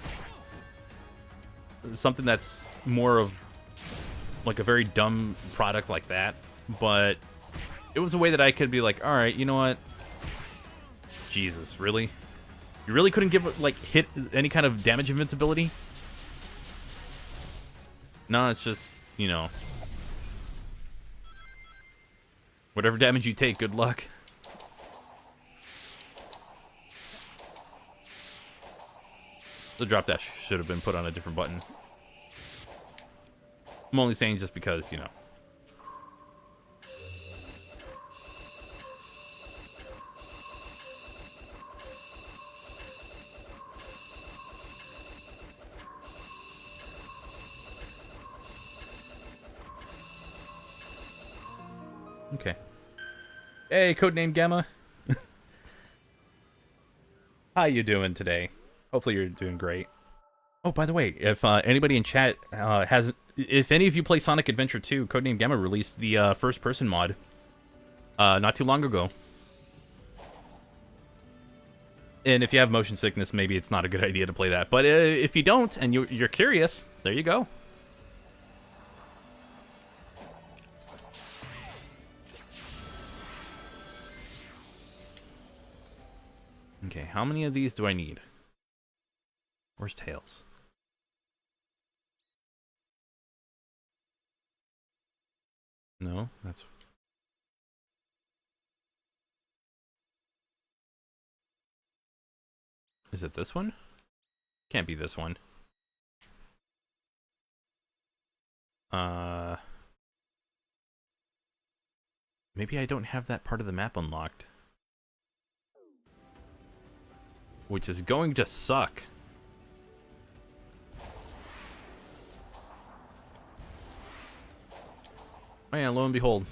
something that's more of like a very dumb product like that. But it was a way that I could be like, all right, you know what? Jesus, really? You really couldn't give, like, hit any kind of damage invincibility? No, it's just, you know. Whatever damage you take, good luck. The drop dash should have been put on a different button. I'm only saying just because, you know. Okay. Hey, codename Gamma. How you doing today? Hopefully you're doing great. Oh, by the way, if anybody in chat if any of you play Sonic Adventure 2, Codename Gamma released the first-person mod not too long ago. And if you have motion sickness, maybe it's not a good idea to play that. But if you don't, and you're curious, there you go. Okay, how many of these do I need? Where's Tails? No, that's... Is it this one? Can't be this one. Maybe I don't have that part of the map unlocked. Which is going to suck. Oh yeah, lo and behold.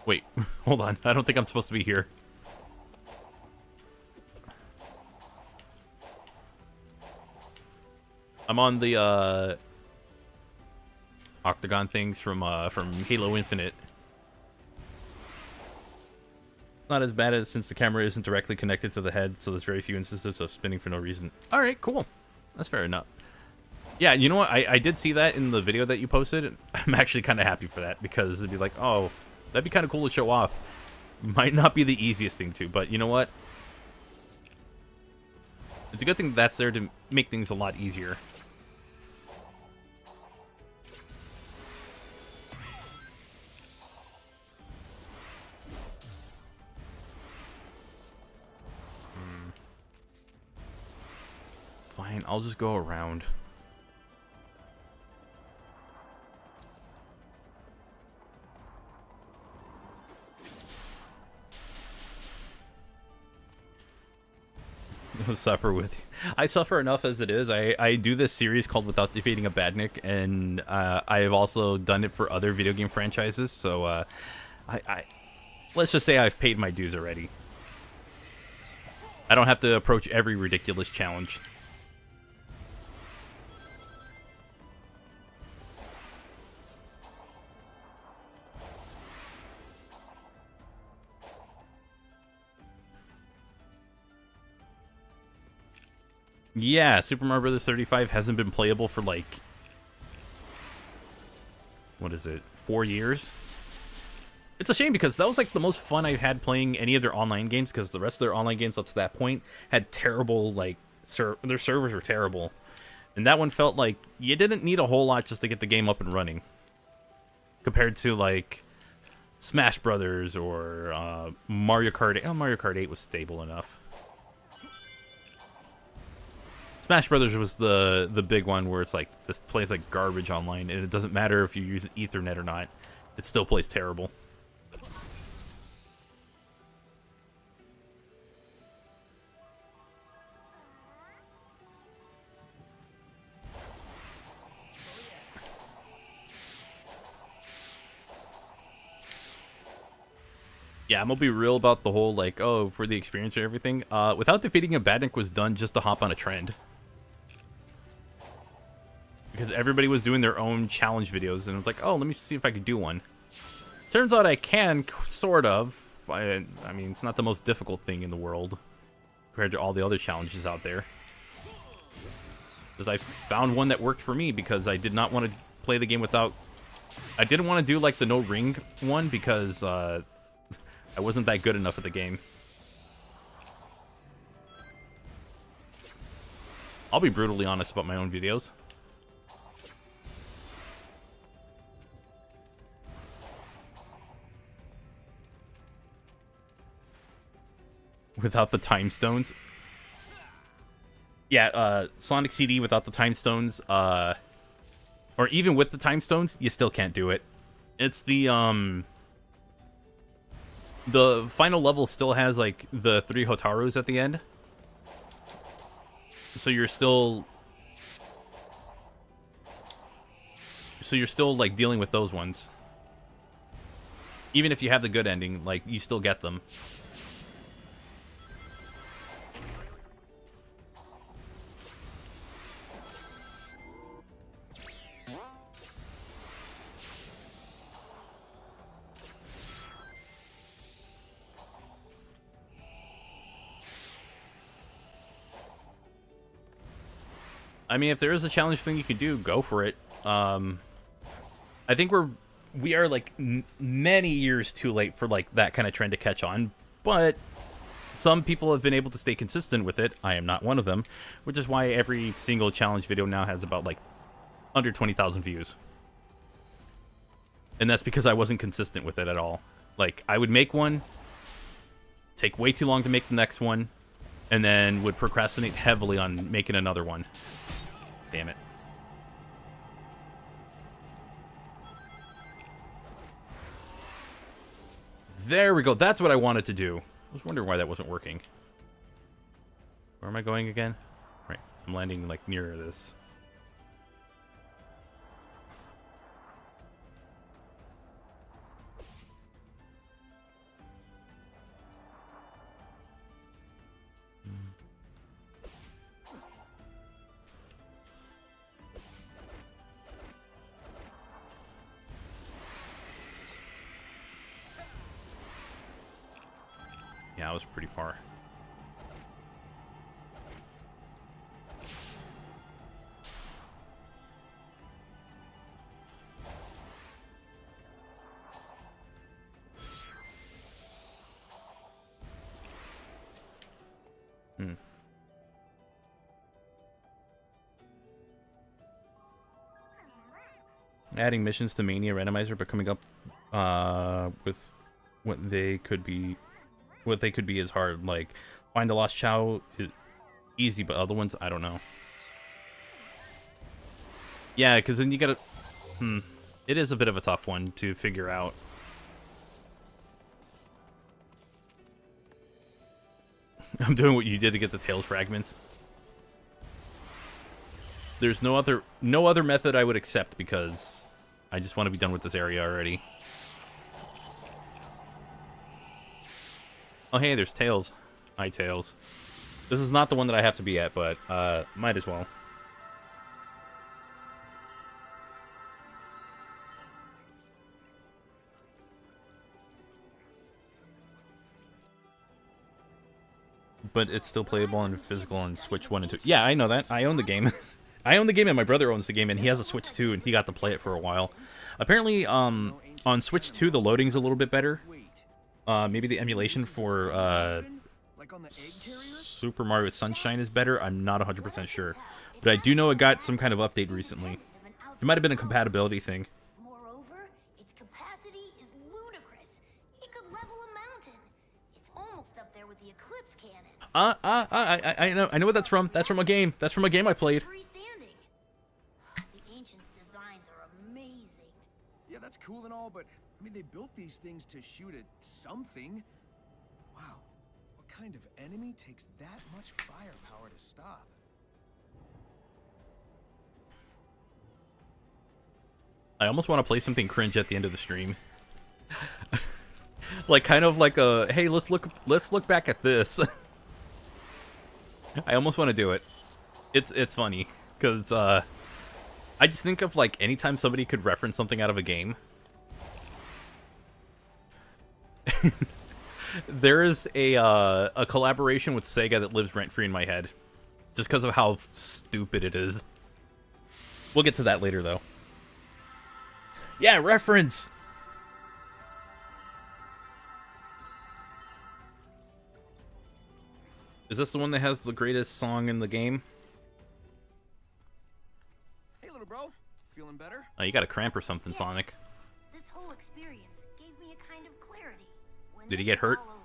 Wait, hold on. I don't think I'm supposed to be here. I'm on the octagon things from Halo Infinite. Not as bad as since the camera isn't directly connected to the head, so there's very few instances of spinning for no reason. All right, cool. That's fair enough. Yeah, you know what? I did see that in the video that you posted. I'm actually kind of happy for that because it'd be like, oh, that'd be kind of cool to show off. Might not be the easiest thing to, but you know what? It's a good thing that's there to make things a lot easier. Fine, I'll just go around. Suffer with you. I suffer enough as it is. I do this series called Without Defeating a Badnik, and I have also done it for other video game franchises, so let's just say I've paid my dues already. I don't have to approach every ridiculous challenge. Yeah, Super Mario Bros. 35 hasn't been playable for like, what is it, 4 years? It's a shame because that was like the most fun I've had playing any of their online games, because the rest of their online games up to that point had terrible, like, their servers were terrible. And that one felt like you didn't need a whole lot just to get the game up and running. Compared to like Smash Brothers or Mario Kart 8. Oh, Mario Kart 8 was stable enough. Smash Brothers was the big one where it's like, this plays like garbage online, and it doesn't matter if you use Ethernet or not. It still plays terrible. Yeah, I'm gonna be real about the whole, like, oh, for the experience or everything. Without Defeating a Badnik was done just to hop on a trend. Because everybody was doing their own challenge videos, and it was like, oh, let me see if I could do one. Turns out I can, sort of. I mean, it's not the most difficult thing in the world compared to all the other challenges out there. Because I found one that worked for me, because I did not want to play the game without... I didn't want to do, like, the no ring one, because I wasn't that good enough at the game. I'll be brutally honest about my own videos. Without the time stones. Yeah, Sonic CD without the time stones, or even with the time stones, you still can't do it. It's the final level still has, like, the 3 Hotaros at the end. So you're still So you're still like dealing with those ones. Even if you have the good ending, like you still get them. I mean, if there is a challenge thing you could do, go for it. I think we are like many years too late for like that kind of trend to catch on, but some people have been able to stay consistent with it. I am not one of them, which is why every single challenge video now has about like under 20,000 views. And that's because I wasn't consistent with it at all. Like, I would make one, take way too long to make the next one, and then would procrastinate heavily on making another one. Damn it. There we go. That's what I wanted to do. I was wondering why that wasn't working. Where am I going again? Right. I'm landing, like, near this. Yeah, I was pretty far. Adding missions to Mania Randomizer, but coming up with what they could be is hard. Like, find the lost Chow is easy, but other ones, I don't know. Yeah, because then you gotta... It is a bit of a tough one to figure out. I'm doing what you did to get the Tails fragments. There's no other method I would accept because I just want to be done with this area already. Oh, hey, there's Tails. Hi, Tails. This is not the one that I have to be at, but might as well. But it's still playable on physical on Switch 1 and 2. Yeah, I know that. I own the game. I own the game, and my brother owns the game, and he has a Switch 2, and he got to play it for a while. Apparently, on Switch 2, the loading's a little bit better. Maybe the emulation for Super Mario Sunshine is better. I'm not 100% sure. But I do know it got some kind of update recently. It might have been a compatibility thing. Moreover, its capacity is ludicrous. It could level a mountain. It's almost up there with the Eclipse cannon. I know what that's from. That's from a game. That's from a game I played. Freestanding. The Ancients' designs are amazing. Yeah, that's cool and all, but I mean, they built these things to shoot at something. Wow, what kind of enemy takes that much firepower to stop? I almost want to play something cringe at the end of the stream. Like, kind of like a, hey, let's look back at this. I almost want to do it. It's funny because I just think of like anytime somebody could reference something out of a game. There is a collaboration with Sega that lives rent free in my head, just because of how stupid it is. We'll get to that later, though. Yeah, reference. Is this the one that has the greatest song in the game? Hey, little bro, feeling better? Oh, you got a cramp or something, Yeah. Sonic. This whole experience gave me a kind of clarity. When Did he this get is hurt? all over,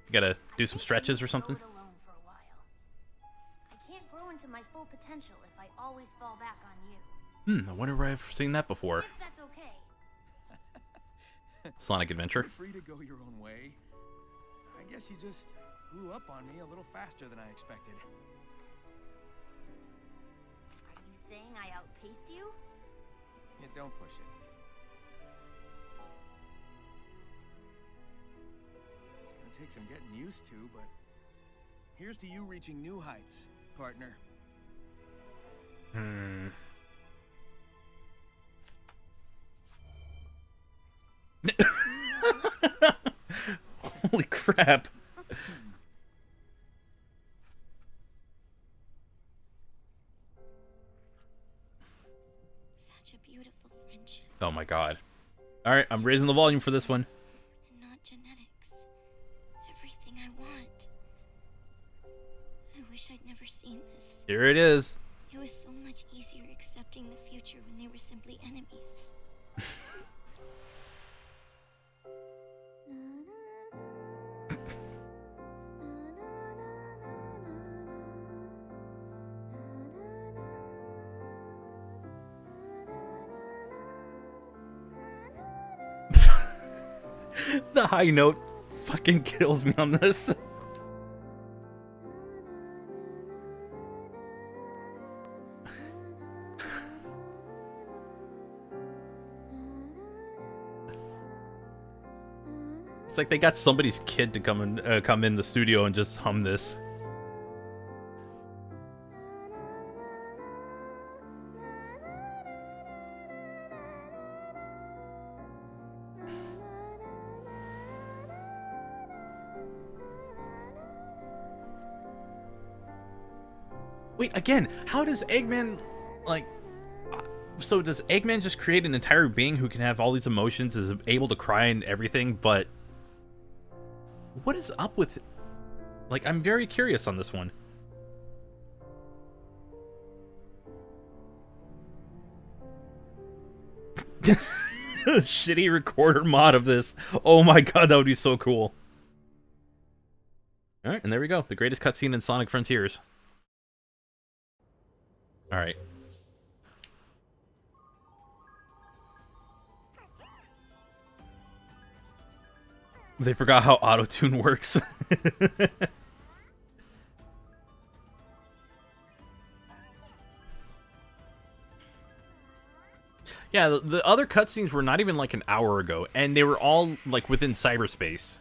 You gotta do I some think I stretches need or to something? go it alone for a while. I can't grow into my full potential if I always fall back on you. I wonder where I've seen that before. If that's okay. Sonic Adventure. You're free to go your own way. I guess you just grew up on me a little faster than I expected. Are you saying I outpaced you? Yeah, don't push it. It's gonna take some getting used to, but here's to you reaching new heights, partner. Holy crap. Such a beautiful friendship. Oh my god. Alright, I'm raising the volume for this one. And not genetics. Everything I want. I wish I'd never seen this. Here it is. It was so much easier accepting the future when they were simply enemies. The high note fucking kills me on this. It's like they got somebody's kid to come in the studio and just hum this. Wait, again, how does Eggman, like, so does Eggman just create an entire being who can have all these emotions, is able to cry and everything, but what is up with, like, I'm very curious on this one. Shitty recorder mod of this. Oh my god, that would be so cool. Alright, and there we go. The greatest cutscene in Sonic Frontiers. Alright. They forgot how auto-tune works. Yeah, the other cutscenes were not even like an hour ago, and they were all like within cyberspace.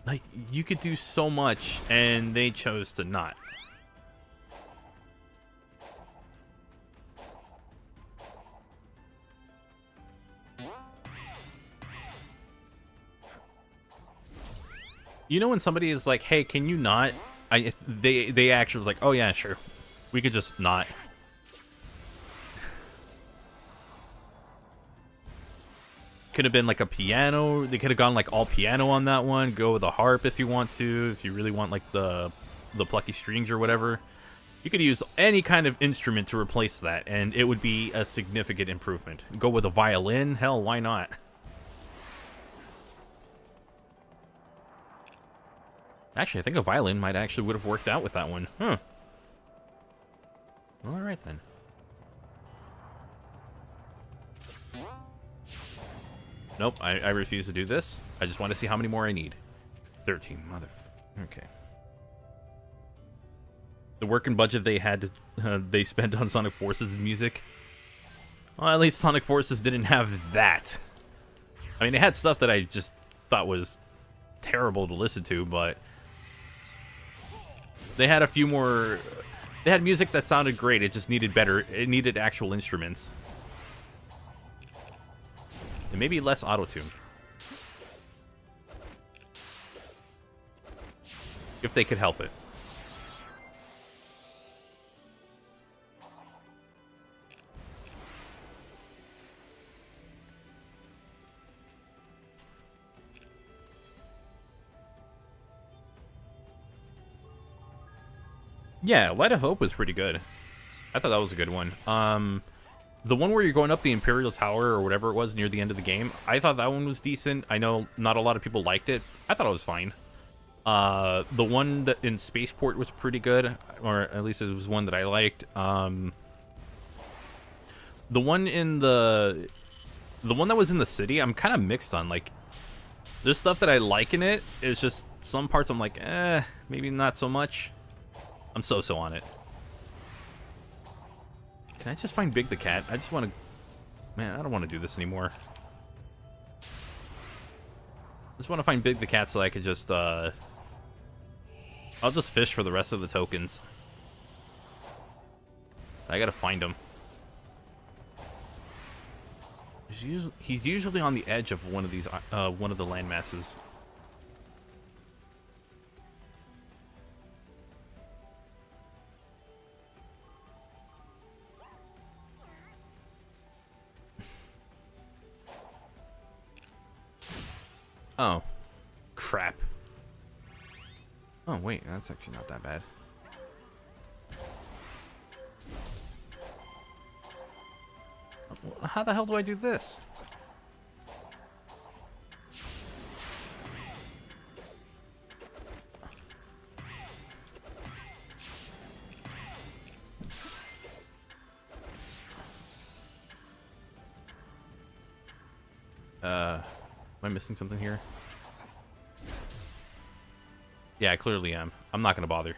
Like, you could do so much, and they chose to not. You know when somebody is like, "Hey, can you not?" They actually was like, "Oh yeah, sure, we could just not." Could have been like a piano. They could have gone like all piano on that one. Go with a harp if you want to. If you really want like the plucky strings or whatever, you could use any kind of instrument to replace that, and it would be a significant improvement. Go with a violin. Hell, why not? Actually, I think a violin might actually would have worked out with that one. Huh. All right then. Nope, I refuse to do this. I just want to see how many more I need. 13, mother... Okay. The working budget they had to, they spent on Sonic Forces music. Well, at least Sonic Forces didn't have that. I mean, it had stuff that I just thought was terrible to listen to, but... They had a few more... They had music that sounded great, it just needed better... It needed actual instruments. And maybe less auto-tune. If they could help it. Yeah, Light of Hope was pretty good. I thought that was a good one. The one where you're going up the Imperial Tower or whatever it was near the end of the game, I thought that one was decent. I know not a lot of people liked it. I thought it was fine. The one that in Spaceport was pretty good, or at least it was one that I liked. The one that was in the city, I'm kind of mixed on. Like, there's stuff that I like in it. It's just some parts I'm like, maybe not so much. I'm so-so on it. Can I just find Big the cat? I just want to... Man, I don't want to do this anymore. I just want to find Big the cat so I could just, I'll just fish for the rest of the tokens. I gotta find him. He's usually on the edge of one of these, one of the land masses. Oh, crap. Oh, wait, that's actually not that bad. How the hell do I do this? Am I missing something here? Yeah, I clearly am. I'm not gonna bother.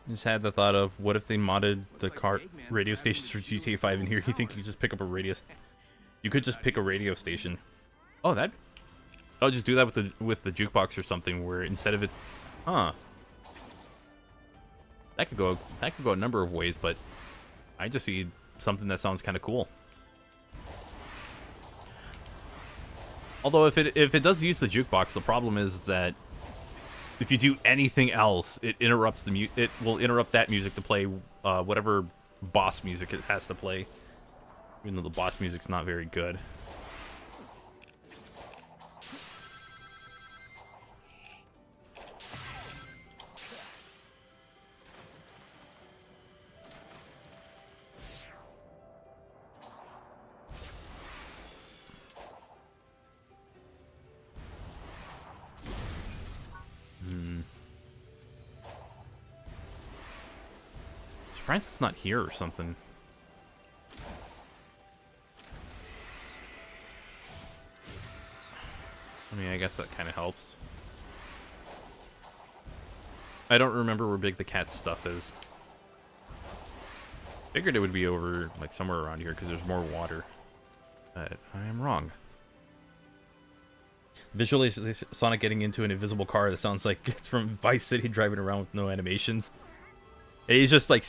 Just had the thought of what if they modded the car radio stations for GTA 5 in here? You think you could just pick up a radio? You could just pick a radio station. Oh, that. I'll just do that with the jukebox or something, where instead of it, huh? That could go a number of ways, but I just see something that sounds kind of cool. Although if it does use the jukebox, the problem is that if you do anything else, it interrupts it will interrupt that music to play whatever boss music it has to play, even though the boss music's not very good. Surprised it's not here or something. I mean, I guess that kind of helps. I don't remember where Big the Cat's stuff is. Figured it would be over, like, somewhere around here because there's more water. But I am wrong. Visualize Sonic getting into an invisible car that sounds like it's from Vice City, driving around with no animations. And he's just like...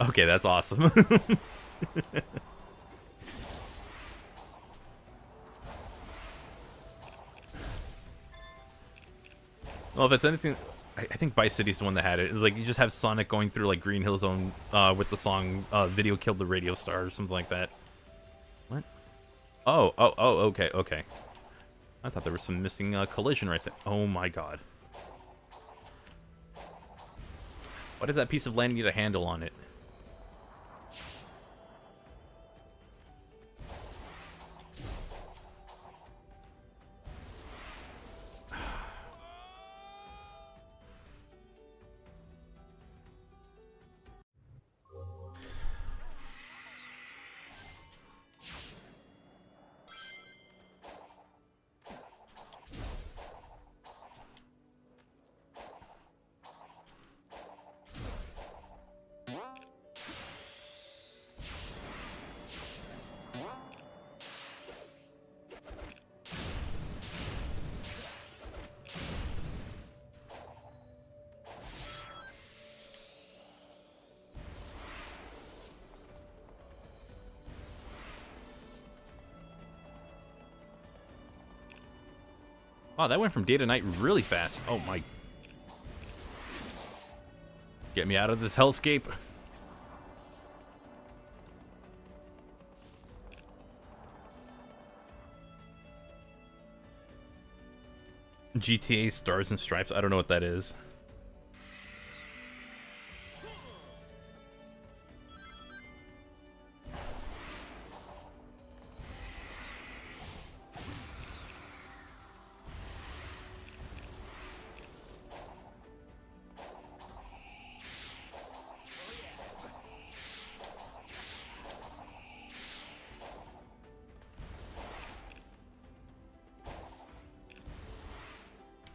Okay, that's awesome. Well, if it's anything... I think Vice City's the one that had it. It was like you just have Sonic going through like Green Hill Zone with the song Video Killed the Radio Star or something like that. What? Oh, okay. I thought there was some missing collision right there. Oh my god. Why does that piece of land need a handle on it? Wow, that went from day to night really fast. Oh my. Get me out of this hellscape. GTA Stars and Stripes. I don't know what that is.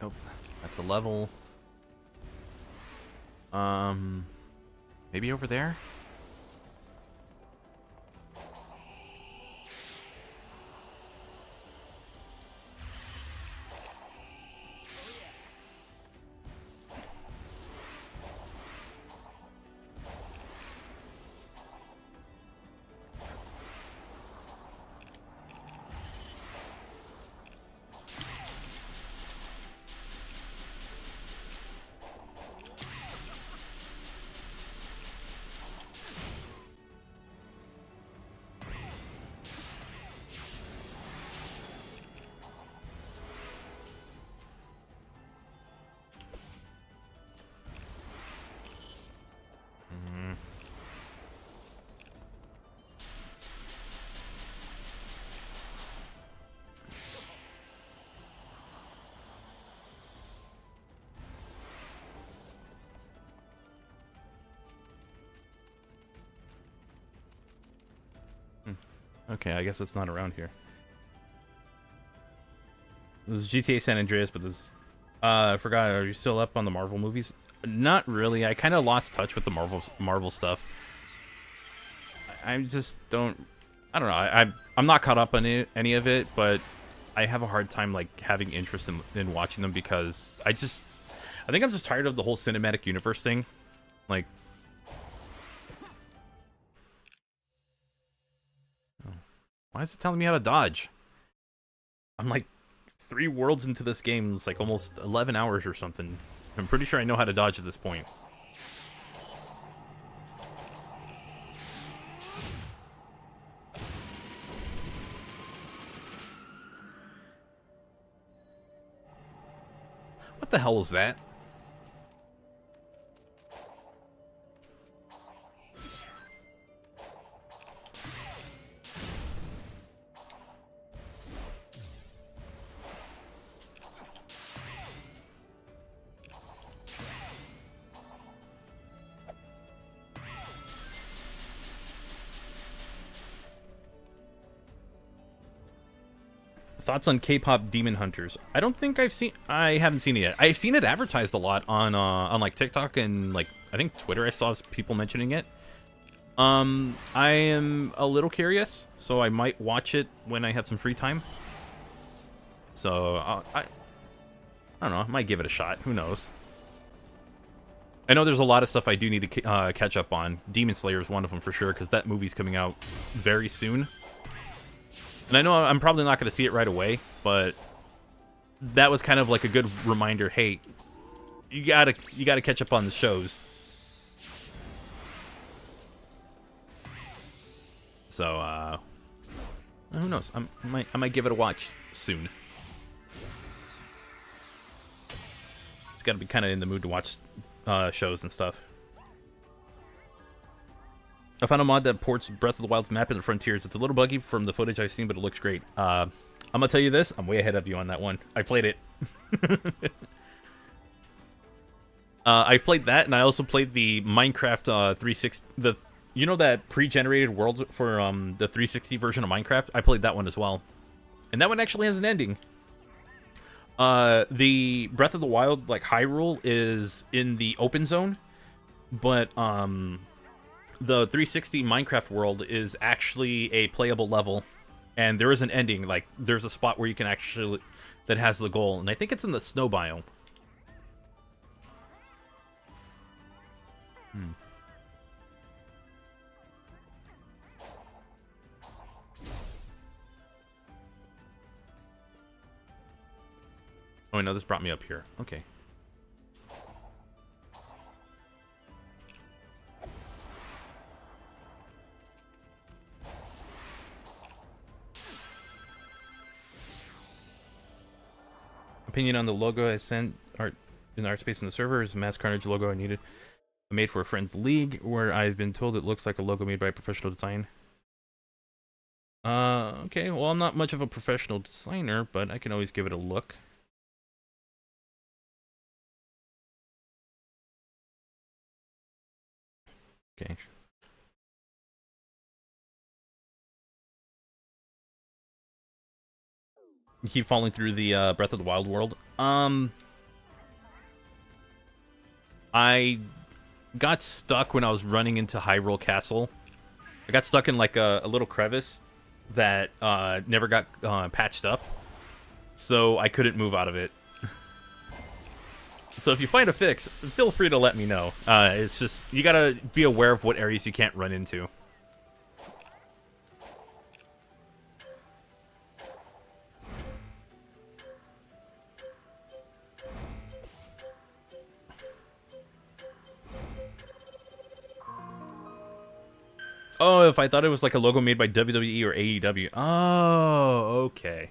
Nope. That's a level. Maybe over there? Okay, I guess it's not around here. This is GTA San Andreas, but this... I forgot, are you still up on the Marvel movies? Not really. I kind of lost touch with the Marvel stuff. I just don't... I don't know. I'm not caught up on any of it, but I have a hard time, like, having interest in watching them because I think I'm just tired of the whole cinematic universe thing. Like... Why is it telling me how to dodge? I'm like 3 worlds into this game. It's like almost 11 hours or something. I'm pretty sure I know how to dodge at this point. What the hell was that? Thoughts on K-pop Demon Hunters? I haven't seen it yet. I've seen it advertised a lot on like TikTok and like I think Twitter. I saw people mentioning it. I am a little curious, so I might watch it when I have some free time. So I don't know. I might give it a shot. Who knows? I know there's a lot of stuff I do need to catch up on. Demon Slayer is one of them for sure because that movie's coming out very soon. And I know I'm probably not going to see it right away, but that was kind of like a good reminder. Hey, you gotta catch up on the shows. So, who knows? I might give it a watch soon. Just gotta be kind of in the mood to watch shows and stuff. I found a mod that ports Breath of the Wild's map into Frontiers. It's a little buggy from the footage I've seen, but it looks great. I'm gonna tell you this, I'm way ahead of you on that one. I played it. I played that, and I also played the Minecraft 360. You know that pre-generated world for the 360 version of Minecraft? I played that one as well, and that one actually has an ending. The Breath of the Wild, like Hyrule, is in the open zone, but the 360 Minecraft world is actually a playable level, and there is an ending. Like, there's a spot where you can actually... that has the goal, and I think it's in the snow biome. Oh, no, this brought me up here. Okay. Opinion on the logo I sent art in the art space in the server is a Mass Carnage logo I needed. I made for a friend's league where I've been told it looks like a logo made by a professional design. Okay, well, I'm not much of a professional designer, but I can always give it a look. Okay. You keep falling through the Breath of the Wild world. I got stuck when I was running into Hyrule Castle. I got stuck in like a little crevice that never got patched up, so I couldn't move out of it. So if you find a fix, feel free to let me know. It's just, you gotta be aware of what areas you can't run into. Oh, if I thought it was like a logo made by WWE or AEW. Oh, okay.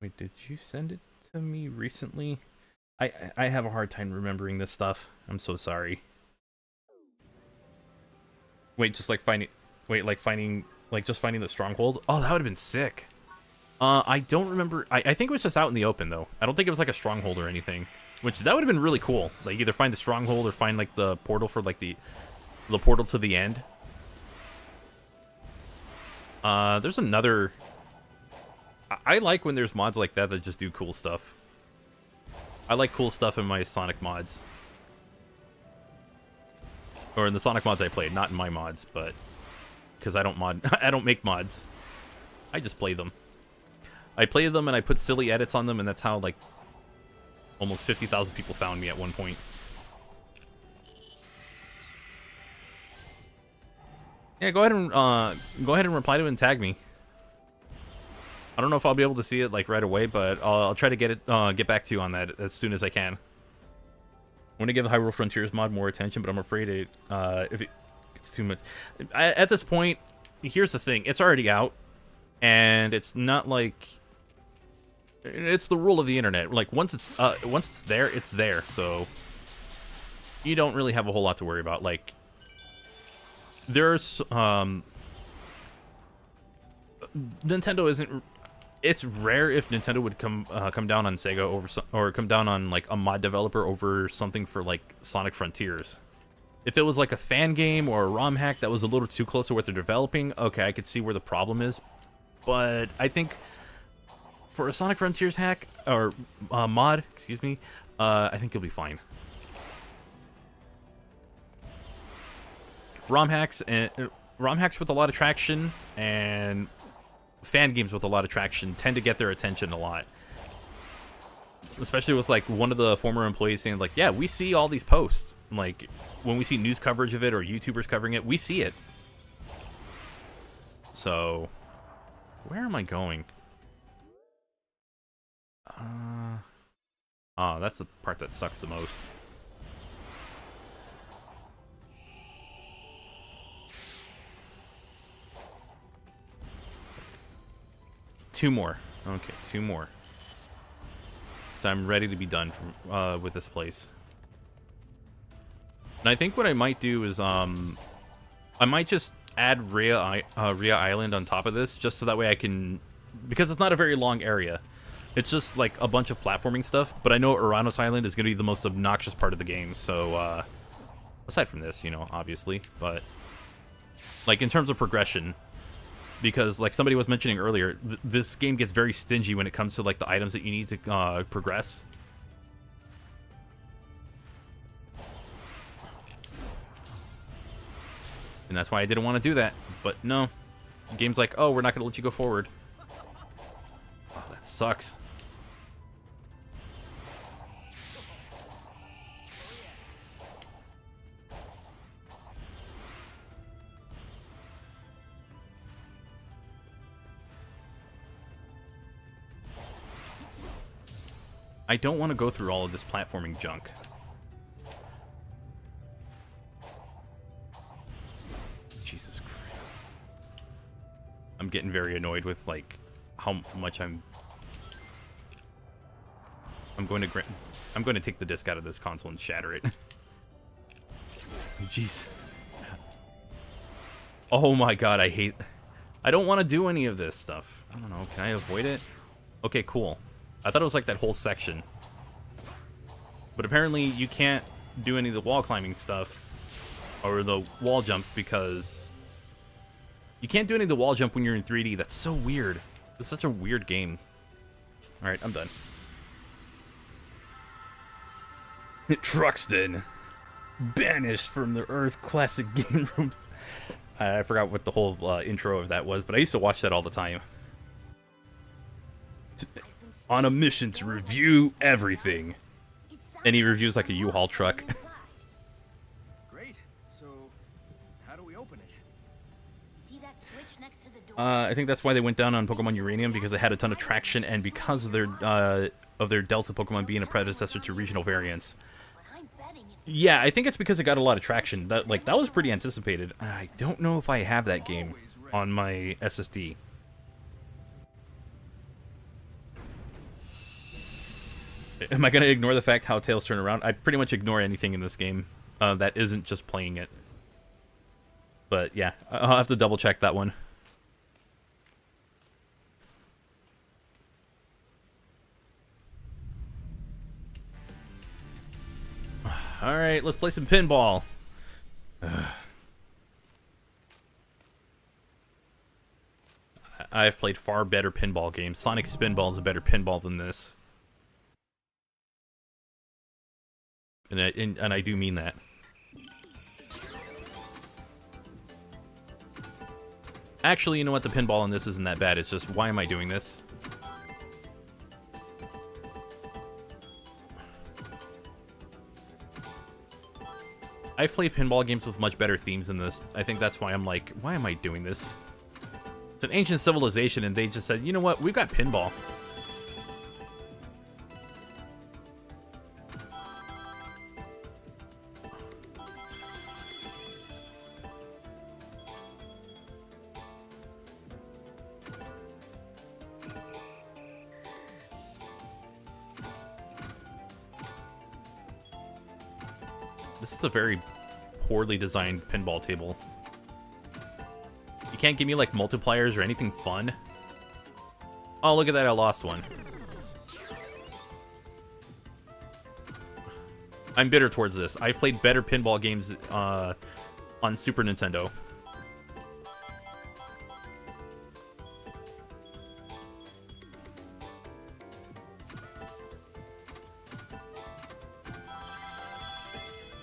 Wait, did you send it to me recently? I have a hard time remembering this stuff. I'm so sorry. Wait, just like finding... Wait, like finding... Like just finding the stronghold? Oh, that would have been sick. I don't remember... I think it was just out in the open, though. I don't think it was like a stronghold or anything. Which, that would have been really cool. Like, either find the stronghold or find, like, the portal for, like, the portal to the end. There's another... I like when there's mods like that just do cool stuff. I like cool stuff in my Sonic mods. Or in the Sonic mods I played, not in my mods, but... Because I don't mod... I don't make mods. I just play them. I play them and I put silly edits on them, and that's how, like, almost 50,000 people found me at one point. Yeah, go ahead and reply to it and tag me. I don't know if I'll be able to see it like right away, but I'll try to get back to you on that as soon as I can. I want to give the Hyrule Frontiers mod more attention, but I'm afraid it's too much. At this point, here's the thing: it's already out, and it's not like it's the rule of the internet. Like once it's there, it's there. So you don't really have a whole lot to worry about. Like there's Nintendo isn't. It's rare if Nintendo would come down on Sega over or come down on like a mod developer over something for like Sonic Frontiers. If it was like a fan game or a ROM hack that was a little too close to what they're developing, okay, I could see where the problem is. But I think for a Sonic Frontiers hack or mod, excuse me, I think you'll be fine. ROM hacks with a lot of traction and fan games with a lot of traction tend to get their attention a lot. Especially with like one of the former employees saying like, yeah, we see all these posts. Like when we see news coverage of it or YouTubers covering it, we see it. So where am I going? Oh, that's the part that sucks the most. Two more. Okay, two more. So I'm ready to be done from, with this place. And I think what I might do is, I might just add Rhea Island on top of this, just so that way I can... Because it's not a very long area. It's just, like, a bunch of platforming stuff, but I know Uranos Island is going to be the most obnoxious part of the game, so, aside from this, you know, obviously, but... Like, in terms of progression... Because, like somebody was mentioning earlier, this game gets very stingy when it comes to, like, the items that you need to progress. And that's why I didn't want to do that. But no. The game's like, oh, we're not going to let you go forward. Oh, that sucks. I don't want to go through all of this platforming junk. Jesus Christ. I'm getting very annoyed with, like, how much I'm going to take the disc out of this console and shatter it. Jeez. Oh my god, I don't want to do any of this stuff. I don't know, can I avoid it? Okay, cool. I thought it was like that whole section. But apparently you can't do any of the wall climbing stuff or the wall jump because You can't do any of the wall jump when you're in 3D. That's so weird. It's such a weird game. Alright, I'm done. Truxton. Banished from the Earth Classic Game Room. I forgot what the whole intro of that was, but I used to watch that all the time. On a mission to review everything. And he reviews like a U-Haul truck. Great. So, how do we open it? See that switch next to the door? I think that's why they went down on Pokemon Uranium, because it had a ton of traction, and because of their Delta Pokemon being a predecessor to regional variants. But I'm betting it's Yeah, I think it's because it got a lot of traction. That was pretty anticipated. I don't know if I have that game on my SSD. Am I going to ignore the fact how Tails turn around? I pretty much ignore anything in this game that isn't just playing it. But yeah, I'll have to double check that one. Alright, let's play some pinball. I've played far better pinball games. Sonic Spinball is a better pinball than this. And I do mean that. Actually, you know what? The pinball in this isn't that bad. It's just, why am I doing this? I've played pinball games with much better themes than this. I think that's why I'm like, why am I doing this? It's an ancient civilization, and they just said, you know what? We've got pinball. This is a very poorly designed pinball table. You can't give me, like, multipliers or anything fun. Oh, look at that, I lost one. I'm bitter towards this. I've played better pinball games on Super Nintendo.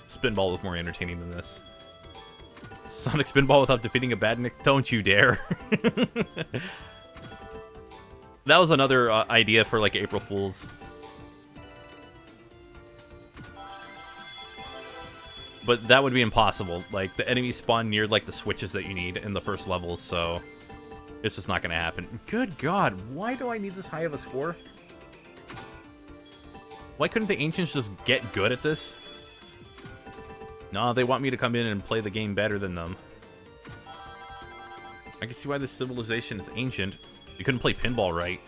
Spinball was more entertaining than this. Sonic Spinball without defeating a badnik? Don't you dare. That was another idea for, like, April Fools. But that would be impossible. Like, the enemies spawn near, like, the switches that you need in the first levels, so it's just not gonna happen. Good God, why do I need this high of a score? Why couldn't the Ancients just get good at this? No, they want me to come in and play the game better than them. I can see why this civilization is ancient. You couldn't play pinball right.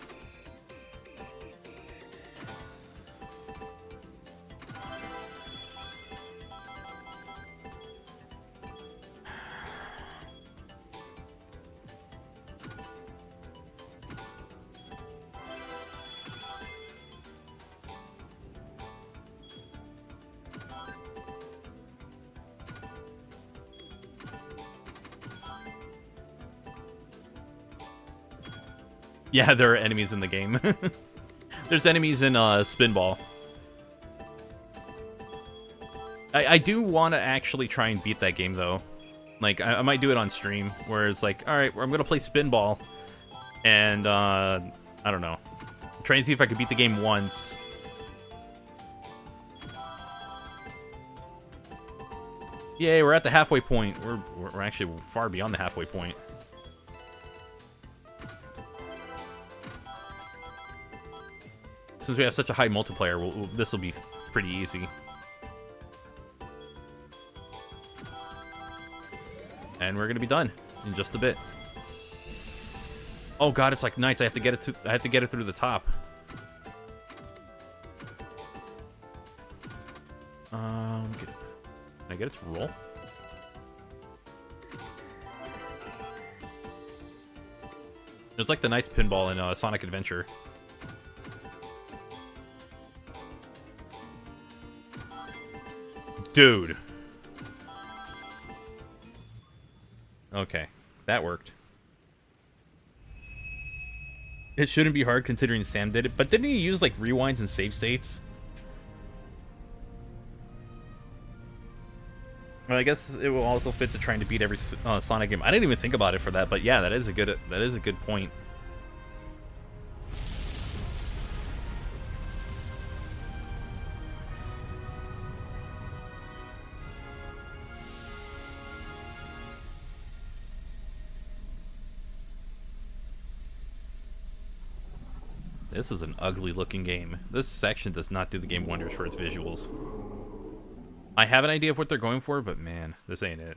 Yeah, there are enemies in the game. There's enemies in Spinball. I do want to actually try and beat that game, though. Like, I might do it on stream, where it's like, alright, I'm going to play Spinball, and, I don't know. Try and see if I could beat the game once. Yay, we're at the halfway point. We're actually far beyond the halfway point. Since we have such a high multiplier, this will be pretty easy. And we're gonna be done in just a bit. Oh God, it's like nights. I have to get it through the top. Can I get it to roll? It's like the Knights pinball in Sonic Adventure. Dude. Okay, that worked. It shouldn't be hard considering Sam did it, but didn't he use like rewinds and save states? Well, I guess it will also fit to trying to beat every Sonic game. I didn't even think about it for that, but yeah, that is a good point. This is an ugly looking game. This section does not do the game wonders for its visuals. I have an idea of what they're going for, but man, this ain't it.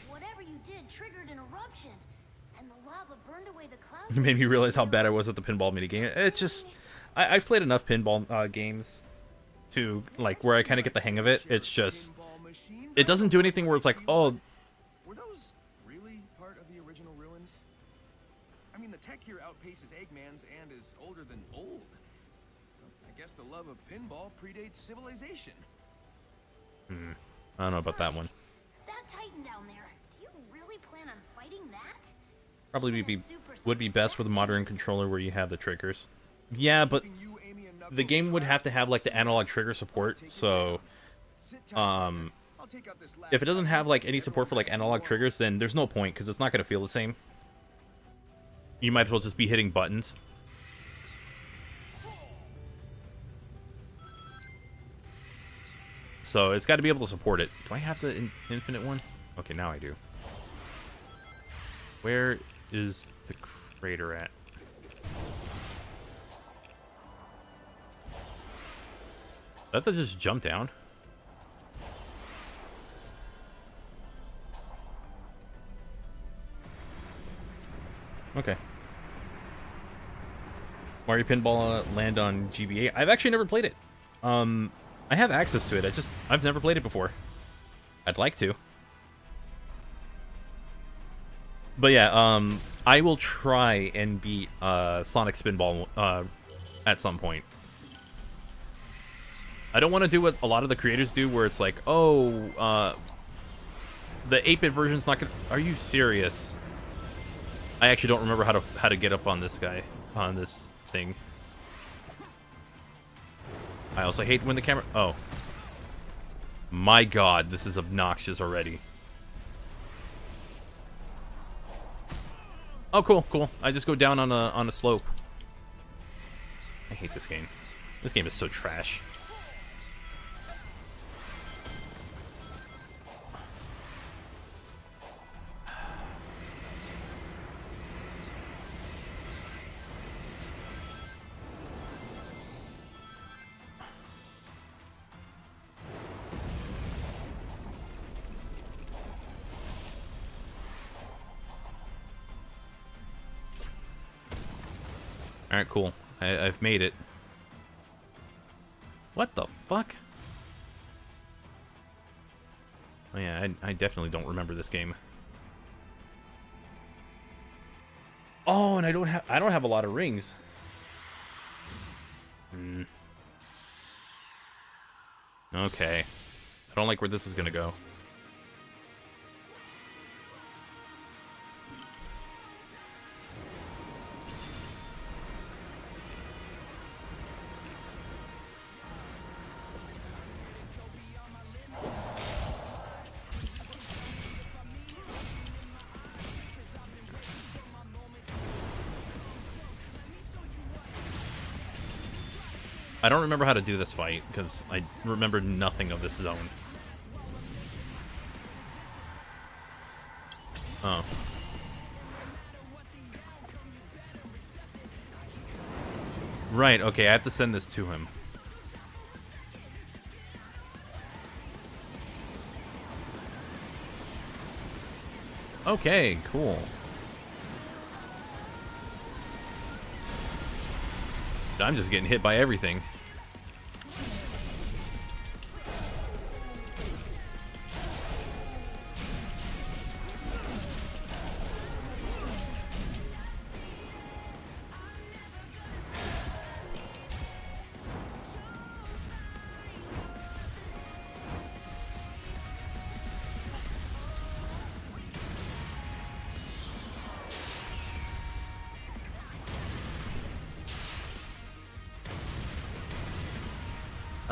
Whatever you did triggered an eruption, and the lava burned away the clouds. It made me realize how bad I was at the pinball minigame. It's just, I've played enough pinball games to like where I kind of get the hang of it. It's just, it doesn't do anything where it's like, oh. Were those really part of the original ruins? I mean, the tech here outpaces Eggman's and is older than old. I guess the love of pinball predates civilization. I don't know about that one. That Titan down there. Do you really plan on fighting that? Probably would be best with a modern controller where you have the triggers. Yeah, but the game would have to have like the analog trigger support. So, if it doesn't have like any support for like analog triggers, then there's no point because it's not gonna feel the same. You might as well just be hitting buttons. So it's got to be able to support it. Do I have the infinite one? Okay, now I do. Where is the crater at? Do I have to just jump down? Okay. Mario Pinball Land on GBA. I've actually never played it. I have access to it. I've never played it before. I'd like to. But yeah, I will try and beat Sonic Spinball at some point. I don't want to do what a lot of the creators do, where it's like, oh, the 8-bit version's not gonna. Are you serious? I actually don't remember how to get up on this guy, on this thing. I also hate when the camera. Oh, my God, this is obnoxious already. Oh, cool, cool. I just go down on a slope. I hate this game. This game is so trash. Alright, cool. I've made it. What the fuck? Oh yeah, I definitely don't remember this game. Oh, and I don't have a lot of rings. Okay. I don't like where this is gonna go. I don't remember how to do this fight, because I remember nothing of this zone. Oh. Right, okay, I have to send this to him. Okay, cool. I'm just getting hit by everything.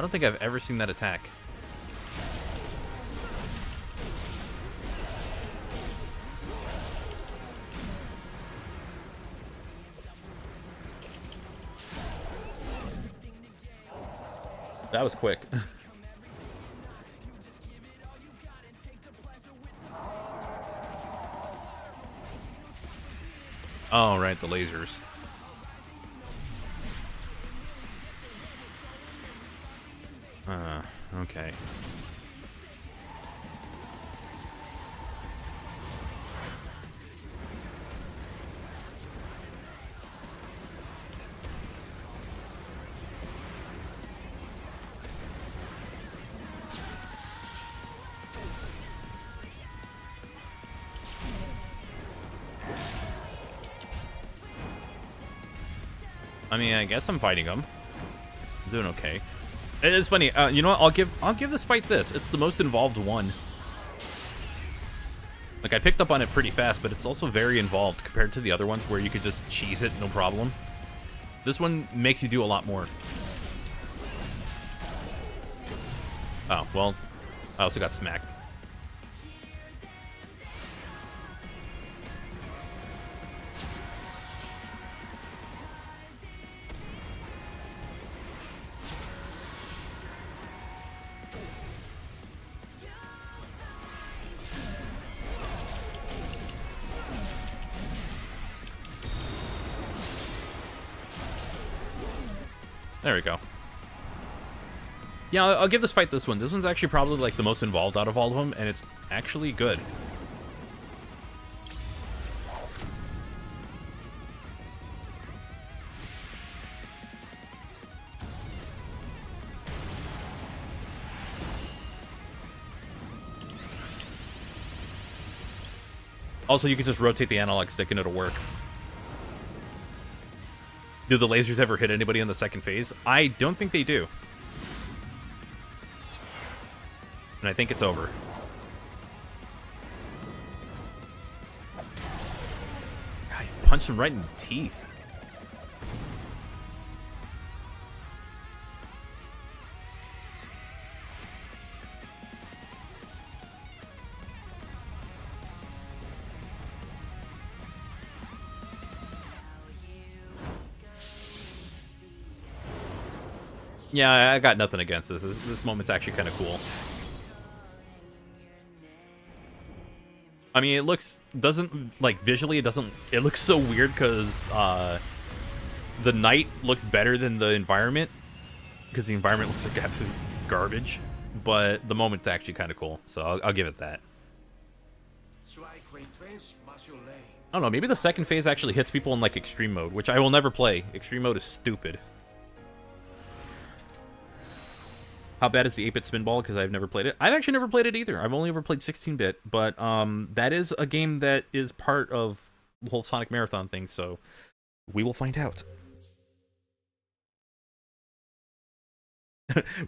I don't think I've ever seen that attack. That was quick. Oh, right, the lasers. Okay. I mean, I guess I'm fighting him. I'm doing okay. It's funny. You know what? I'll give this fight this. It's the most involved one. Like, I picked up on it pretty fast, but it's also very involved compared to the other ones where you could just cheese it, no problem. This one makes you do a lot more. Oh, well, I also got smacked. There we go. Yeah, I'll give this fight this one. This one's actually probably like the most involved out of all of them, and it's actually good. Also, you can just rotate the analog stick and it'll work. Do the lasers ever hit anybody in the second phase? I don't think they do. And I think it's over. I punched him right in the teeth. Yeah, I got nothing against this. This moment's actually kind of cool. I mean, visually, it looks so weird because the night looks better than the environment, because the environment looks like absolute garbage, but the moment's actually kind of cool, so I'll give it that. I don't know, maybe the second phase actually hits people in like extreme mode, which I will never play. Extreme mode is stupid. How bad is the 8-bit Spinball? Because I've never played it. I've actually never played it either. I've only ever played 16-bit, but that is a game that is part of the whole Sonic Marathon thing, so we will find out.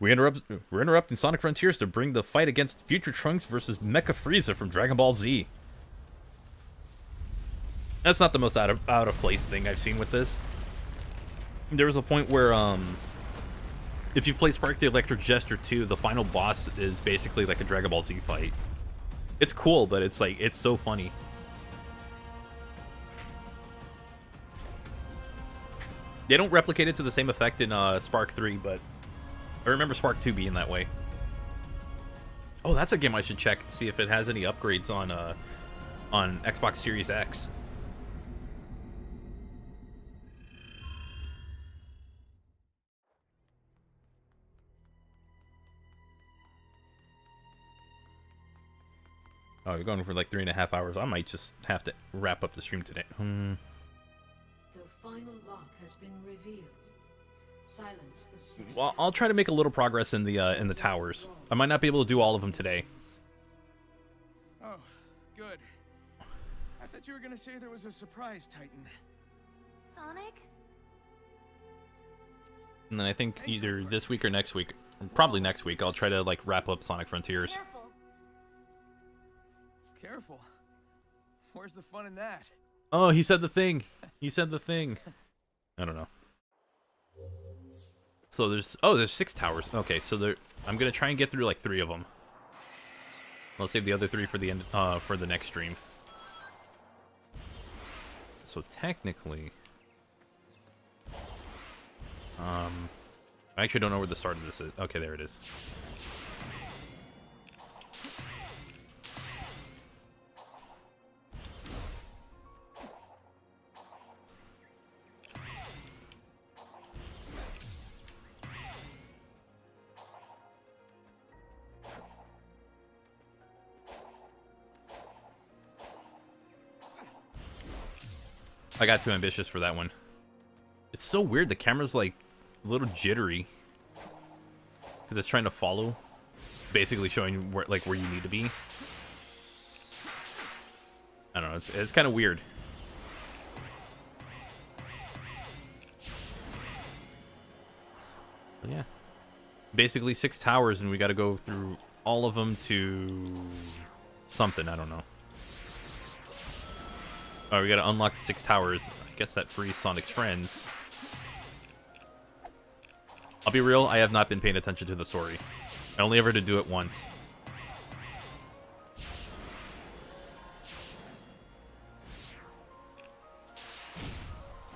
We're interrupting Sonic Frontiers to bring the fight against Future Trunks versus Mecha Frieza from Dragon Ball Z. That's not the most out of place thing I've seen with this. There was a point where if you've played Spark the Electric Jester 2, the final boss is basically like a Dragon Ball Z fight. It's cool, but it's like, it's so funny. They don't replicate it to the same effect in Spark 3, but I remember Spark 2 being that way. Oh, that's a game I should check to see if it has any upgrades on Xbox Series X. Oh, you're going for like 3.5 hours. I might just have to wrap up the stream today. The final lock has been revealed. Silence the six. Well, I'll try to make a little progress in the towers. I might not be able to do all of them today. Oh, good. I thought you were gonna say there was a surprise, Titan. Sonic? And then I think either this week or next week, probably next week, I'll try to like wrap up Sonic Frontiers. Careful. Careful. Where's the fun in that? Oh, he said the thing. He said the thing. I don't know. So there's 6 towers. Okay, so I'm gonna try and get through like 3 of them. I'll save the other 3 for the end, for the next stream. So technically, I actually don't know where the start of this is. Okay, there it is. I got too ambitious for that one. It's so weird. The camera's like a little jittery because it's trying to follow, basically showing where you need to be. I don't know. It's kind of weird. But yeah, basically 6 towers, and we got to go through all of them to something. I don't know. Oh, we gotta unlock the 6 towers. I guess that frees Sonic's friends. I'll be real, I have not been paying attention to the story. I only ever had to do it once.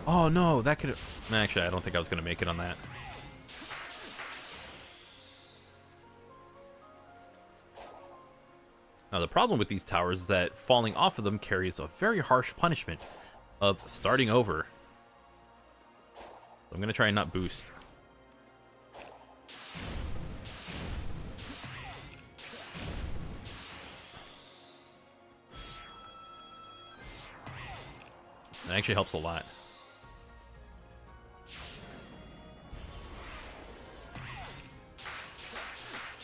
Oh no, that could... Actually, I don't think I was gonna make it on that. Now, the problem with these towers is that falling off of them carries a very harsh punishment of starting over. So I'm going to try and not boost. That actually helps a lot.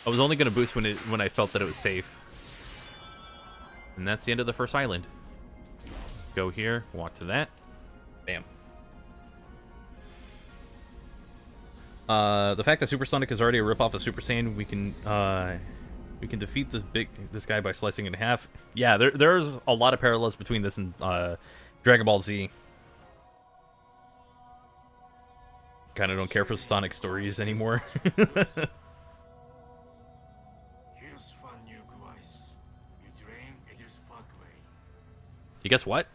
I was only going to boost when I felt that it was safe. And that's the end of the first island. Go here, walk to that. Bam. The fact that Supersonic is already a ripoff of Super Saiyan, we can defeat this guy by slicing it in half. Yeah, there's a lot of parallels between this and Dragon Ball Z. Kind of don't care for Sonic stories anymore. You guess what?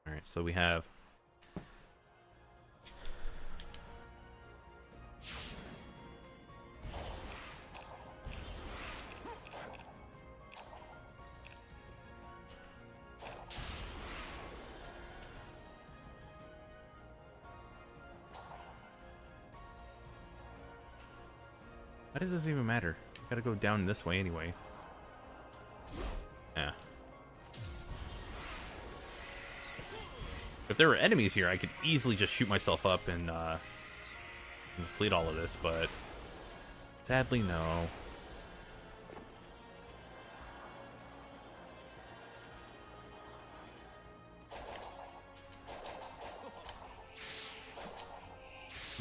Alright, so we have... Why does this even matter? Gotta go down this way anyway. Yeah. If there were enemies here, I could easily just shoot myself up and complete all of this, but sadly, no.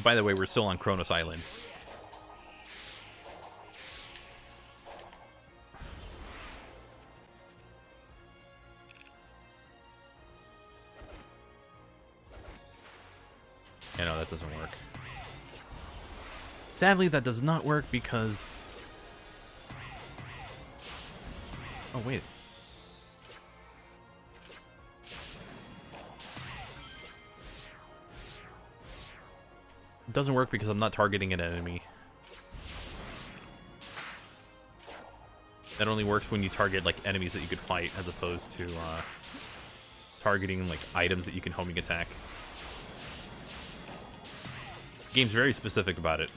By the way, we're still on Kronos Island. Yeah, no, that doesn't work. Sadly, that does not work because... Oh, wait. It doesn't work because I'm not targeting an enemy. That only works when you target, like, enemies that you could fight, as opposed to, targeting, like, items that you can homing attack. The game's very specific about it.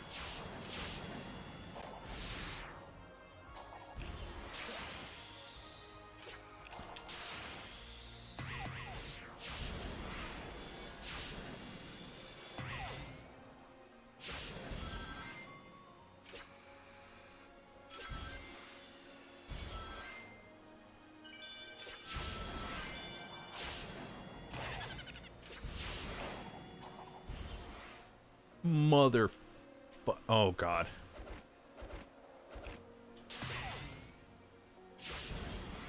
Oh, God.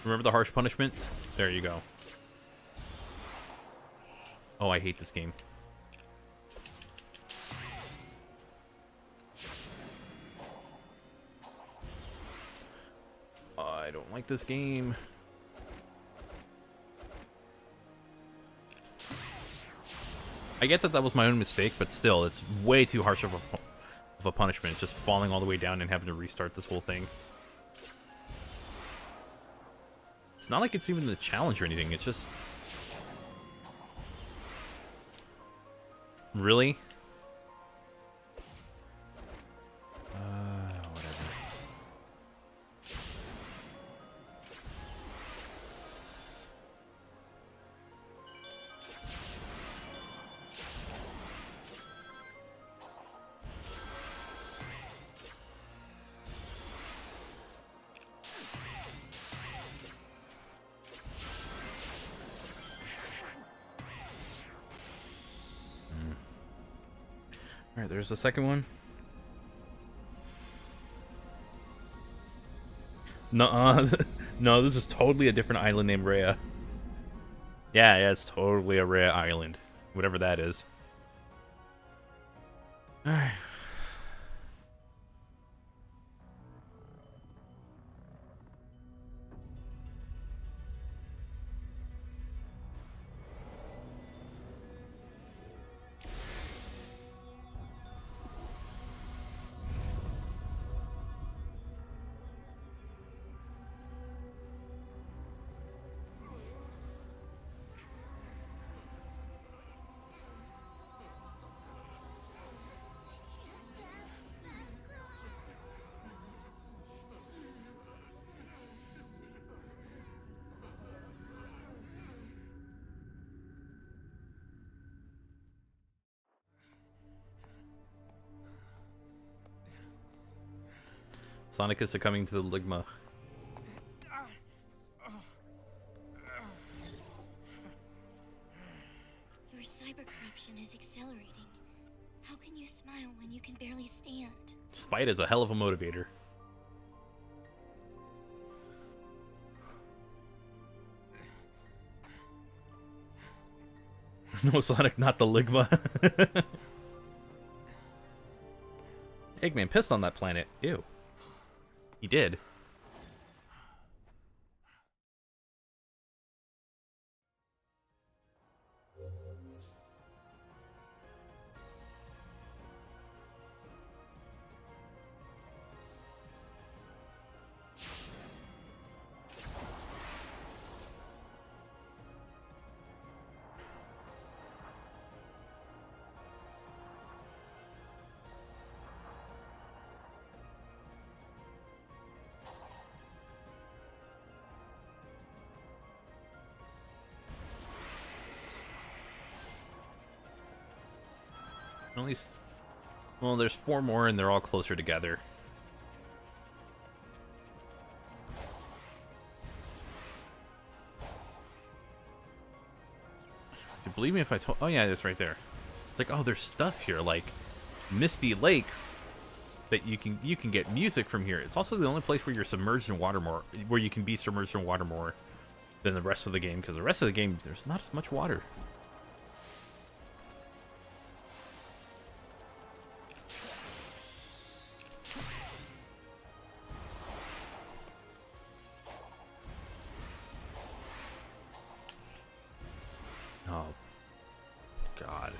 Remember the harsh punishment? There you go. Oh, I hate this game. I don't like this game. I get that that was my own mistake, but still, it's way too harsh of a punishment, just falling all the way down and having to restart this whole thing. It's not like it's even a challenge or anything, it's just... Really? Whatever. Alright, there's the second one. Nuh-uh. No, this is totally a different island named Rhea. Yeah, it's totally a Rhea island. Whatever that is. Alright. Sonic is succumbing to the ligma. Your cyber corruption is accelerating. How can you smile when you can barely stand? Spite is a hell of a motivator. No, Sonic, not the ligma. Eggman pissed on that planet. Ew. He did. At least, well, there's 4 more and they're all closer together. You believe me if I told? Oh yeah, it's right there. It's like, oh, there's stuff here, like Misty Lake, that you can get music from here. It's also the only place where you're submerged in water more, where you can be submerged in water more than the rest of the game, because the rest of the game there's not as much water. Oh, God.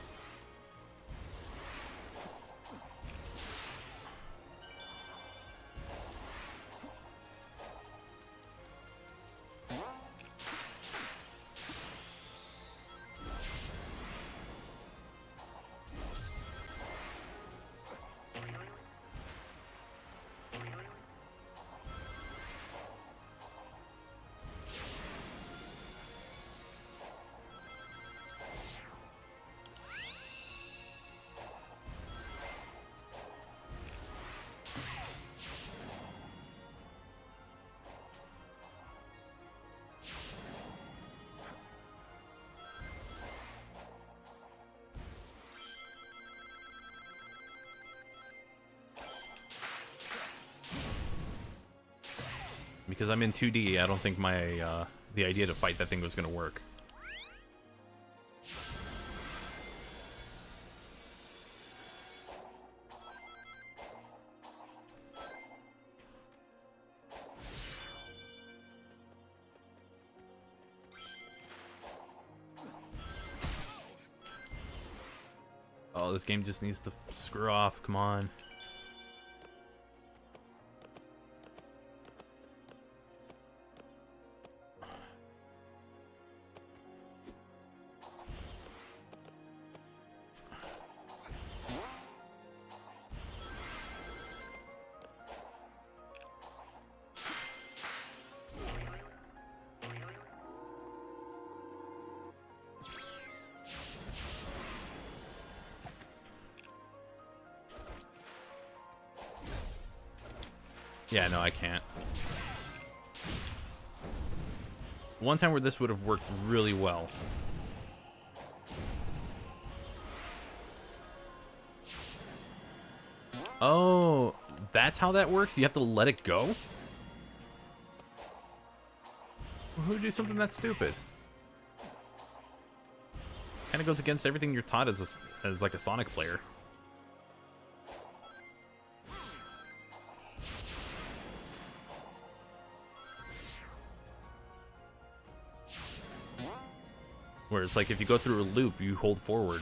Because I'm in 2D, I don't think my the idea to fight that thing was gonna work. Oh, this game just needs to screw off. Come on. Yeah, no, I can't. One time where this would have worked really well. Oh, that's how that works? You have to let it go? Who would do something that stupid? Kind of goes against everything you're taught as like a Sonic player. Where it's like if you go through a loop, you hold forward.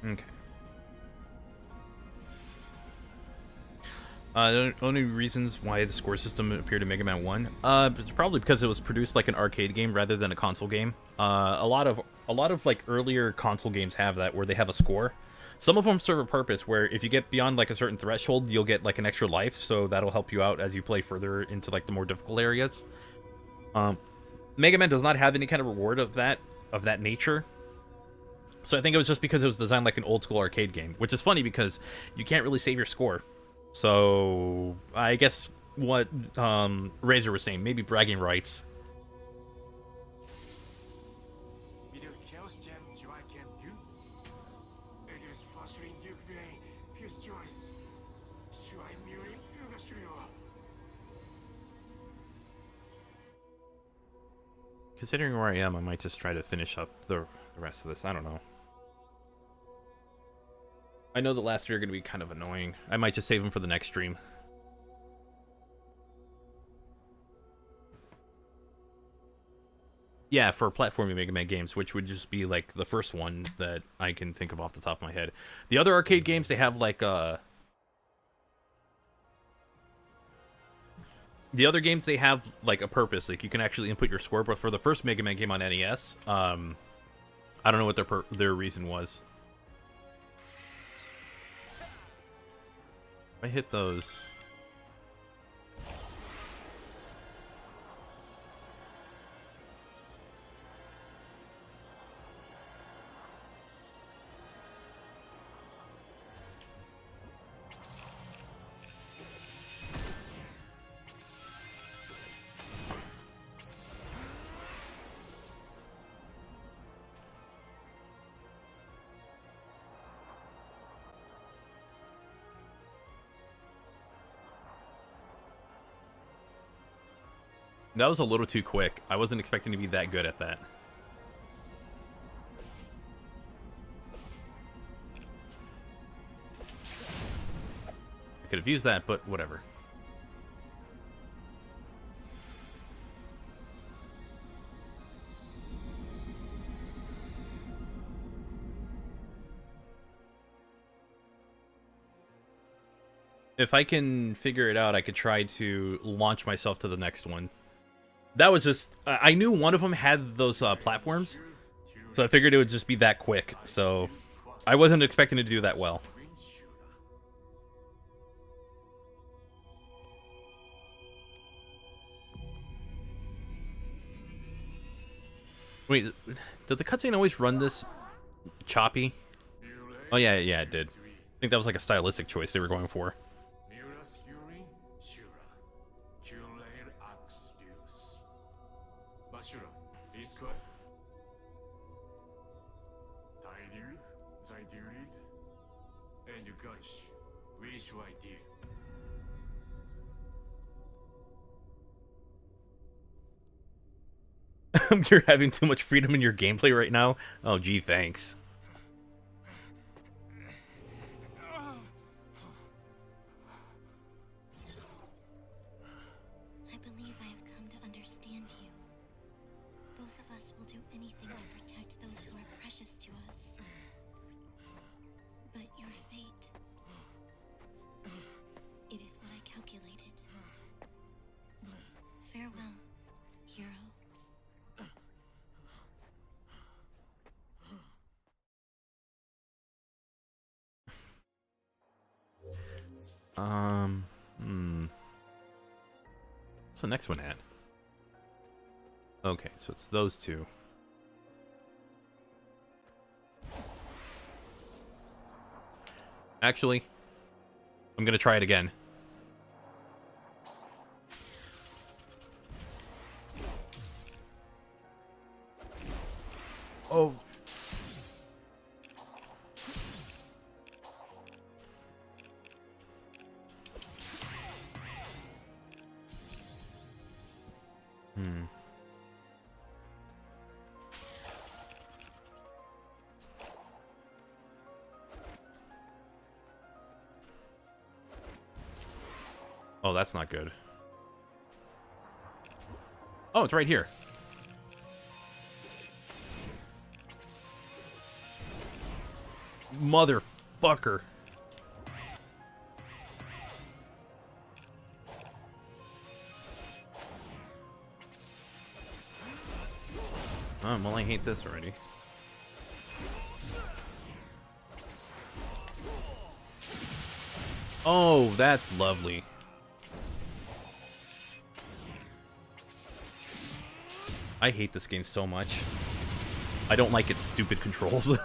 Okay. The only reasons why the score system appeared in Mega Man 1, it's probably because it was produced like an arcade game rather than a console game. A lot of like earlier console games have that, where they have a score. Some of them serve a purpose where if you get beyond like a certain threshold, you'll get like an extra life, so that'll help you out as you play further into like the more difficult areas. Mega Man does not have any kind of reward of that nature. So I think it was just because it was designed like an old school arcade game, which is funny because you can't really save your score. So I guess what Razor was saying, maybe bragging rights. Considering where I am, I might just try to finish up the rest of this. I don't know. I know the last three are going to be kind of annoying. I might just save them for the next stream. Yeah, for platforming Mega Man games, which would just be like the first one that I can think of off the top of my head. The other arcade games, they have like the other games, they have like a purpose. Like you can actually input your score, but for the first Mega Man game on NES, I don't know what their reason was. I hit those. That was a little too quick. I wasn't expecting to be that good at that. I could have used that, but whatever. If I can figure it out, I could try to launch myself to the next one. That was just... I knew one of them had those platforms, so I figured it would just be that quick. So I wasn't expecting to do that well. Wait, did the cutscene always run this choppy? Oh yeah, yeah, it did. I think that was like a stylistic choice they were going for. do you read? And you gosh, wish you idea. You're having too much freedom in your gameplay right now? Oh, gee, thanks. I believe I have come to understand you. Both of us will do anything to protect those who are precious to us. But your fate... it is what I calculated. Farewell, hero. What's the next one at? Okay, so it's those two. Actually, I'm gonna try it again. Oh. Oh, that's not good. Oh, it's right here. Motherfucker. Oh, well, I hate this already. Oh, that's lovely. I hate this game so much. I don't like its stupid controls.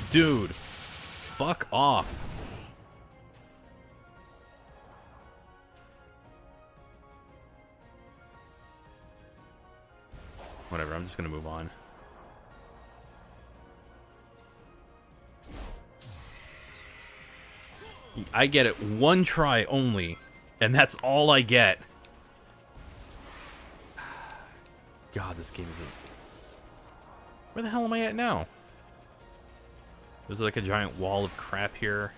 Dude, fuck off. Whatever, I'm just gonna move on. I get it one try only, and that's all I get. God, this game isn't... Where the hell am I at now? There's like a giant wall of crap here.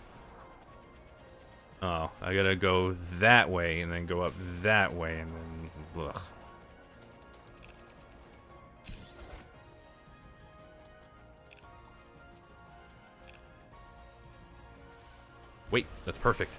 Oh, I gotta go that way, and then go up that way, and then... Ugh. Wait, that's perfect.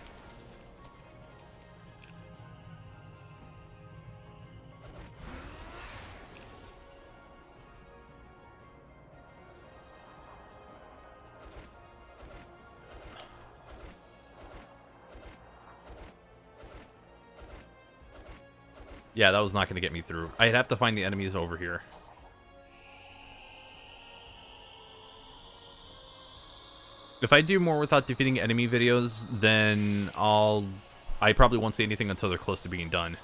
Yeah, that was not going to get me through. I'd have to find the enemies over here. If I do more without defeating enemy videos, then I probably won't see anything until they're close to being done.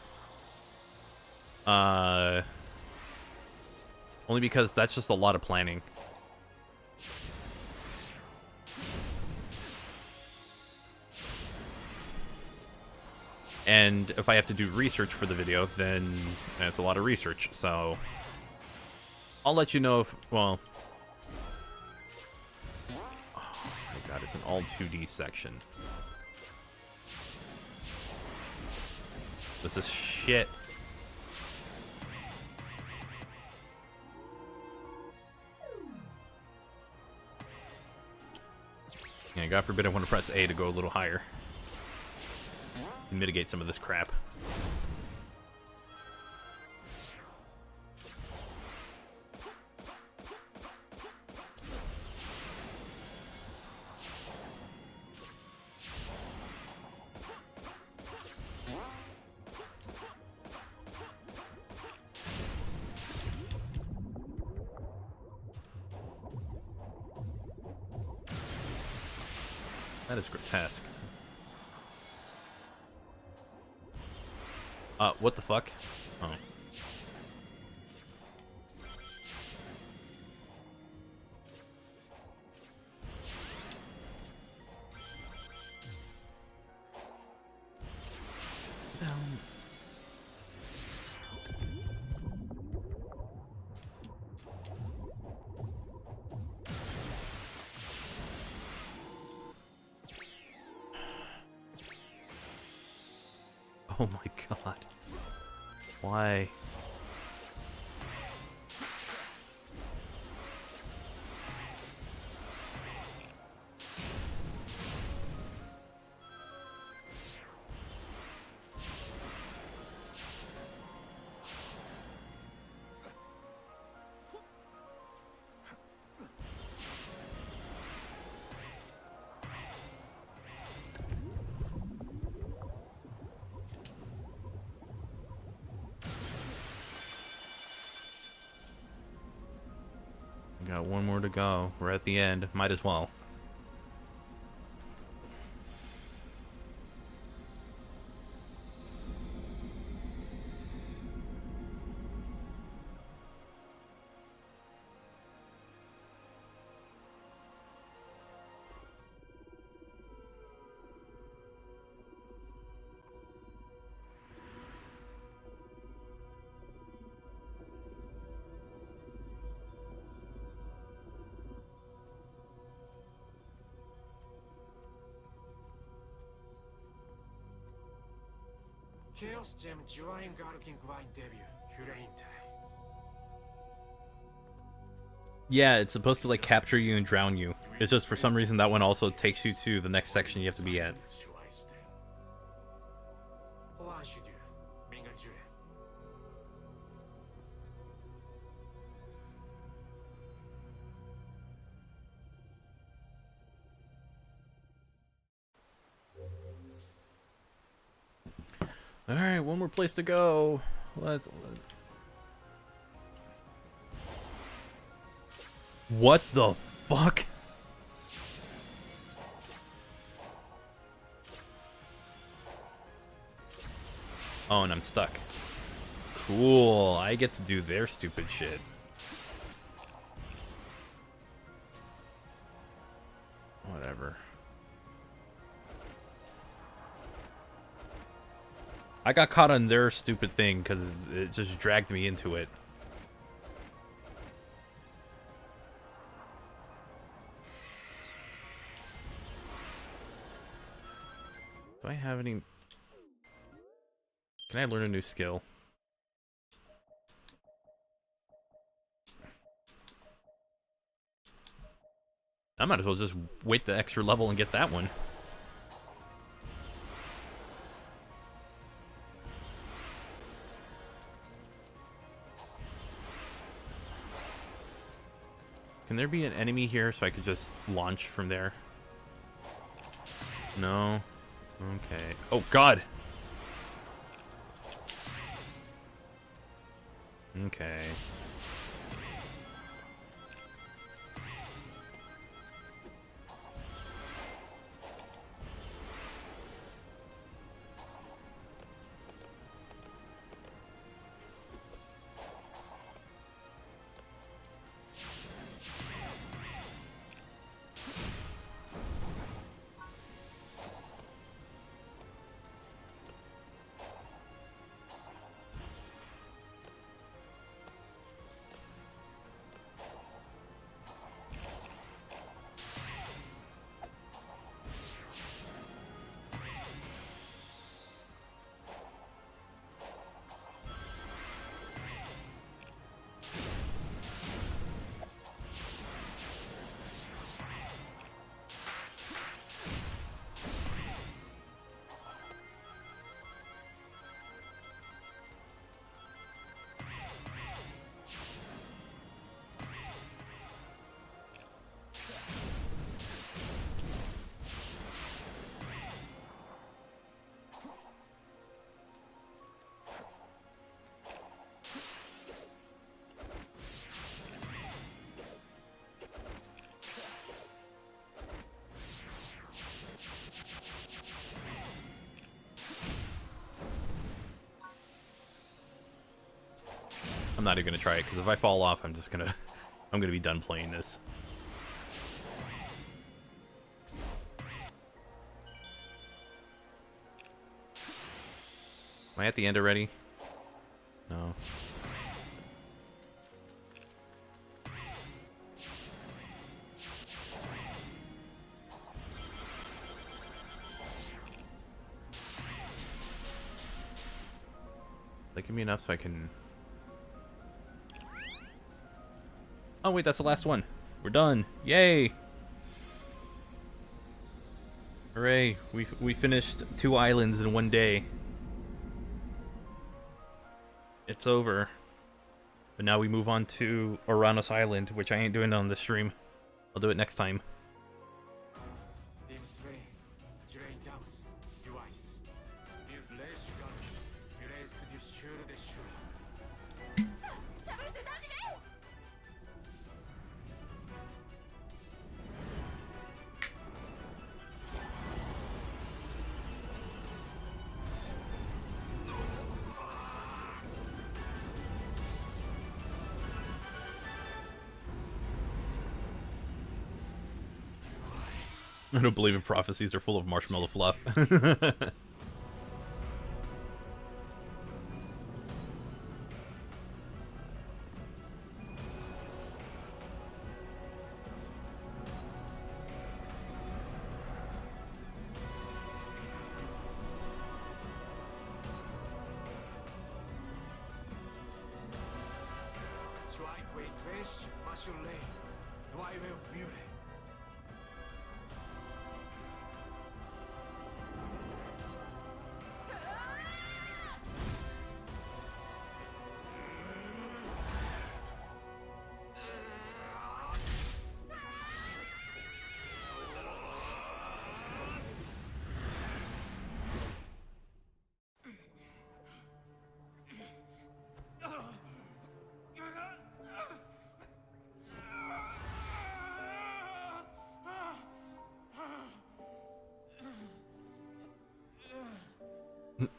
Only because that's just a lot of planning. And if I have to do research for the video, then it's a lot of research. So I'll let you know if, well... God, it's an all 2D section. This is shit. Yeah, God forbid I want to press A to go a little higher. To mitigate some of this crap. That is grotesque. What the fuck? Oh. Oh my god. Why? Got one more to go. We're at the end. Might as well. Chaos Gem Join Garkin Grind debut. Hyureintai. Yeah, it's supposed to like capture you and drown you. It's just for some reason that one also takes you to the next section you have to be at. All right, one more place to go. Let's. What the fuck? Oh, and I'm stuck. Cool. I get to do their stupid shit. Whatever. I got caught on their stupid thing because it just dragged me into it. Do I have any... Can I learn a new skill? I might as well just wait the extra level and get that one. Can there be an enemy here so I could just launch from there? No. Okay. Oh, God! Okay. I'm not even gonna try it because if I fall off, I'm gonna be done playing this. Am I at the end already? No. Like, give me enough so I can... Oh, wait, that's the last one. We're done. Yay! Hooray. We finished 2 islands in 1 day. It's over. But now we move on to Oranos Island, which I ain't doing on this stream. I'll do it next time. I don't believe in prophecies, they're full of marshmallow fluff.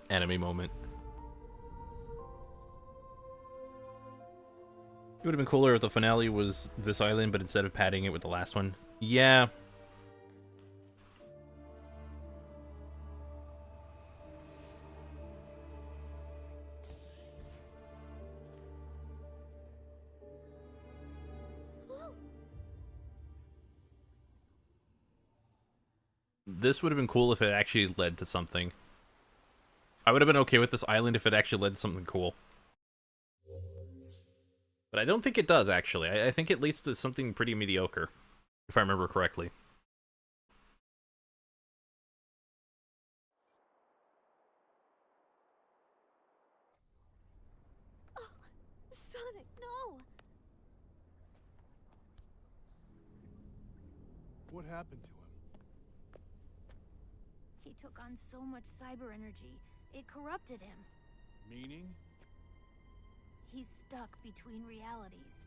Anime moment. It would have been cooler if the finale was this island, but instead of padding it with the last one. Yeah. This would have been cool if it actually led to something. I would have been okay with this island if it actually led to something cool. But I don't think it does, actually. I think it leads to something pretty mediocre, if I remember correctly. Oh, Sonic, no! What happened to him? He took on so much cyber energy, it corrupted him. Meaning? He's stuck between realities.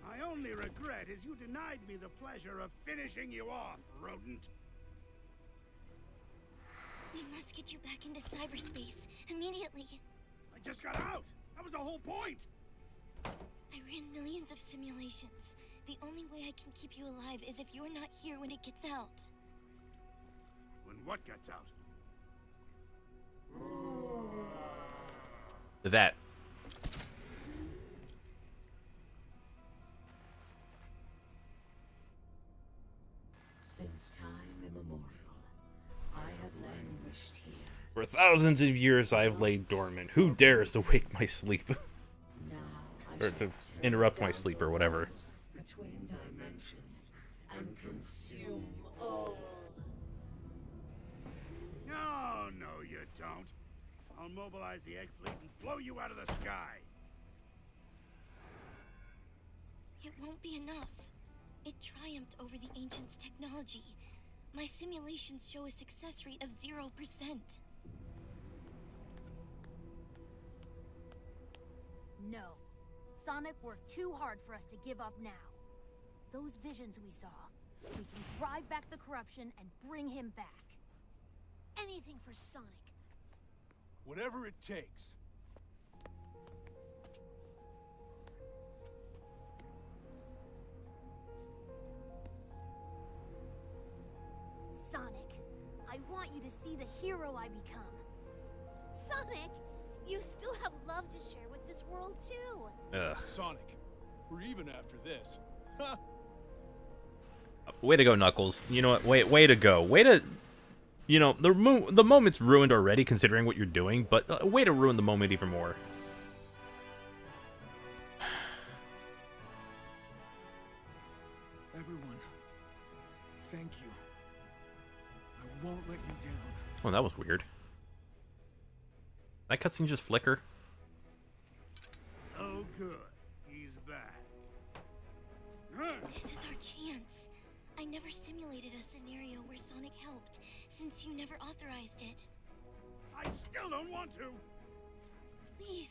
My only regret is you denied me the pleasure of finishing you off, rodent. We must get you back into cyberspace immediately. I just got out! That was the whole point! I ran millions of simulations. The only way I can keep you alive is if you're not here when it gets out. When what gets out? That. Since time immemorial, I have languished here. For thousands of years I've laid dormant. Who dares to wake my sleep? Now Or to interrupt my sleep or whatever. between dimension and consume all. No, no, you don't. I'll mobilize the egg fleet and blow you out of the sky. It won't be enough. It triumphed over the Ancients' technology. My simulations show a success rate of 0%. No. Sonic worked too hard for us to give up now. Those visions we saw, we can drive back the corruption and bring him back. Anything for Sonic. Whatever it takes. Sonic, I want you to see the hero I become. Sonic, you still have love to share with this world too. Ugh. Sonic, we're even after this. Way to go, Knuckles. You know what? Way to go. Way to... You know, the moment's ruined already, considering what you're doing, but way to ruin the moment even more. Everyone, thank you. I won't let you down. Oh, that was weird. That cutscene just flicker? Oh, good. He's back. This is our chance. I never simulated a scenario where Sonic helped, since you never authorized it. I still don't want to. Please.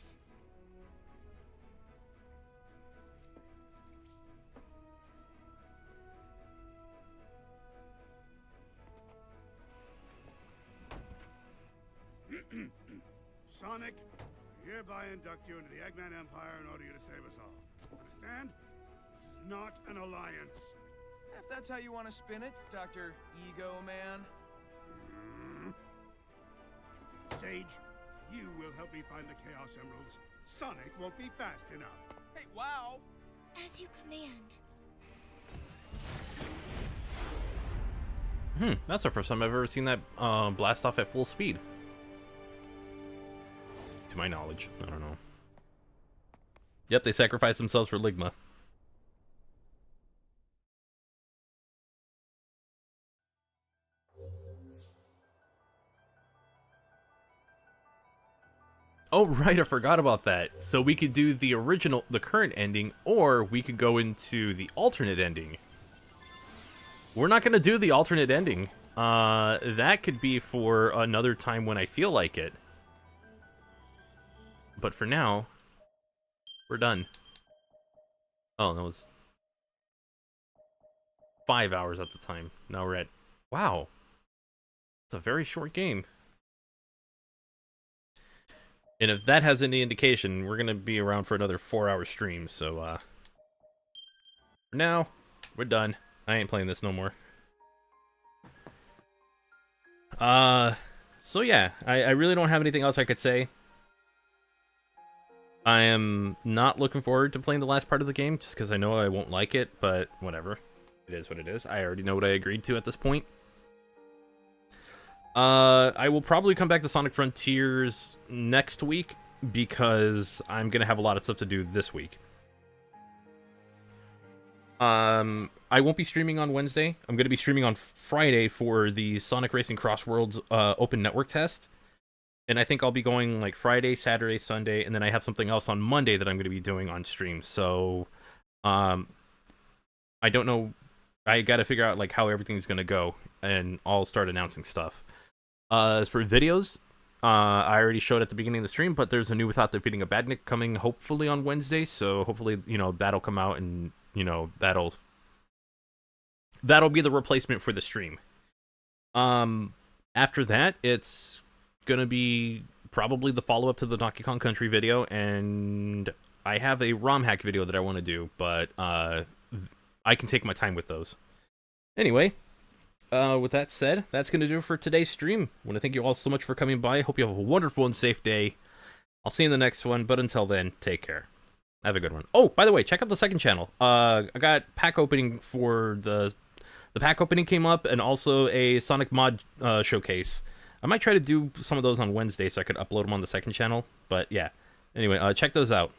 Sonic, I hereby induct you into the Eggman Empire and order you to save us all. Understand? This is not an alliance. If that's how you want to spin it, Dr. Ego Man. Sage, you will help me find the Chaos Emeralds. Sonic won't be fast enough. Hey, wow! As you command. That's the first time I've ever seen that blast off at full speed. To my knowledge. I don't know. Yep, they sacrificed themselves for Ligma. Oh, right, I forgot about that. So we could do the current ending, or we could go into the alternate ending. We're not going to do the alternate ending. That could be for another time when I feel like it. But for now, we're done. Oh, that was 5 hours at the time. Now we're at... Wow. It's a very short game. And if that has any indication, we're going to be around for another 4-hour stream. So, for now, we're done. I ain't playing this no more. So yeah, I really don't have anything else I could say. I am not looking forward to playing the last part of the game, just because I know I won't like it, but whatever. It is what it is. I already know what I agreed to at this point. I will probably come back to Sonic Frontiers next week, because I'm going to have a lot of stuff to do this week. I won't be streaming on Wednesday. I'm going to be streaming on Friday for the Sonic Racing Cross Worlds open network test. And I think I'll be going like Friday, Saturday, Sunday, and then I have something else on Monday that I'm going to be doing on stream. So, I don't know. I got to figure out like how everything's going to go, and I'll start announcing stuff. As for videos, I already showed at the beginning of the stream, but there's a new Without Defeating a Badnik coming hopefully on Wednesday. So hopefully, you know, that'll come out, and you know, that'll be the replacement for the stream. After that, it's gonna be probably the follow-up to the Donkey Kong Country video, and I have a ROM hack video that I want to do, but I can take my time with those. Anyway, with that said, that's gonna do it for today's stream. I want to thank you all so much for coming by. Hope you have a wonderful and safe day. I'll see you in the next one, but until then, take care. Have a good one. Oh, by the way, check out the second channel. I got pack opening for the pack opening came up, and also a Sonic mod showcase. I might try to do some of those on Wednesday so I could upload them on the second channel. But yeah, anyway, check those out.